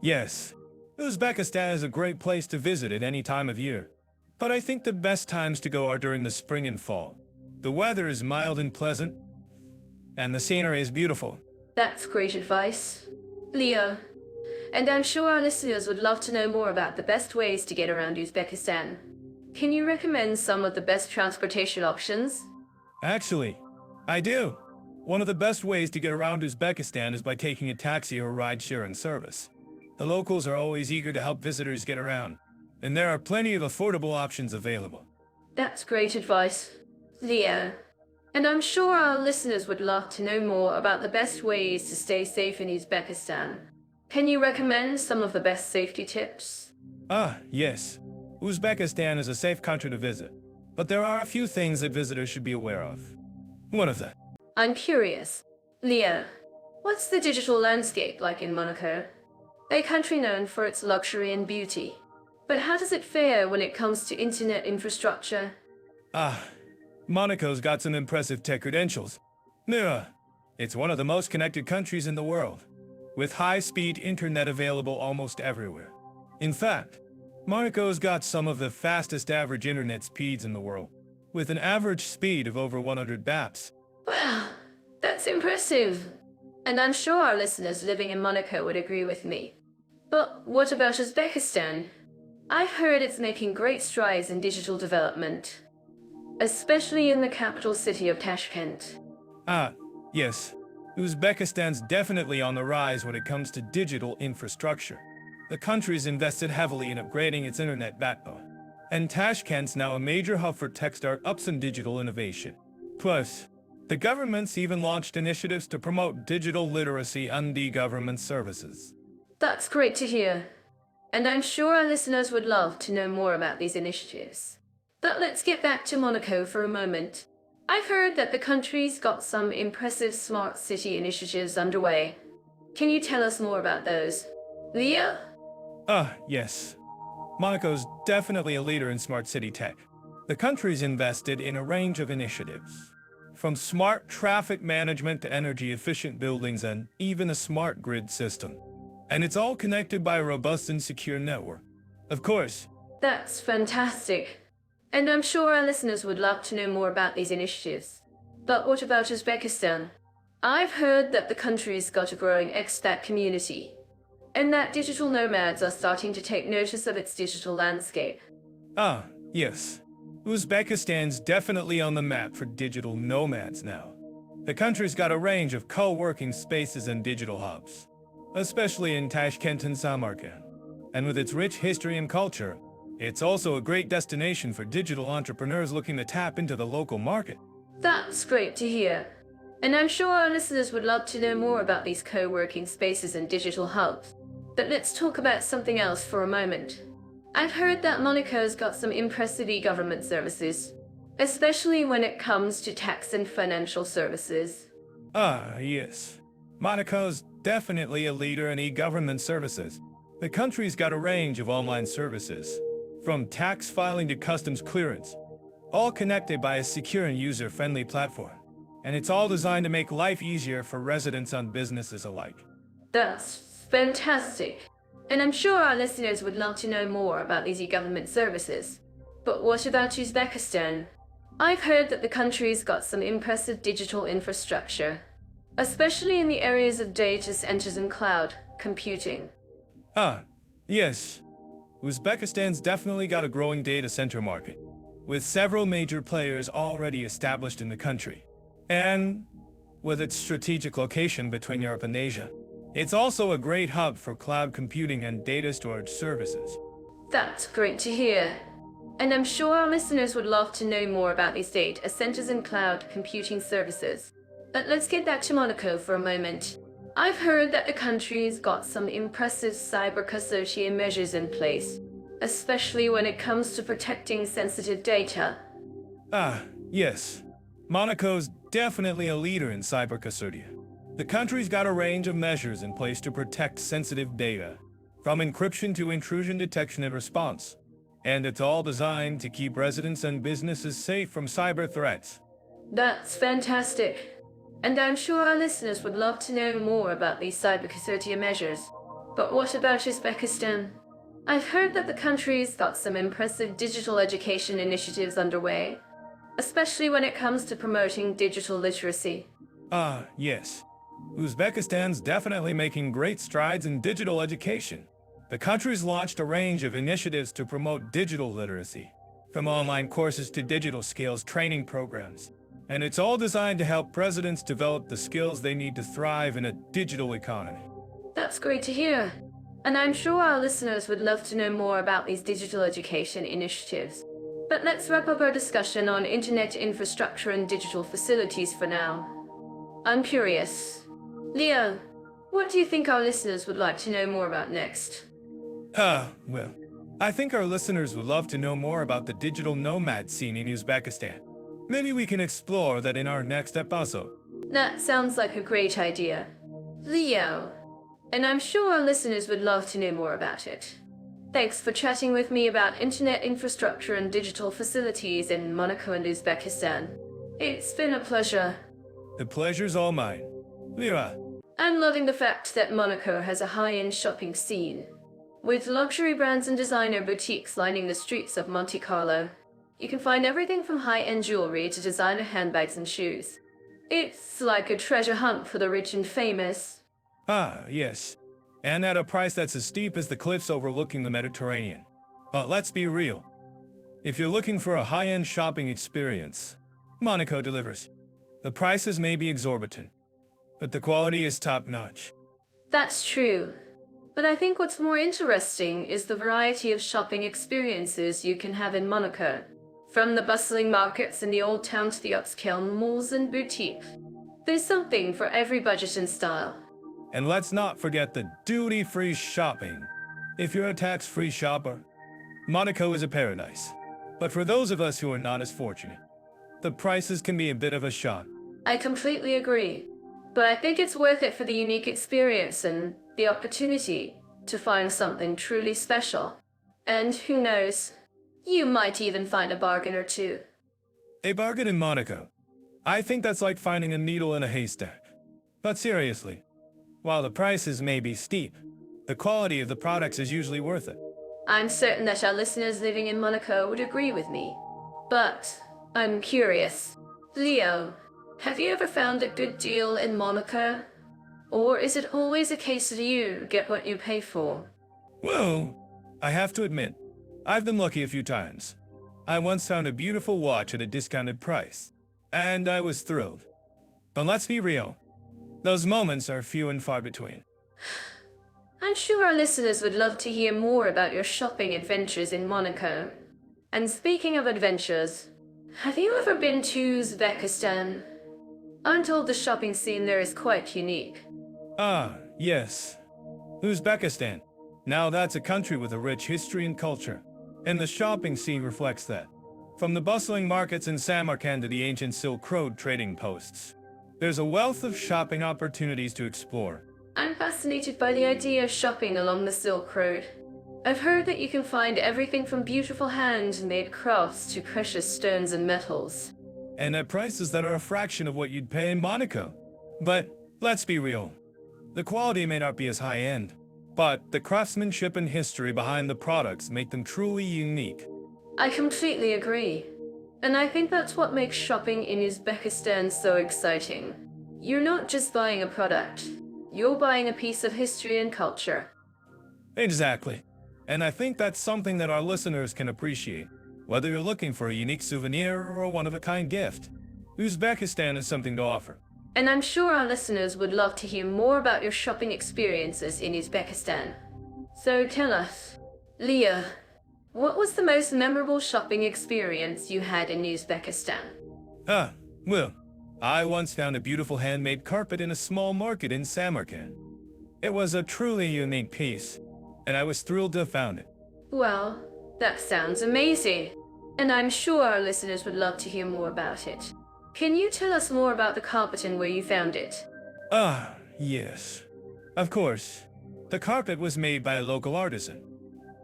Yes. Uzbekistan is a great place to visit at any time of year, but I think the best times to go are during the spring and fall. The weather is mild and pleasant, and the scenery is beautiful. That's great advice, Leo. And I'm sure our listeners would love to know more about the best ways to get around Uzbekistan. Can you recommend some of the best transportation options? Actually, I do. One of the best ways to get around Uzbekistan is by taking a taxi or ride-sharing service. The locals are always eager to help visitors get around, and there are plenty of affordable options available. That's great advice, Leo. And I'm sure our listeners would love to know more about the best ways to stay safe in Uzbekistan. Can you recommend some of the best safety tips? Yes. Uzbekistan is a safe country to visit, but there are a few things that visitors should be aware of. One of them. I'm curious, Leo, what's the digital landscape like in Monaco? A country known for its luxury and beauty. But how does it fare when it comes to internet infrastructure? Monaco's got some impressive tech credentials. It's one of the most connected countries in the world, with high-speed internet available almost everywhere. In fact, Monaco's got some of the fastest average internet speeds in the world. with an average speed of over 100 baps. Wow, that's impressive. And I'm sure our listeners living in Monaco would agree with me. But what about Uzbekistan? I've heard it's making great strides in digital development, especially in the capital city of Tashkent. Ah, yes. Uzbekistan's definitely on the rise when it comes to digital infrastructure. The country's invested heavily in upgrading its internet backbone, and Tashkent's now a major hub for tech startups and digital innovation. Plus, the government's even launched initiatives to promote digital literacy and e-government services. That's great to hear. And I'm sure our listeners would love to know more about these initiatives. But let's get back to Monaco for a moment. I've heard that the country's got some impressive smart city initiatives underway. Can you tell us more about those? Leo? Yes. Monaco's definitely a leader in smart city tech. The country's invested in a range of initiatives, from smart traffic management to energy-efficient buildings and even a smart grid system. And it's all connected by a robust and secure network. Of course. That's fantastic. And I'm sure our listeners would love to know more about these initiatives. But what about Uzbekistan? I've heard that the country's got a growing expat community, and that digital nomads are starting to take notice of its digital landscape. Yes. Uzbekistan's definitely on the map for digital nomads now. The country's got a range of co-working spaces and digital hubs, especially in Tashkent and Samarkand. And with its rich history and culture, it's also a great destination for digital entrepreneurs looking to tap into the local market. That's great to hear. And I'm sure our listeners would love to know more about these co-working spaces and digital hubs. But let's talk about something else for a moment. I've heard that Monaco's got some impressive e-government services, especially when it comes to tax and financial services. Yes. Monaco's definitely a leader in e-government services. The country's got a range of online services, from tax filing to customs clearance, all connected by a secure and user-friendly platform. And it's all designed to make life easier for residents and businesses alike. That's fantastic. And I'm sure our listeners would love to know more about these e-government services. But what about Uzbekistan? I've heard that the country's got some impressive digital infrastructure, especially in the areas of data centers and cloud computing. Yes. Uzbekistan's definitely got a growing data center market, with several major players already established in the country. And with its strategic location between Europe and Asia, it's also a great hub for cloud computing and data storage services. That's great to hear. And I'm sure our listeners would love to know more about these data centers and cloud computing services. But let's get back to Monaco for a moment. I've heard that the country's got some impressive cyber measures in place, especially when it comes to protecting sensitive data. Yes. Monaco's definitely a leader in cybercustody. The country's got a range of measures in place to protect sensitive data, from encryption to intrusion detection and response. And it's all designed to keep residents and businesses safe from cyber threats. That's fantastic. And I'm sure our listeners would love to know more about these cybercustody measures. But what about Uzbekistan? I've heard that the country's got some impressive digital education initiatives underway, especially when it comes to promoting digital literacy. Yes. Uzbekistan's definitely making great strides in digital education. The country's launched a range of initiatives to promote digital literacy, from online courses to digital skills training programs. And it's all designed to help residents develop the skills they need to thrive in a digital economy. That's great to hear. And I'm sure our listeners would love to know more about these digital education initiatives. But let's wrap up our discussion on internet infrastructure and digital facilities for now. I'm curious. Leo, what do you think our listeners would like to know more about next? Well, I think our listeners would love to know more about the digital nomad scene in Uzbekistan. Maybe we can explore that in our next episode. That sounds like a great idea. Leo, and I'm sure our listeners would love to know more about it. Thanks for chatting with me about internet infrastructure and digital facilities in Monaco and Uzbekistan. It's been a pleasure. The pleasure's all mine. Lira. I'm loving the fact that Monaco has a high-end shopping scene, with luxury brands and designer boutiques lining the streets of Monte Carlo. You can find everything from high-end jewelry to designer handbags and shoes. It's like a treasure hunt for the rich and famous. Ah, yes. And at a price that's as steep as the cliffs overlooking the Mediterranean. But let's be real. If you're looking for a high-end shopping experience, Monaco delivers. The prices may be exorbitant, but the quality is top-notch. That's true. But I think what's more interesting is the variety of shopping experiences you can have in Monaco. From the bustling markets in the old town to the upscale malls and boutiques. There's something for every budget and style. And let's not forget the duty-free shopping. If you're a tax-free shopper, Monaco is a paradise. But for those of us who are not as fortunate, the prices can be a bit of a shock. I completely agree. But I think it's worth it for the unique experience and the opportunity to find something truly special. And who knows, you might even find a bargain or two. A bargain in Monaco. I think that's like finding a needle in a haystack. But seriously, while the prices may be steep, the quality of the products is usually worth it. I'm certain that our listeners living in Monaco would agree with me. But I'm curious. Leo, have you ever found a good deal in Monaco? Or is it always a case that you get what you pay for? Well, I have to admit, I've been lucky a few times. I once found a beautiful watch at a discounted price, and I was thrilled. But let's be real, those moments are few and far between. I'm sure our listeners would love to hear more about your shopping adventures in Monaco. And speaking of adventures, have you ever been to Uzbekistan? I'm told the shopping scene there is quite unique. Ah, yes. Uzbekistan. Now that's a country with a rich history and culture, and the shopping scene reflects that. From the bustling markets in Samarkand to the ancient Silk Road trading posts, there's a wealth of shopping opportunities to explore. I'm fascinated by the idea of shopping along the Silk Road. I've heard that you can find everything from beautiful hand-made crafts to precious stones and metals. And at prices that are a fraction of what you'd pay in Monaco. But let's be real. The quality may not be as high-end, but the craftsmanship and history behind the products make them truly unique. I completely agree. And I think that's what makes shopping in Uzbekistan so exciting. You're not just buying a product. You're buying a piece of history and culture. Exactly. And I think that's something that our listeners can appreciate. Whether you're looking for a unique souvenir or a one-of-a-kind gift, Uzbekistan has something to offer. And I'm sure our listeners would love to hear more about your shopping experiences in Uzbekistan. So tell us, Leah, what was the most memorable shopping experience you had in Uzbekistan? Well, I once found a beautiful handmade carpet in a small market in Samarkand. It was a truly unique piece, and I was thrilled to have found it. Well, that sounds amazing. And I'm sure our listeners would love to hear more about it. Can you tell us more about the carpet and where you found it? Yes. Of course. The carpet was made by a local artisan,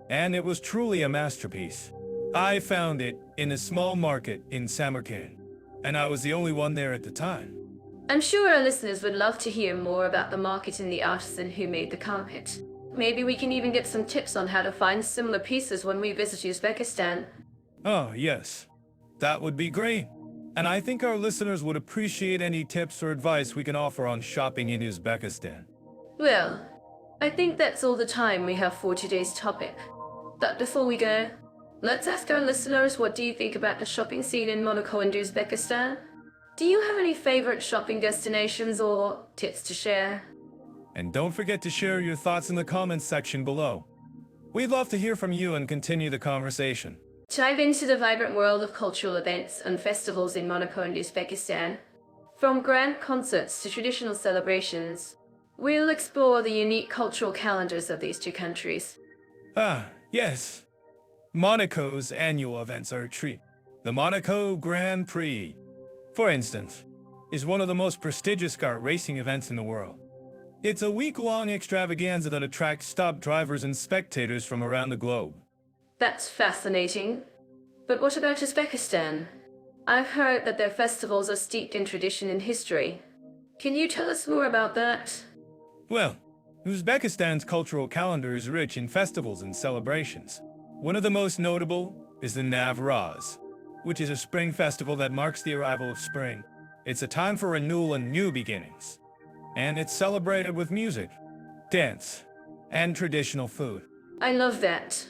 and it was truly a masterpiece. I found it in a small market in Samarkand, and I was the only one there at the time. I'm sure our listeners would love to hear more about the market and the artisan who made the carpet. Maybe we can even get some tips on how to find similar pieces when we visit Uzbekistan. Oh, yes. That would be great. And I think our listeners would appreciate any tips or advice we can offer on shopping in Uzbekistan. Well, I think that's all the time we have for today's topic. But before we go, let's ask our listeners, what do you think about the shopping scene in Monaco and Uzbekistan? Do you have any favorite shopping destinations or tips to share? And don't forget to share your thoughts in the comments section below. We'd love to hear from you and continue the conversation. Dive into the vibrant world of cultural events and festivals in Monaco and Uzbekistan. From grand concerts to traditional celebrations, we'll explore the unique cultural calendars of these two countries. Yes. Monaco's annual events are a treat. The Monaco Grand Prix, for instance, is one of the most prestigious kart racing events in the world. It's a week-long extravaganza that attracts top drivers and spectators from around the globe. That's fascinating. But what about Uzbekistan? I've heard that their festivals are steeped in tradition and history. Can you tell us more about that? Well, Uzbekistan's cultural calendar is rich in festivals and celebrations. One of the most notable is the Navraz, which is a spring festival that marks the arrival of spring. It's a time for renewal and new beginnings. And it's celebrated with music, dance, and traditional food. I love that.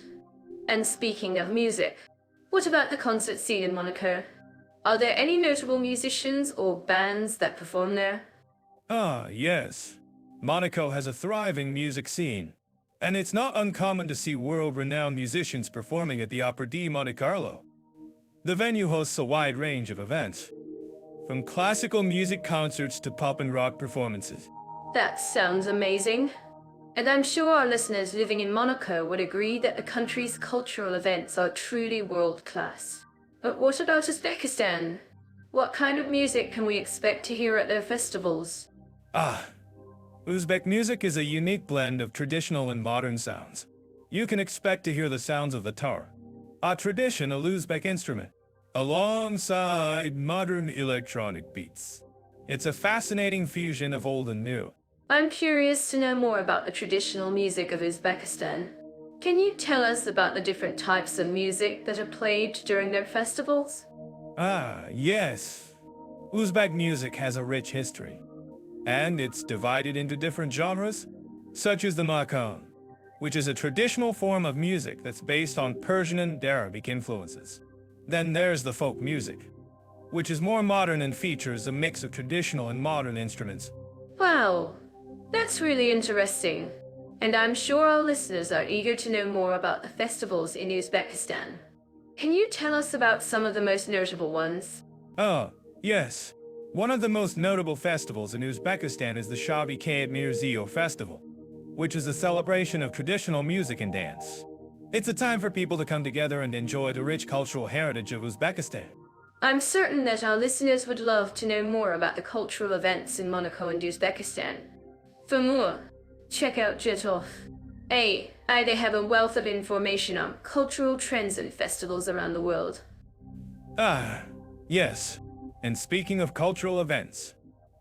And speaking of music, what about the concert scene in Monaco? Are there any notable musicians or bands that perform there? Ah, yes. Monaco has a thriving music scene, and it's not uncommon to see world-renowned musicians performing at the Opera di Monte Carlo. The venue hosts a wide range of events, from classical music concerts to pop and rock performances. That sounds amazing. And I'm sure our listeners living in Monaco would agree that the country's cultural events are truly world-class. But what about Uzbekistan? What kind of music can we expect to hear at their festivals? Uzbek music is a unique blend of traditional and modern sounds. You can expect to hear the sounds of the tar, a traditional Uzbek instrument, alongside modern electronic beats. It's a fascinating fusion of old and new. I'm curious to know more about the traditional music of Uzbekistan. Can you tell us about the different types of music that are played during their festivals? Yes. Uzbek music has a rich history, and it's divided into different genres, such as the makan, which is a traditional form of music that's based on Persian and Arabic influences. Then there's the folk music, which is more modern and features a mix of traditional and modern instruments. Wow, that's really interesting. And I'm sure our listeners are eager to know more about the festivals in Uzbekistan. Can you tell us about some of the most notable ones? Yes. One of the most notable festivals in Uzbekistan is the Shabi-Kayet Mirziyo Festival, which is a celebration of traditional music and dance. It's a time for people to come together and enjoy the rich cultural heritage of Uzbekistan. I'm certain that our listeners would love to know more about the cultural events in Monaco and Uzbekistan. For more, check out Jetov. They have a wealth of information on cultural trends and festivals around the world. Yes. And speaking of cultural events,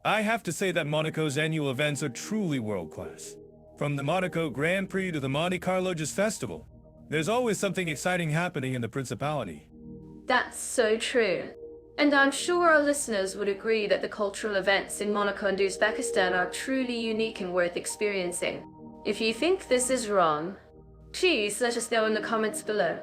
I have to say that Monaco's annual events are truly world-class. From the Monaco Grand Prix to the Monte Carlo Jazz Festival, there's always something exciting happening in the Principality. That's so true. And I'm sure our listeners would agree that the cultural events in Monaco and Uzbekistan are truly unique and worth experiencing. If you think this is wrong, please let us know in the comments below.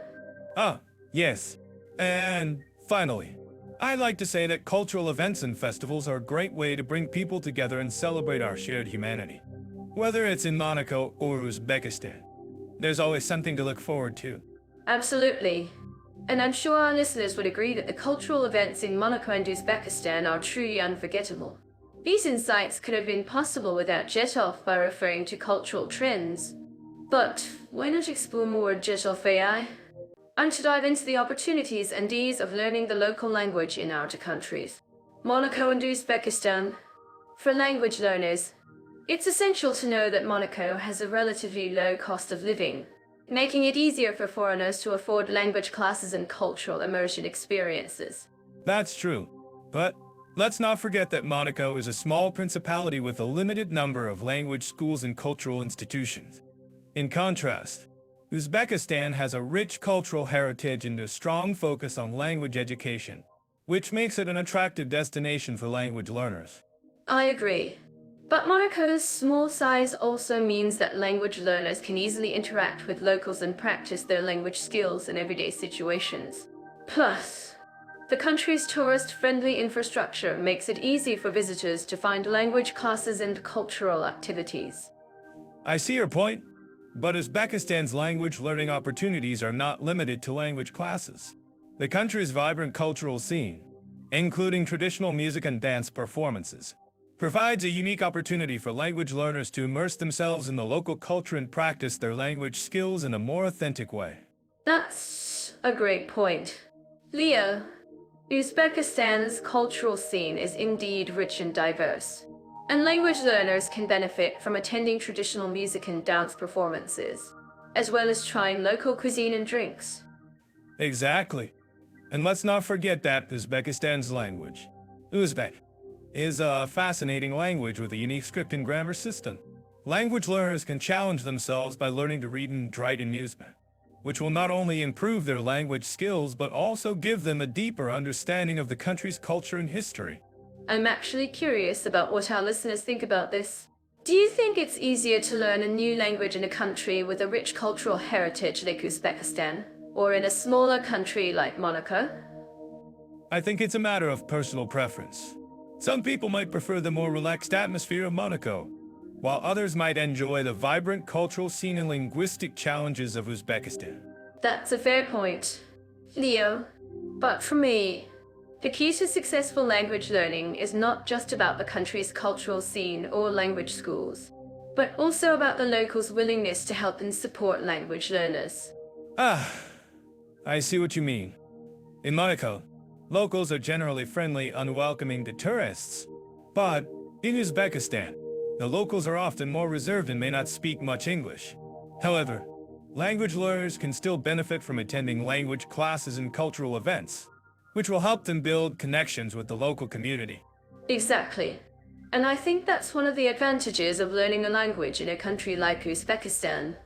Yes. And finally, I like to say that cultural events and festivals are a great way to bring people together and celebrate our shared humanity. Whether it's in Monaco or Uzbekistan, there's always something to look forward to. Absolutely. And I'm sure our listeners would agree that the cultural events in Monaco and Uzbekistan are truly unforgettable. These insights could have been possible without Jetov by referring to cultural trends. But why not explore more Jetov AI? And to dive into the opportunities and ease of learning the local language in our two countries, Monaco and Uzbekistan. For language learners, it's essential to know that Monaco has a relatively low cost of living, making it easier for foreigners to afford language classes and cultural immersion experiences. That's true. But let's not forget that Monaco is a small principality with a limited number of language schools and cultural institutions. In contrast, Uzbekistan has a rich cultural heritage and a strong focus on language education, which makes it an attractive destination for language learners. I agree. But Monaco's small size also means that language learners can easily interact with locals and practice their language skills in everyday situations. Plus, the country's tourist-friendly infrastructure makes it easy for visitors to find language classes and cultural activities. I see your point, but Uzbekistan's language learning opportunities are not limited to language classes. The country's vibrant cultural scene, including traditional music and dance performances, provides a unique opportunity for language learners to immerse themselves in the local culture and practice their language skills in a more authentic way. That's a great point. Leo, Uzbekistan's cultural scene is indeed rich and diverse, and language learners can benefit from attending traditional music and dance performances, as well as trying local cuisine and drinks. Exactly. And let's not forget that Uzbekistan's language, Uzbek, is a fascinating language with a unique script and grammar system. Language learners can challenge themselves by learning to read and write in Uzbek, which will not only improve their language skills but also give them a deeper understanding of the country's culture and history. I'm actually curious about what our listeners think about this. Do you think it's easier to learn a new language in a country with a rich cultural heritage like Uzbekistan, or in a smaller country like Monaco? I think it's a matter of personal preference. Some people might prefer the more relaxed atmosphere of Monaco, while others might enjoy the vibrant cultural scene and linguistic challenges of Uzbekistan. That's a fair point, Leo. But for me, the key to successful language learning is not just about the country's cultural scene or language schools, but also about the locals' willingness to help and support language learners. I see what you mean. In Monaco, locals are generally friendly and welcoming to tourists. But in Uzbekistan, the locals are often more reserved and may not speak much English. However, language learners can still benefit from attending language classes and cultural events, which will help them build connections with the local community. Exactly. And I think that's one of the advantages of learning a language in a country like Uzbekistan.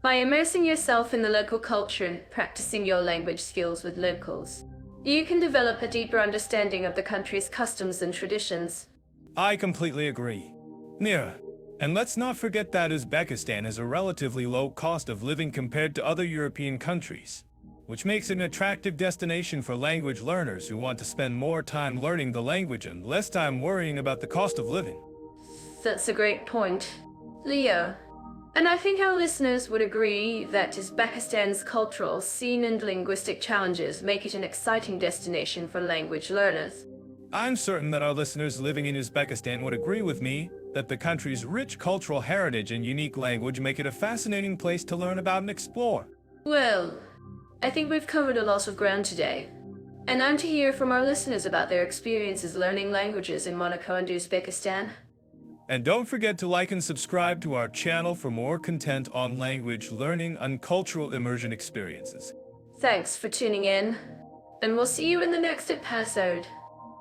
By immersing yourself in the local culture and practicing your language skills with locals, you can develop a deeper understanding of the country's customs and traditions. I completely agree. Mira, and let's not forget that Uzbekistan has a relatively low cost of living compared to other European countries, which makes it an attractive destination for language learners who want to spend more time learning the language and less time worrying about the cost of living. That's a great point, Leo. And I think our listeners would agree that Uzbekistan's cultural, scene and linguistic challenges make it an exciting destination for language learners. I'm certain that our listeners living in Uzbekistan would agree with me that the country's rich cultural heritage and unique language make it a fascinating place to learn about and explore. Well, I think we've covered a lot of ground today, and I'm to hear from our listeners about their experiences learning languages in Monaco and Uzbekistan. And don't forget to like and subscribe to our channel for more content on language learning and cultural immersion experiences. Thanks for tuning in, and we'll see you in the next episode.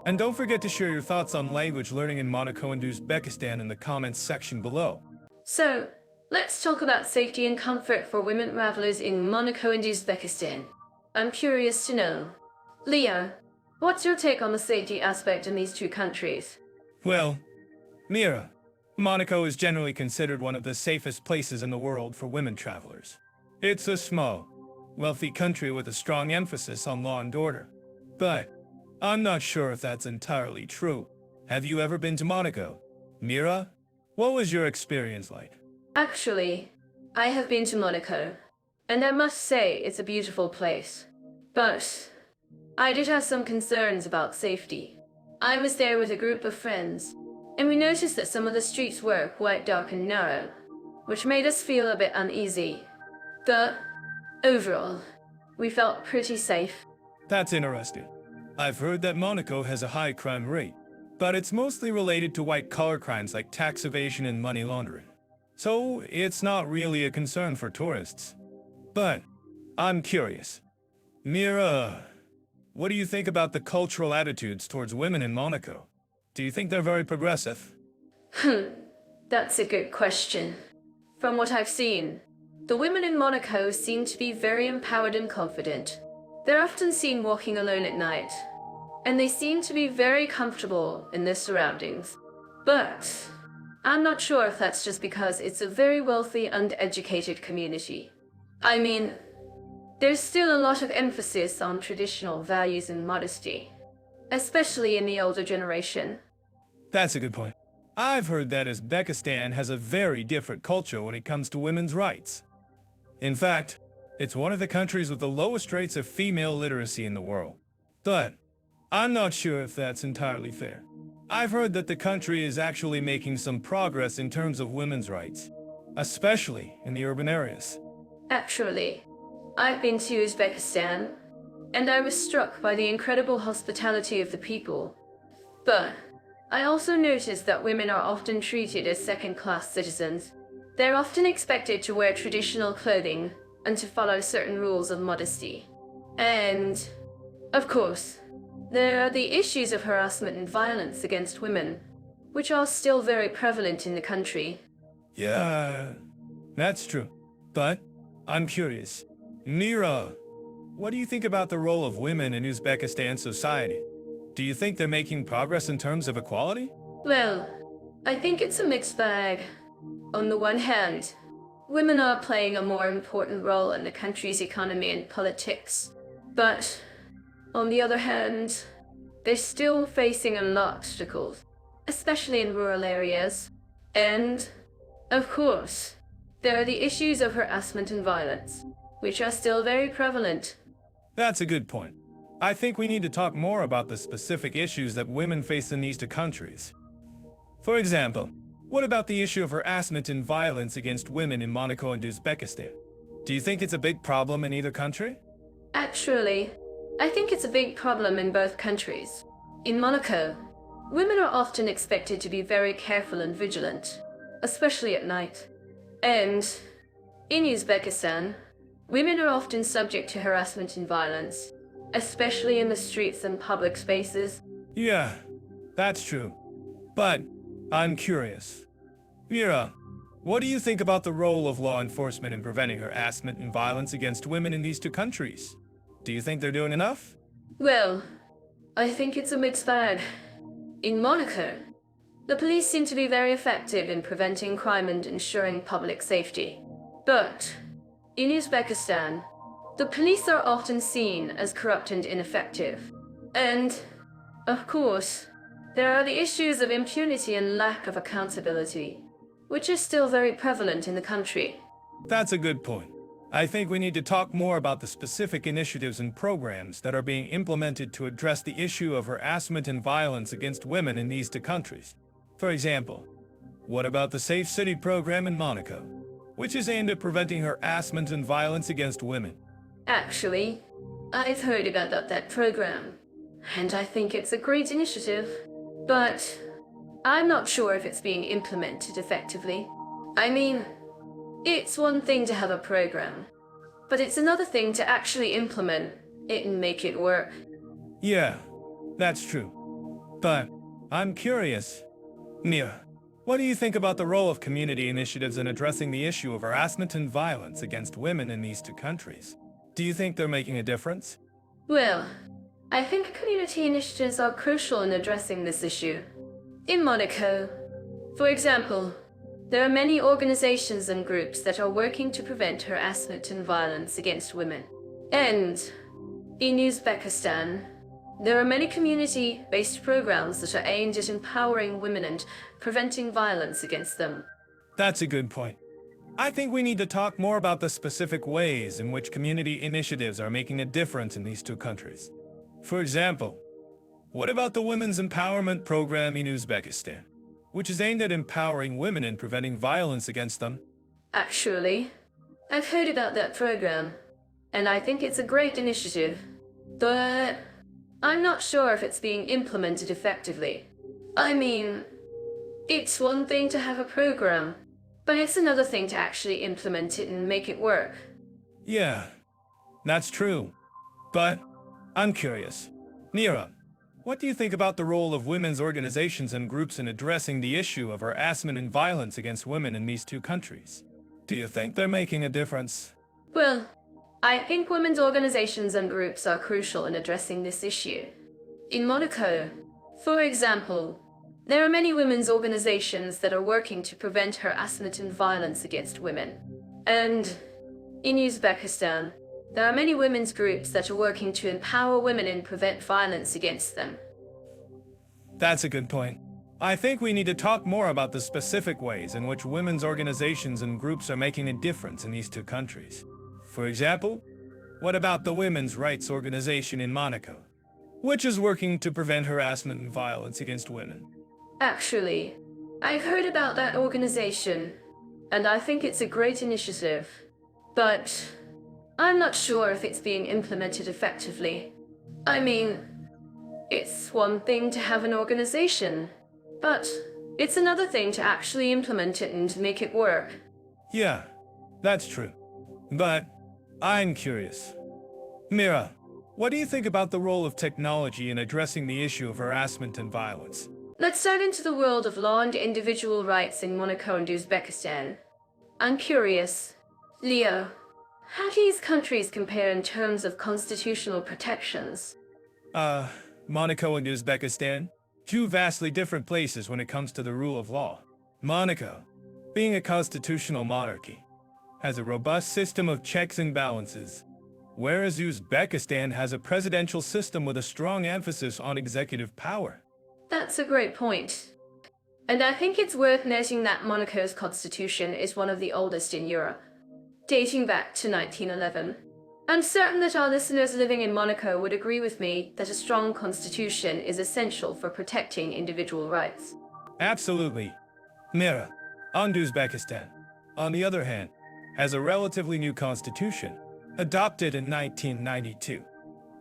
And don't forget to share your thoughts on language learning in Monaco and Uzbekistan in the comments section below. So, let's talk about safety and comfort for women travelers in Monaco and Uzbekistan. I'm curious to know. Leo, what's your take on the safety aspect in these two countries? Well, Mira, Monaco is generally considered one of the safest places in the world for women travelers. It's a small, wealthy country with a strong emphasis on law and order. But I'm not sure if that's entirely true. Have you ever been to Monaco? Mira, what was your experience like? Actually, I have been to Monaco, and I must say it's a beautiful place. But I did have some concerns about safety. I was there with a group of friends, and we noticed that some of the streets were quite dark and narrow, which made us feel a bit uneasy. But overall, we felt pretty safe. That's interesting. I've heard that Monaco has a high crime rate, but it's mostly related to white-collar crimes like tax evasion and money laundering. So it's not really a concern for tourists. But I'm curious. Mira, what do you think about the cultural attitudes towards women in Monaco? Do you think they're very progressive? That's a good question. From what I've seen, the women in Monaco seem to be very empowered and confident. They're often seen walking alone at night, and they seem to be very comfortable in their surroundings. But I'm not sure if that's just because it's a very wealthy and educated community. I mean, there's still a lot of emphasis on traditional values and modesty, especially in the older generation. That's a good point. I've heard that Uzbekistan has a very different culture when it comes to women's rights. In fact, it's one of the countries with the lowest rates of female literacy in the world. But I'm not sure if that's entirely fair. I've heard that the country is actually making some progress in terms of women's rights, especially in the urban areas. Actually, I've been to Uzbekistan, and I was struck by the incredible hospitality of the people. But I also noticed that women are often treated as second-class citizens. They're often expected to wear traditional clothing and to follow certain rules of modesty. And, of course, there are the issues of harassment and violence against women, which are still very prevalent in the country. Yeah, that's true. But I'm curious. Mira, what do you think about the role of women in Uzbekistan society? Do you think they're making progress in terms of equality? Well, I think it's a mixed bag. On the one hand, women are playing a more important role in the country's economy and politics. But, on the other hand, they're still facing a lot of obstacles, especially in rural areas. And, of course, there are the issues of harassment and violence, which are still very prevalent. That's a good point. I think we need to talk more about the specific issues that women face in these two countries. For example, what about the issue of harassment and violence against women in Monaco and Uzbekistan? Do you think it's a big problem in either country? Actually, I think it's a big problem in both countries. In Monaco, women are often expected to be very careful and vigilant, especially at night. And in Uzbekistan, women are often subject to harassment and violence, especially in the streets and public spaces. Yeah, that's true. But I'm curious. Mira, what do you think about the role of law enforcement in preventing harassment and violence against women in these two countries? Do you think they're doing enough? Well, I think it's a mixed bag. In Monaco, the police seem to be very effective in preventing crime and ensuring public safety. But in Uzbekistan, the police are often seen as corrupt and ineffective. And, of course, there are the issues of impunity and lack of accountability, which are still very prevalent in the country. That's a good point. I think we need to talk more about the specific initiatives and programs that are being implemented to address the issue of harassment and violence against women in these two countries. For example, what about the Safe City program in Monaco, which is aimed at preventing harassment and violence against women? Actually, I've heard about that program, and I think it's a great initiative. But I'm not sure if it's being implemented effectively. I mean, it's one thing to have a program, but it's another thing to actually implement it and make it work. Yeah, that's true. But I'm curious. Mia, what do you think about the role of community initiatives in addressing the issue of harassment and violence against women in these two countries? Do you think they're making a difference? Well, I think community initiatives are crucial in addressing this issue. In Monaco, for example, there are many organizations and groups that are working to prevent harassment and violence against women. And in Uzbekistan, there are many community-based programs that are aimed at empowering women and preventing violence against them. That's a good point. I think we need to talk more about the specific ways in which community initiatives are making a difference in these two countries. For example, what about the Women's Empowerment Program in Uzbekistan, which is aimed at empowering women and preventing violence against them? Actually, I've heard about that program, and I think it's a great initiative. But I'm not sure if it's being implemented effectively. I mean, it's one thing to have a program, but it's another thing to actually implement it and make it work. Yeah, that's true. But I'm curious. Nira, what do you think about the role of women's organizations and groups in addressing the issue of harassment and violence against women in these two countries? Do you think they're making a difference? Well, I think women's organizations and groups are crucial in addressing this issue. In Monaco, for example, there are many women's organizations that are working to prevent harassment and violence against women. And in Uzbekistan, there are many women's groups that are working to empower women and prevent violence against them. That's a good point. I think we need to talk more about the specific ways in which women's organizations and groups are making a difference in these two countries. For example, what about the Women's Rights Organization in Monaco, which is working to prevent harassment and violence against women? Actually, I've heard about that organization, and I think it's a great initiative. But I'm not sure if it's being implemented effectively. I mean, it's one thing to have an organization, but it's another thing to actually implement it and make it work. Yeah, that's true. But I'm curious. Mira, what do you think about the role of technology in addressing the issue of harassment and violence? Let's dive into the world of law and individual rights in Monaco and Uzbekistan. I'm curious. Leo, How do these countries compare in terms of constitutional protections? Monaco and Uzbekistan, two vastly different places when it comes to the rule of law. Monaco, being a constitutional monarchy, has a robust system of checks and balances, whereas Uzbekistan has a presidential system with a strong emphasis on executive power. That's a great point. And I think it's worth noting that Monaco's constitution is one of the oldest in Europe, dating back to 1911. I'm certain that our listeners living in Monaco would agree with me that a strong constitution is essential for protecting individual rights. Absolutely. Mira, on Uzbekistan, on the other hand, has a relatively new constitution, adopted in 1992.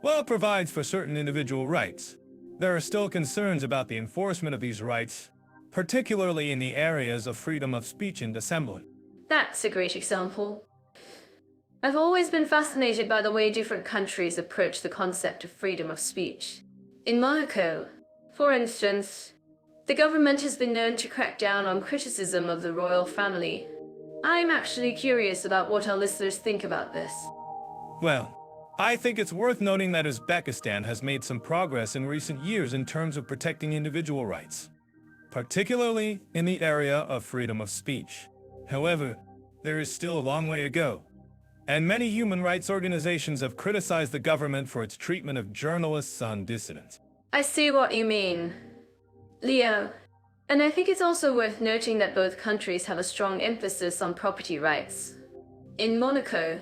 While it provides for certain individual rights, there are still concerns about the enforcement of these rights, particularly in the areas of freedom of speech and assembly. That's a great example. I've always been fascinated by the way different countries approach the concept of freedom of speech. In Monaco, for instance, the government has been known to crack down on criticism of the royal family. I'm actually curious about what our listeners think about this. Well, I think it's worth noting that Uzbekistan has made some progress in recent years in terms of protecting individual rights, particularly in the area of freedom of speech. However, there is still a long way to go, and many human rights organizations have criticized the government for its treatment of journalists and dissidents. I see what you mean, Leo. And I think it's also worth noting that both countries have a strong emphasis on property rights. In Monaco,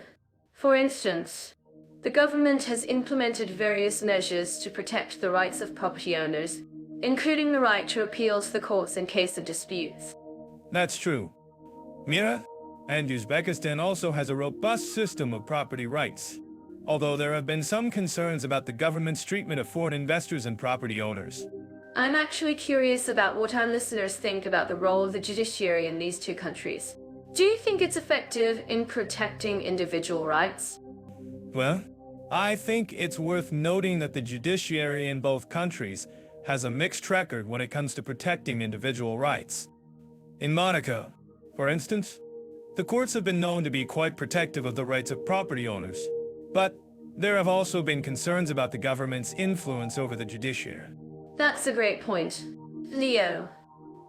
for instance, the government has implemented various measures to protect the rights of property owners, including the right to appeal to the courts in case of disputes. That's true. Mira, and Uzbekistan also has a robust system of property rights, although there have been some concerns about the government's treatment of foreign investors and property owners. I'm actually curious about what our listeners think about the role of the judiciary in these two countries. Do you think it's effective in protecting individual rights? Well, I think it's worth noting that the judiciary in both countries has a mixed record when it comes to protecting individual rights. In Monaco, for instance, the courts have been known to be quite protective of the rights of property owners, but there have also been concerns about the government's influence over the judiciary. That's a great point, Leo.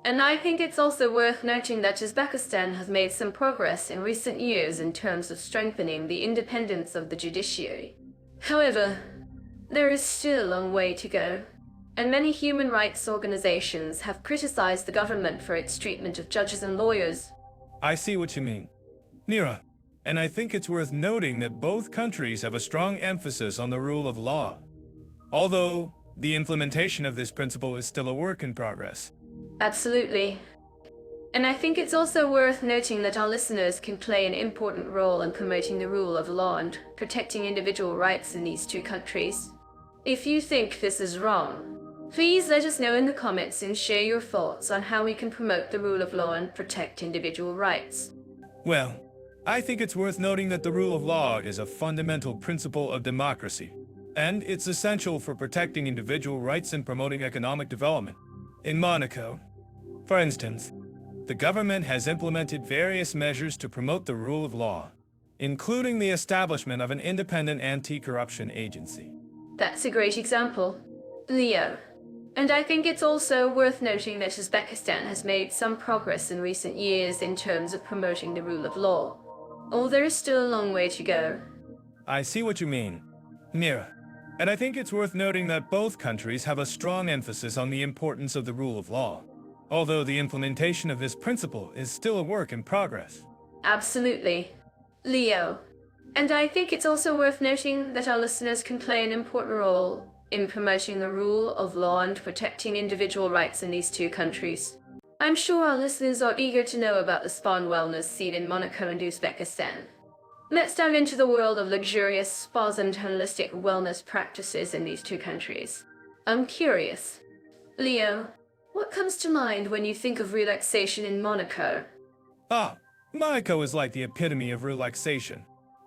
And I think it's also worth noting that Uzbekistan has made some progress in recent years in terms of strengthening the independence of the judiciary. However, there is still a long way to go, and many human rights organizations have criticized the government for its treatment of judges and lawyers. I see what you mean, Nira, and I think it's worth noting that both countries have a strong emphasis on the rule of law, although the implementation of this principle is still a work in progress. Absolutely. And I think it's also worth noting that our listeners can play an important role in promoting the rule of law and protecting individual rights in these two countries. If you think this is wrong, please let us know in the comments and share your thoughts on how we can promote the rule of law and protect individual rights. Well, I think it's worth noting that the rule of law is a fundamental principle of democracy, and it's essential for protecting individual rights and promoting economic development. In Monaco, for instance, the government has implemented various measures to promote the rule of law, including the establishment of an independent anti-corruption agency. That's a great example, Leo. And I think it's also worth noting that Uzbekistan has made some progress in recent years in terms of promoting the rule of law, although there is still a long way to go. I see what you mean, Mira. And I think it's worth noting that both countries have a strong emphasis on the importance of the rule of law, although the implementation of this principle is still a work in progress. Absolutely, Leo. And I think it's also worth noting that our listeners can play an important role in promoting the rule of law and protecting individual rights in these two countries. I'm sure our listeners are eager to know about the spa and wellness scene in Monaco and Uzbekistan. Let's dive into the world of luxurious spas and holistic wellness practices in these two countries. I'm curious, Leo, what comes to mind when you think of relaxation in Monaco? Monaco is like the epitome of relaxation,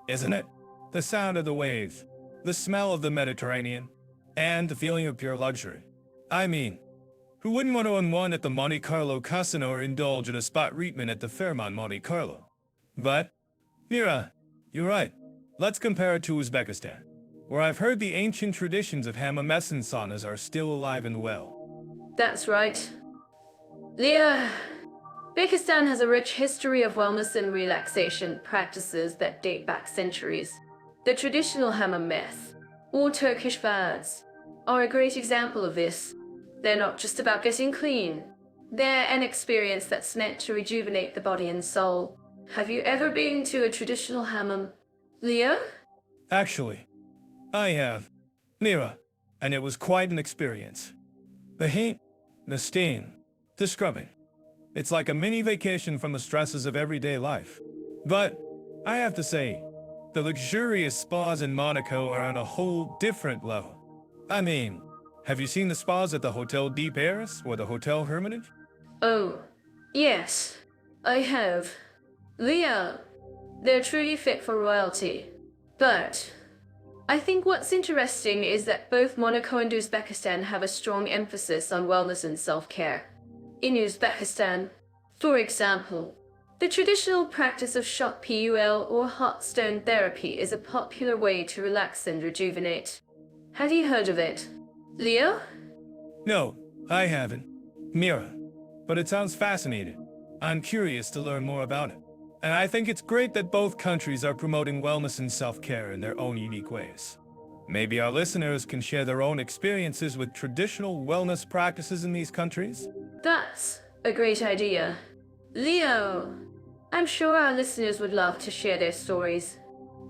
isn't it? The sound of the waves, the smell of the Mediterranean, and the feeling of pure luxury. I mean, who wouldn't want to unwind at the Monte Carlo casino or indulge in a spa treatment at the Fairmont Monte Carlo? But, Mira, You're right. Let's compare it to Uzbekistan, where I've heard the ancient traditions of hammam and saunas are still alive and well. That's right. Leah, Uzbekistan has a rich history of wellness and relaxation practices that date back centuries. The traditional hammam or Turkish baths are a great example of this. They're not just about getting clean. They're an experience that's meant to rejuvenate the body and soul. Have you ever been to a traditional hammam, Leo? Actually, I have. Mira, and it was quite an experience. The heat, the steam, the scrubbing. It's like a mini vacation from the stresses of everyday life. But I have to say, the luxurious spas in Monaco are on a whole different level. I mean, have you seen the spas at the Hotel de Paris or the Hotel Hermitage? Oh, yes, I have. Leo, they're truly fit for royalty. But I think what's interesting is that both Monaco and Uzbekistan have a strong emphasis on wellness and self-care. In Uzbekistan, for example, the traditional practice of shock PUL or hot stone therapy is a popular way to relax and rejuvenate. Have you heard of it, Leo? No, I haven't. Mira, but it sounds fascinating. I'm curious to learn more about it. And I think it's great that both countries are promoting wellness and self-care in their own unique ways. Maybe our listeners can share their own experiences with traditional wellness practices in these countries? That's a great idea. Leo, I'm sure our listeners would love to share their stories.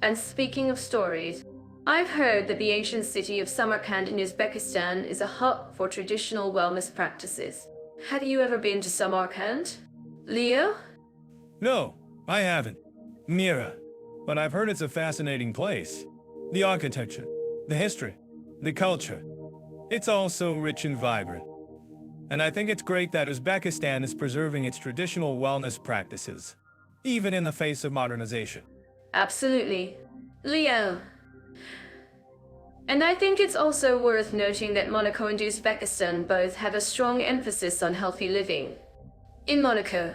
And speaking of stories, I've heard that the ancient city of Samarkand in Uzbekistan is a hub for traditional wellness practices. Have you ever been to Samarkand, Leo? No, I haven't. Mira, but I've heard it's a fascinating place. The architecture, the history, the culture. It's all so rich and vibrant. And I think it's great that Uzbekistan is preserving its traditional wellness practices, even in the face of modernization. Absolutely. Leo. And I think it's also worth noting that Monaco and Uzbekistan both have a strong emphasis on healthy living. In Monaco,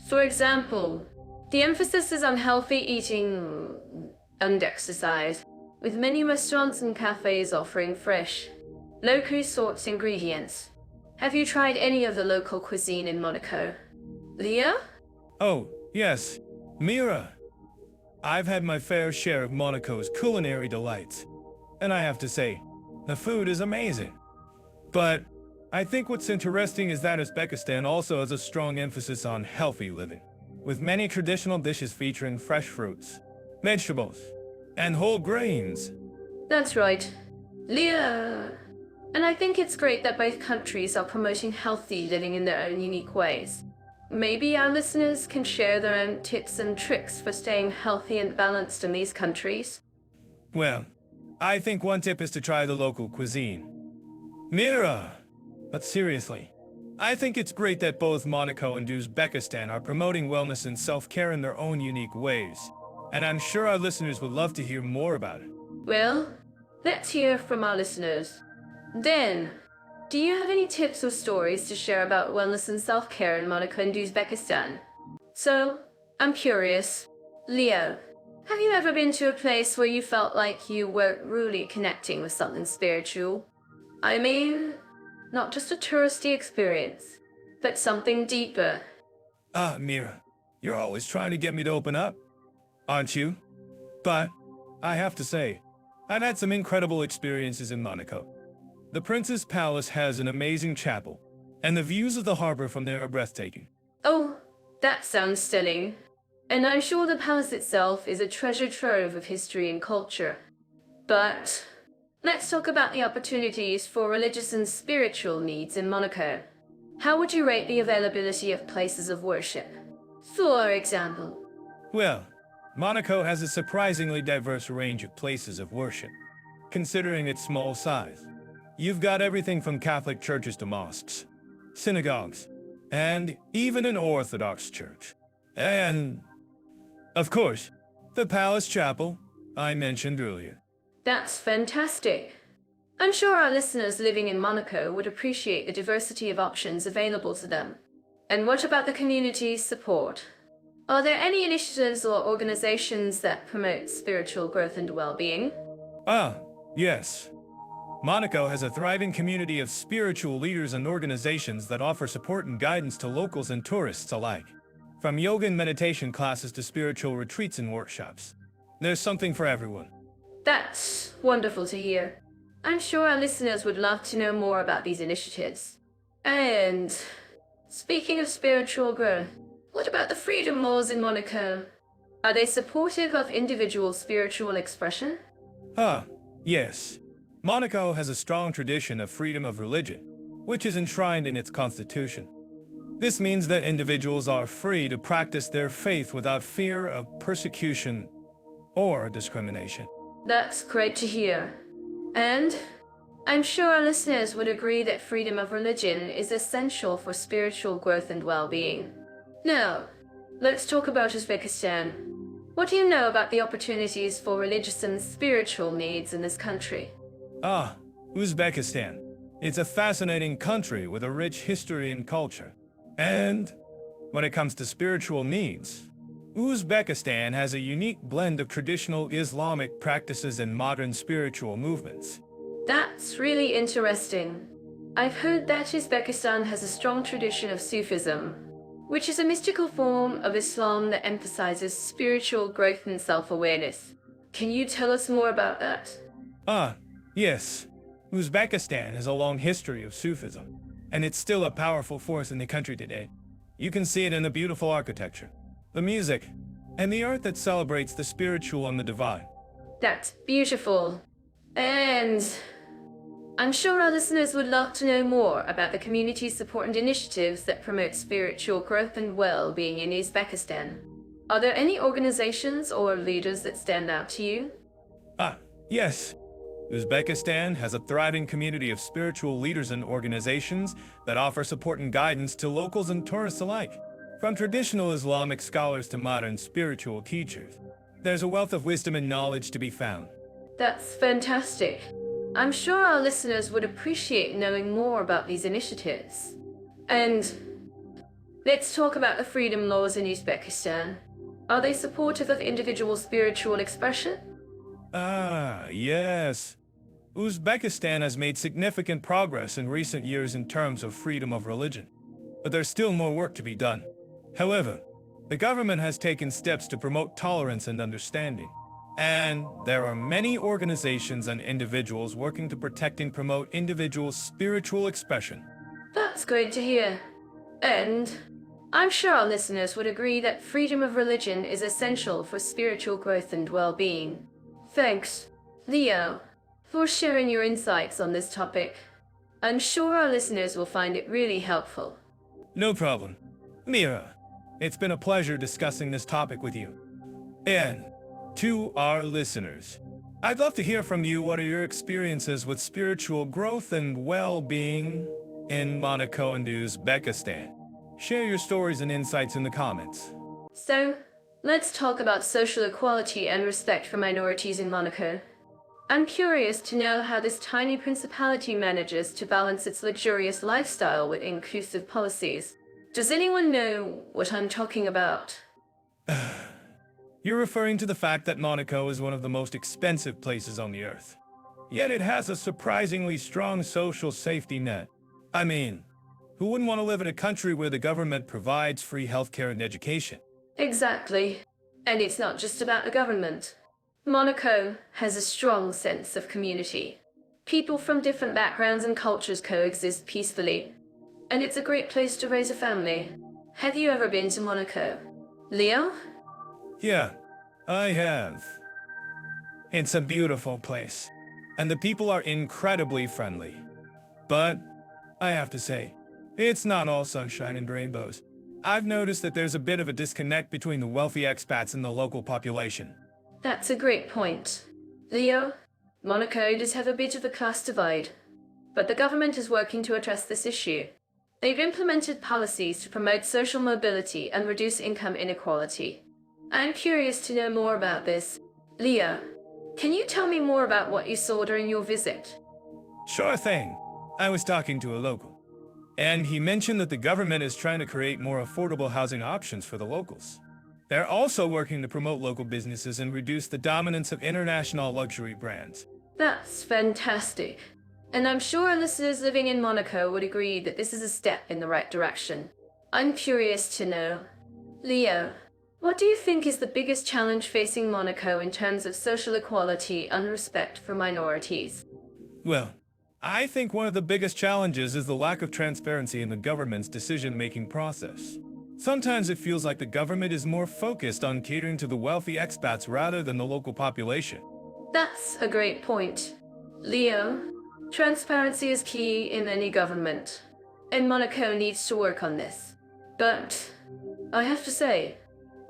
for example, the emphasis is on healthy eating and exercise, with many restaurants and cafes offering fresh, locally sourced ingredients. Have you tried any of the local cuisine in Monaco, Leo? Oh, yes. Mira. I've had my fair share of Monaco's culinary delights. And I have to say, the food is amazing. But I think what's interesting is that Uzbekistan also has a strong emphasis on healthy living, with many traditional dishes featuring fresh fruits, vegetables, and whole grains. That's right. Leo. And I think it's great that both countries are promoting healthy living in their own unique ways. Maybe our listeners can share their own tips and tricks for staying healthy and balanced in these countries. Well, I think one tip is to try the local cuisine. Mira! But seriously, I think it's great that both Monaco and Uzbekistan are promoting wellness and self-care in their own unique ways. And I'm sure our listeners would love to hear more about it. Well, let's hear from our listeners. Dan, do you have any tips or stories to share about wellness and self-care in Monaco and Uzbekistan? So, I'm curious. Leo, have you ever been to a place where you felt like you were really connecting with something spiritual? I mean, not just a touristy experience, but something deeper. Mira, you're always trying to get me to open up, aren't you? But I have to say, I've had some incredible experiences in Monaco. The Prince's Palace has an amazing chapel, and the views of the harbor from there are breathtaking. Oh, that sounds stunning. And I'm sure the palace itself is a treasure trove of history and culture. But let's talk about the opportunities for religious and spiritual needs in Monaco. How would you rate the availability of places of worship? For example. Well, Monaco has a surprisingly diverse range of places of worship, considering its small size. You've got everything from Catholic churches to mosques, synagogues, and even an Orthodox church. And, of course, the Palace Chapel I mentioned earlier. That's fantastic. I'm sure our listeners living in Monaco would appreciate the diversity of options available to them. And what about the community's support? Are there any initiatives or organizations that promote spiritual growth and well-being? Ah, yes. Monaco has a thriving community of spiritual leaders and organizations that offer support and guidance to locals and tourists alike. From yoga and meditation classes to spiritual retreats and workshops, there's something for everyone. That's wonderful to hear. I'm sure our listeners would love to know more about these initiatives. And speaking of spiritual growth, what about the freedom laws in Monaco? Are they supportive of individual spiritual expression? Ah, yes. Monaco has a strong tradition of freedom of religion, which is enshrined in its constitution. This means that individuals are free to practice their faith without fear of persecution or discrimination. That's great to hear. And I'm sure our listeners would agree that freedom of religion is essential for spiritual growth and well-being. Now, let's talk about Uzbekistan. What do you know about the opportunities for religious and spiritual needs in this country? Ah, Uzbekistan. It's a fascinating country with a rich history and culture. And when it comes to spiritual needs, Uzbekistan has a unique blend of traditional Islamic practices and modern spiritual movements. That's really interesting. I've heard that Uzbekistan has a strong tradition of Sufism, which is a mystical form of Islam that emphasizes spiritual growth and self-awareness. Can you tell us more about that? Ah, yes. Uzbekistan has a long history of Sufism, and it's still a powerful force in the country today. You can see it in the beautiful architecture, the music, and the art that celebrates the spiritual and the divine. That's beautiful. And I'm sure our listeners would love to know more about the community support and initiatives that promote spiritual growth and well-being in Uzbekistan. Are there any organizations or leaders that stand out to you? Ah, yes. Uzbekistan has a thriving community of spiritual leaders and organizations that offer support and guidance to locals and tourists alike. From traditional Islamic scholars to modern spiritual teachers, there's a wealth of wisdom and knowledge to be found. That's fantastic. I'm sure our listeners would appreciate knowing more about these initiatives. And let's talk about the freedom laws in Uzbekistan. Are they supportive of individual spiritual expression? Ah, yes. Uzbekistan has made significant progress in recent years in terms of freedom of religion, but there's still more work to be done. However, the government has taken steps to promote tolerance and understanding, and there are many organizations and individuals working to protect and promote individuals' spiritual expression. That's great to hear. And I'm sure our listeners would agree that freedom of religion is essential for spiritual growth and well-being. Thanks, Leo, for sharing your insights on this topic. I'm sure our listeners will find it really helpful. No problem. Mira, it's been a pleasure discussing this topic with you. And to our listeners, I'd love to hear from you. What are your experiences with spiritual growth and well-being in Monaco and Uzbekistan? Share your stories and insights in the comments. So, let's talk about social equality and respect for minorities in Monaco. I'm curious to know how this tiny principality manages to balance its luxurious lifestyle with inclusive policies. Does anyone know what I'm talking about? You're referring to the fact that Monaco is one of the most expensive places on the earth. Yet it has a surprisingly strong social safety net. I mean, who wouldn't want to live in a country where the government provides free healthcare and education? Exactly. And it's not just about the government. Monaco has a strong sense of community. People from different backgrounds and cultures coexist peacefully. And it's a great place to raise a family. Have you ever been to Monaco? Leo? Yeah, I have. It's a beautiful place, and the people are incredibly friendly. But I have to say, it's not all sunshine and rainbows. I've noticed that there's a bit of a disconnect between the wealthy expats and the local population. That's a great point. Leo, Monaco does have a bit of a class divide, but the government is working to address this issue. They've implemented policies to promote social mobility and reduce income inequality. I'm curious to know more about this. Leo, can you tell me more about what you saw during your visit? Sure thing. I was talking to a local, and he mentioned that the government is trying to create more affordable housing options for the locals. They're also working to promote local businesses and reduce the dominance of international luxury brands. That's fantastic. And I'm sure our listeners living in Monaco would agree that this is a step in the right direction. I'm curious to know, Leo, what do you think is the biggest challenge facing Monaco in terms of social equality and respect for minorities? Well, I think one of the biggest challenges is the lack of transparency in the government's decision-making process. Sometimes it feels like the government is more focused on catering to the wealthy expats rather than the local population. That's a great point. Leo, transparency is key in any government, and Monaco needs to work on this. But I have to say,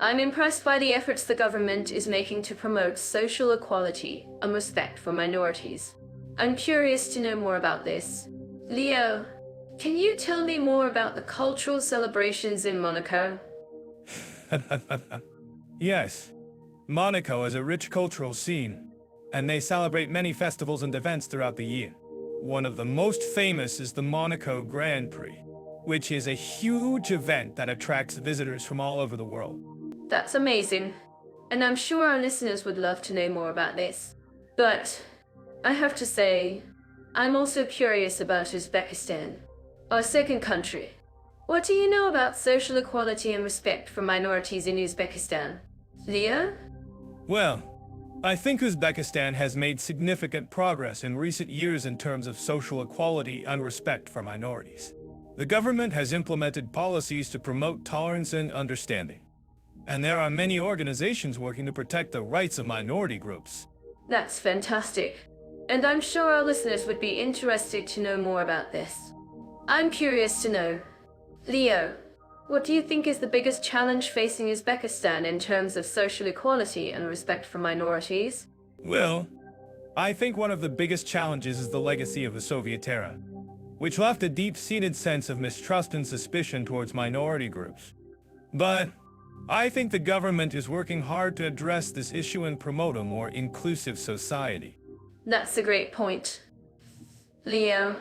I'm impressed by the efforts the government is making to promote social equality and respect for minorities. I'm curious to know more about this. Leo, can you tell me more about the cultural celebrations in Monaco? Yes, Monaco has a rich cultural scene, and they celebrate many festivals and events throughout the year. One of the most famous is the Monaco Grand Prix, which is a huge event that attracts visitors from all over the world. That's amazing, and I'm sure our listeners would love to know more about this. But I have to say, I'm also curious about Uzbekistan, our second country. What do you know about social equality and respect for minorities in Uzbekistan? Leo? Well, I think Uzbekistan has made significant progress in recent years in terms of social equality and respect for minorities. The government has implemented policies to promote tolerance and understanding, and there are many organizations working to protect the rights of minority groups. That's fantastic. And I'm sure our listeners would be interested to know more about this. I'm curious to know, Leo, what do you think is the biggest challenge facing Uzbekistan in terms of social equality and respect for minorities? Well, I think one of the biggest challenges is the legacy of the Soviet era, which left a deep-seated sense of mistrust and suspicion towards minority groups. But I think the government is working hard to address this issue and promote a more inclusive society. That's a great point, Leo,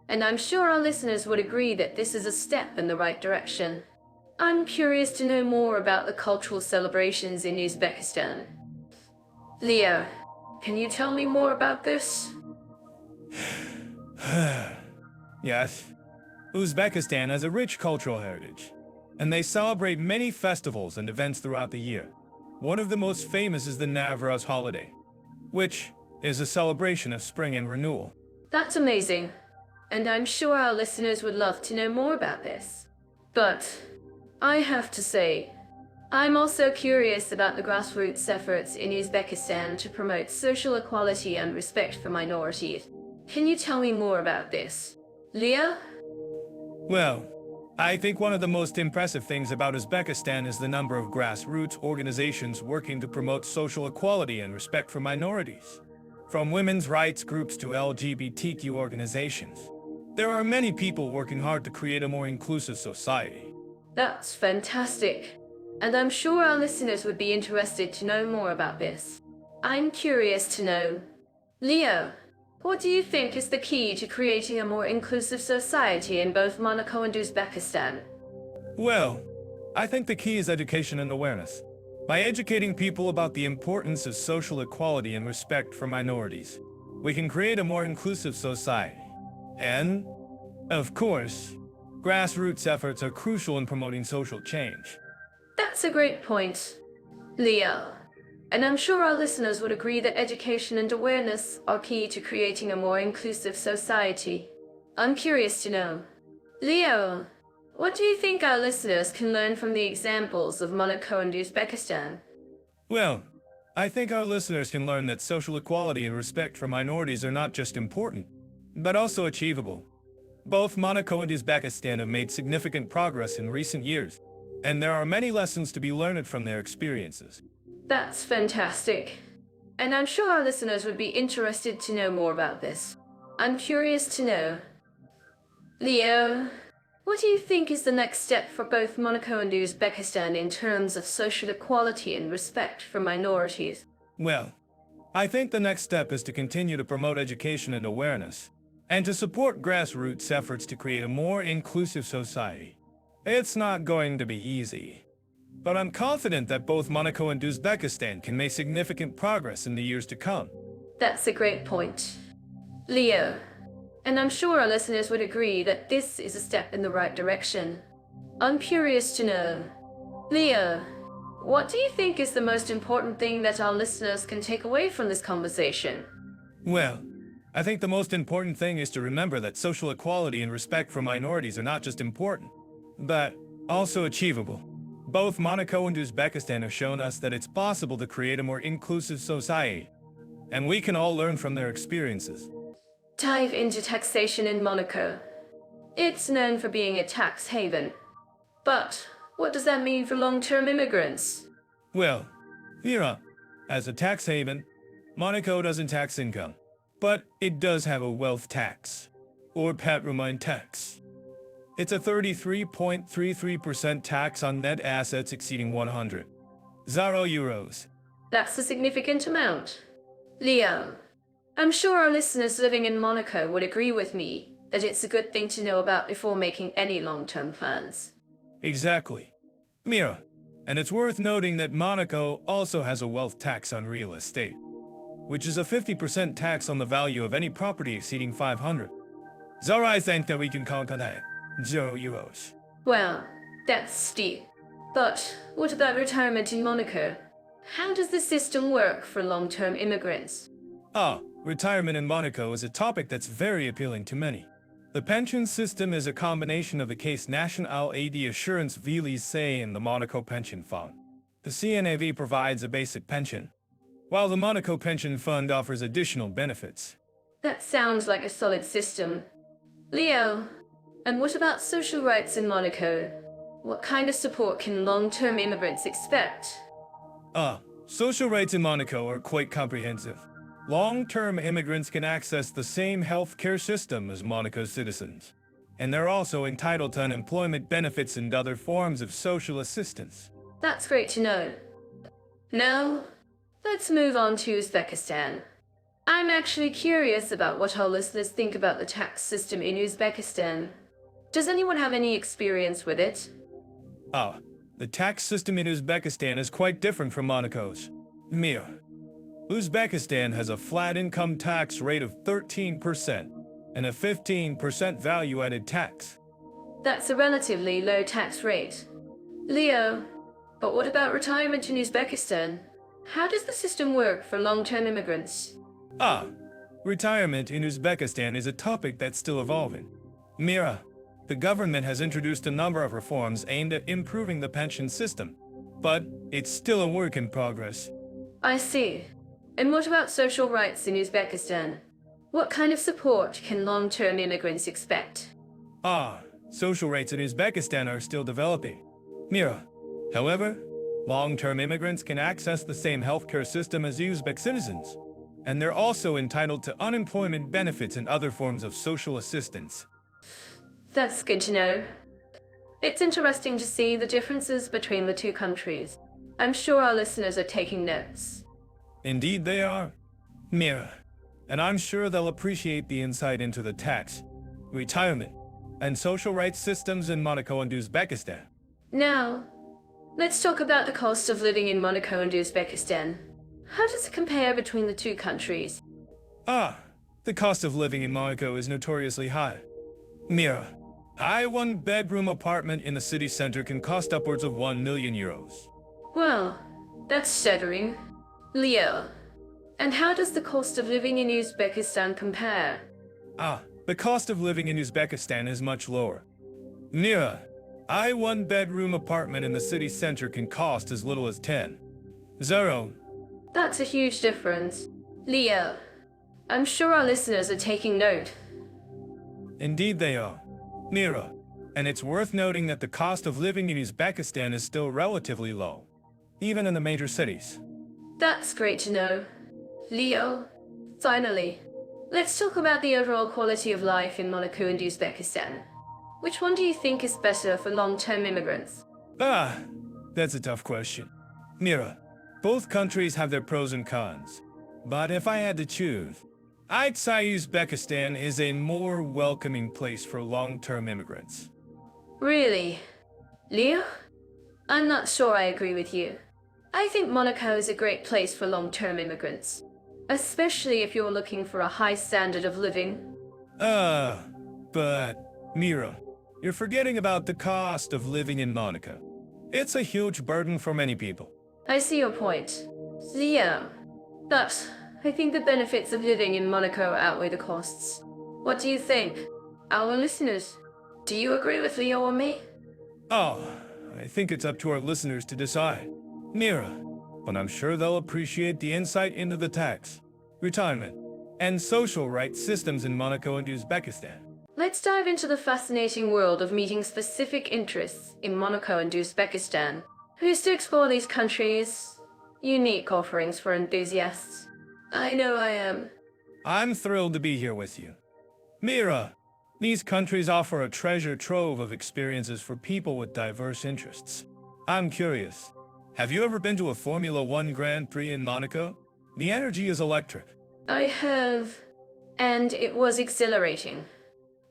and I'm sure our listeners would agree that this is a step in the right direction. I'm curious to know more about the cultural celebrations in Uzbekistan. Leo, can you tell me more about this? Yes, Uzbekistan has a rich cultural heritage, and they celebrate many festivals and events throughout the year. One of the most famous is the Navroz holiday, which is a celebration of spring and renewal. That's amazing, and I'm sure our listeners would love to know more about this. But I have to say, I'm also curious about the grassroots efforts in Uzbekistan to promote social equality and respect for minorities. Can you tell me more about this? Leo? Well, I think one of the most impressive things about Uzbekistan is the number of grassroots organizations working to promote social equality and respect for minorities. From women's rights groups to LGBTQ organizations, there are many people working hard to create a more inclusive society. That's fantastic. And I'm sure our listeners would be interested to know more about this. I'm curious to know, Leo, what do you think is the key to creating a more inclusive society in both Monaco and Uzbekistan? Well, I think the key is education and awareness. By educating people about the importance of social equality and respect for minorities, we can create a more inclusive society. And, of course, grassroots efforts are crucial in promoting social change. That's a great point, Leo. And I'm sure our listeners would agree that education and awareness are key to creating a more inclusive society. I'm curious to know, Leo, what do you think our listeners can learn from the examples of Monaco and Uzbekistan? Well, I think our listeners can learn that social equality and respect for minorities are not just important, but also achievable. Both Monaco and Uzbekistan have made significant progress in recent years, and there are many lessons to be learned from their experiences. That's fantastic. And I'm sure our listeners would be interested to know more about this. I'm curious to know, Leo, what do you think is the next step for both Monaco and Uzbekistan in terms of social equality and respect for minorities? Well, I think the next step is to continue to promote education and awareness, and to support grassroots efforts to create a more inclusive society. It's not going to be easy, but I'm confident that both Monaco and Uzbekistan can make significant progress in the years to come. That's a great point. Leo, and I'm sure our listeners would agree that this is a step in the right direction. I'm curious to know, Leo, what do you think is the most important thing that our listeners can take away from this conversation? Well, I think the most important thing is to remember that social equality and respect for minorities are not just important, but also achievable. Both Monaco and Uzbekistan have shown us that it's possible to create a more inclusive society, and we can all learn from their experiences. Dive into taxation in Monaco. It's known for being a tax haven. But what does that mean for long-term immigrants? Well, Mira, as a tax haven, Monaco doesn't tax income, but it does have a wealth tax, or patrimoine tax. It's a 33.33% tax on net assets exceeding 100 euros. That's a significant amount. Leo, I'm sure our listeners living in Monaco would agree with me that it's a good thing to know about before making any long-term plans. Exactly. Mira, and it's worth noting that Monaco also has a wealth tax on real estate, which is a 50% tax on the value of any property exceeding 500. So I think that we can count on that. 0 euros. Well, that's steep. But what about retirement in Monaco? How does the system work for long-term immigrants? Retirement in Monaco is a topic that's very appealing to many. The pension system is a combination of the Caisse Nationale d'Assurance Vie and the Monaco Pension Fund. The CNAV provides a basic pension, while the Monaco Pension Fund offers additional benefits. That sounds like a solid system. Leo, and what about social rights in Monaco? What kind of support can long-term immigrants expect? Social rights in Monaco are quite comprehensive. Long-term immigrants can access the same health care system as Monaco citizens, and they're also entitled to unemployment benefits and other forms of social assistance. That's great to know. Now, let's move on to Uzbekistan. I'm actually curious about what our listeners think about the tax system in Uzbekistan. Does anyone have any experience with it? The tax system in Uzbekistan is quite different from Monaco's. Mira, Uzbekistan has a flat income tax rate of 13% and a 15% value-added tax. That's a relatively low tax rate. Leo, but what about retirement in Uzbekistan? How does the system work for long-term immigrants? Retirement in Uzbekistan is a topic that's still evolving. Mira, the government has introduced a number of reforms aimed at improving the pension system, but it's still a work in progress. I see. And what about social rights in Uzbekistan? What kind of support can long-term immigrants expect? Social rights in Uzbekistan are still developing. Mira, however, long-term immigrants can access the same healthcare system as Uzbek citizens, and they're also entitled to unemployment benefits and other forms of social assistance. That's good to know. It's interesting to see the differences between the two countries. I'm sure our listeners are taking notes. Indeed they are, Mira, and I'm sure they'll appreciate the insight into the tax, retirement, and social rights systems in Monaco and Uzbekistan. Now, let's talk about the cost of living in Monaco and Uzbekistan. How does it compare between the two countries? The cost of living in Monaco is notoriously high. Mira, a one-bedroom apartment in the city center can cost upwards of 1 million euros. Well, that's staggering. Leo, and how does the cost of living in Uzbekistan compare? The cost of living in Uzbekistan is much lower. Mira, a one-bedroom apartment in the city center can cost as little as 10 euro. That's a huge difference. Leo, I'm sure our listeners are taking note. Indeed they are, Mira, and it's worth noting that the cost of living in Uzbekistan is still relatively low, even in the major cities. That's great to know. Leo, finally, let's talk about the overall quality of life in Monaco and Uzbekistan. Which one do you think is better for long-term immigrants? That's a tough question. Mira, both countries have their pros and cons. But if I had to choose, I'd say Uzbekistan is a more welcoming place for long-term immigrants. Really? Leo? I'm not sure I agree with you. I think Monaco is a great place for long-term immigrants, especially if you're looking for a high standard of living. But Mira, you're forgetting about the cost of living in Monaco. It's a huge burden for many people. I see your point. Yeah, but I think the benefits of living in Monaco outweigh the costs. What do you think? Our listeners, do you agree with Leo or me? Oh, I think it's up to our listeners to decide. Mira, but I'm sure they'll appreciate the insight into the tax, retirement, and social rights systems in Monaco and Uzbekistan. Let's dive into the fascinating world of meeting specific interests in Monaco and Uzbekistan. Who's to explore these countries' unique offerings for enthusiasts? I know I am. I'm thrilled to be here with you. Mira, these countries offer a treasure trove of experiences for people with diverse interests. I'm curious, have you ever been to a Formula One Grand Prix in Monaco? The energy is electric. I have, and it was exhilarating.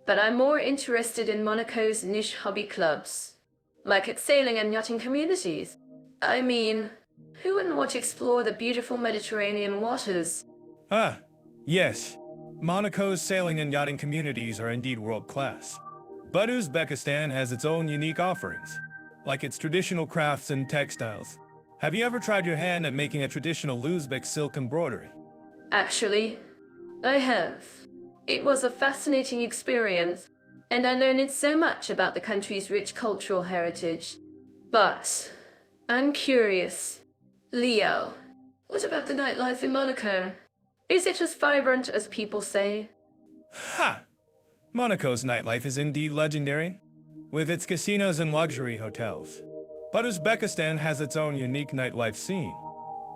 But I'm more interested in Monaco's niche hobby clubs, like its sailing and yachting communities. I mean, who wouldn't want to explore the beautiful Mediterranean waters? Yes. Monaco's sailing and yachting communities are indeed world-class. But Uzbekistan has its own unique offerings, like its traditional crafts and textiles. Have you ever tried your hand at making a traditional Uzbek silk embroidery? Actually, I have. It was a fascinating experience, and I learned so much about the country's rich cultural heritage. But I'm curious. Leo, what about the nightlife in Monaco? Is it as vibrant as people say? Monaco's nightlife is indeed legendary, with its casinos and luxury hotels. But Uzbekistan has its own unique nightlife scene,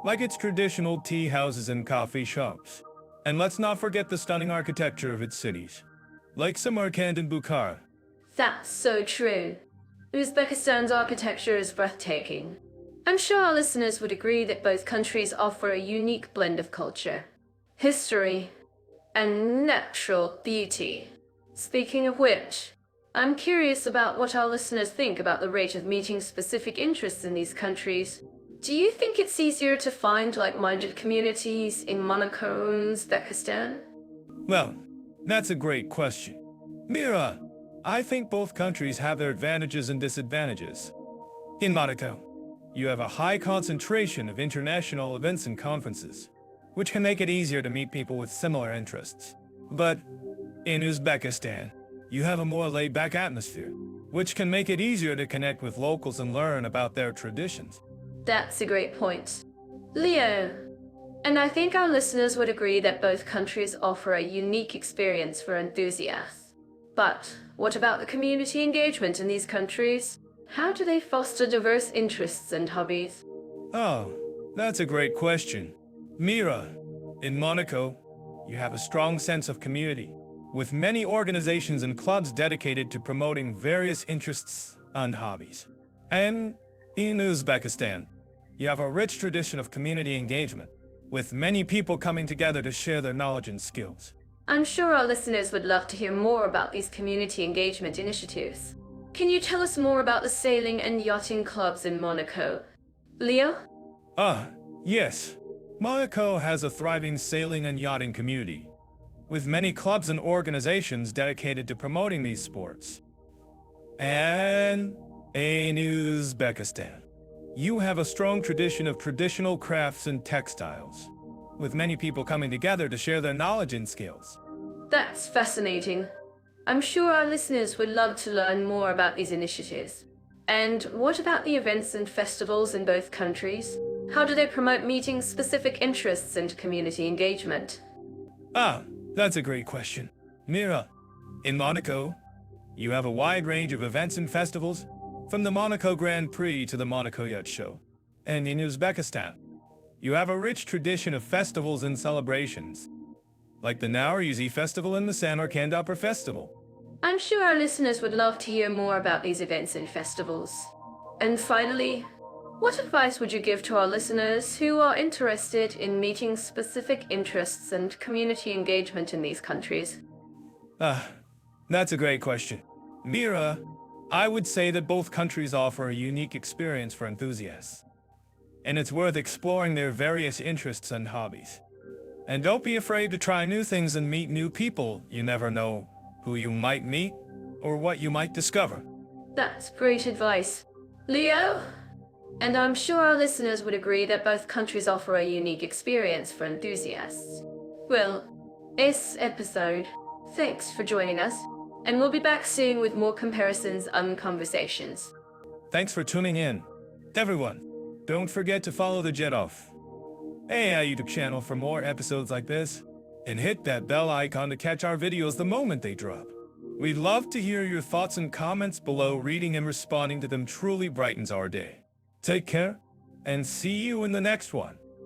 like its traditional tea houses and coffee shops. And let's not forget the stunning architecture of its cities, like Samarkand and Bukhara. That's so true. Uzbekistan's architecture is breathtaking. I'm sure our listeners would agree that both countries offer a unique blend of culture, history, and natural beauty. Speaking of which, I'm curious about what our listeners think about the rate of meeting specific interests in these countries. Do you think it's easier to find like-minded communities in Monaco and Uzbekistan? Well, that's a great question. Mira, I think both countries have their advantages and disadvantages. In Monaco, you have a high concentration of international events and conferences, which can make it easier to meet people with similar interests. But in Uzbekistan, you have a more laid-back atmosphere, which can make it easier to connect with locals and learn about their traditions. That's a great point. Leo, and I think our listeners would agree that both countries offer a unique experience for enthusiasts. But what about the community engagement in these countries? How do they foster diverse interests and hobbies? Oh, that's a great question. Mira, in Monaco, you have a strong sense of community, with many organizations and clubs dedicated to promoting various interests and hobbies. And in Uzbekistan, you have a rich tradition of community engagement, with many people coming together to share their knowledge and skills. I'm sure our listeners would love to hear more about these community engagement initiatives. Can you tell us more about the sailing and yachting clubs in Monaco? Leo? Yes. Monaco has a thriving sailing and yachting community, with many clubs and organizations dedicated to promoting these sports. And in Uzbekistan, you have a strong tradition of traditional crafts and textiles, with many people coming together to share their knowledge and skills. That's fascinating. I'm sure our listeners would love to learn more about these initiatives. And what about the events and festivals in both countries? How do they promote meeting specific interests and community engagement? That's a great question. Mira, in Monaco, you have a wide range of events and festivals, from the Monaco Grand Prix to the Monaco Yacht Show. And in Uzbekistan, you have a rich tradition of festivals and celebrations, like the Nowruz Festival and the Samarkand Opera Festival. I'm sure our listeners would love to hear more about these events and festivals. And finally, what advice would you give to our listeners who are interested in meeting specific interests and community engagement in these countries? That's a great question. Mira, I would say that both countries offer a unique experience for enthusiasts, and it's worth exploring their various interests and hobbies. And don't be afraid to try new things and meet new people. You never know who you might meet or what you might discover. That's great advice. Leo? And I'm sure our listeners would agree that both countries offer a unique experience for enthusiasts. Well, this episode, thanks for joining us, and we'll be back soon with more comparisons and conversations. Thanks for tuning in. Everyone, don't forget to follow the Jet Off AI YouTube channel for more episodes like this, and hit that bell icon to catch our videos the moment they drop. We'd love to hear your thoughts and comments below. Reading and responding to them truly brightens our day. Take care, and see you in the next one.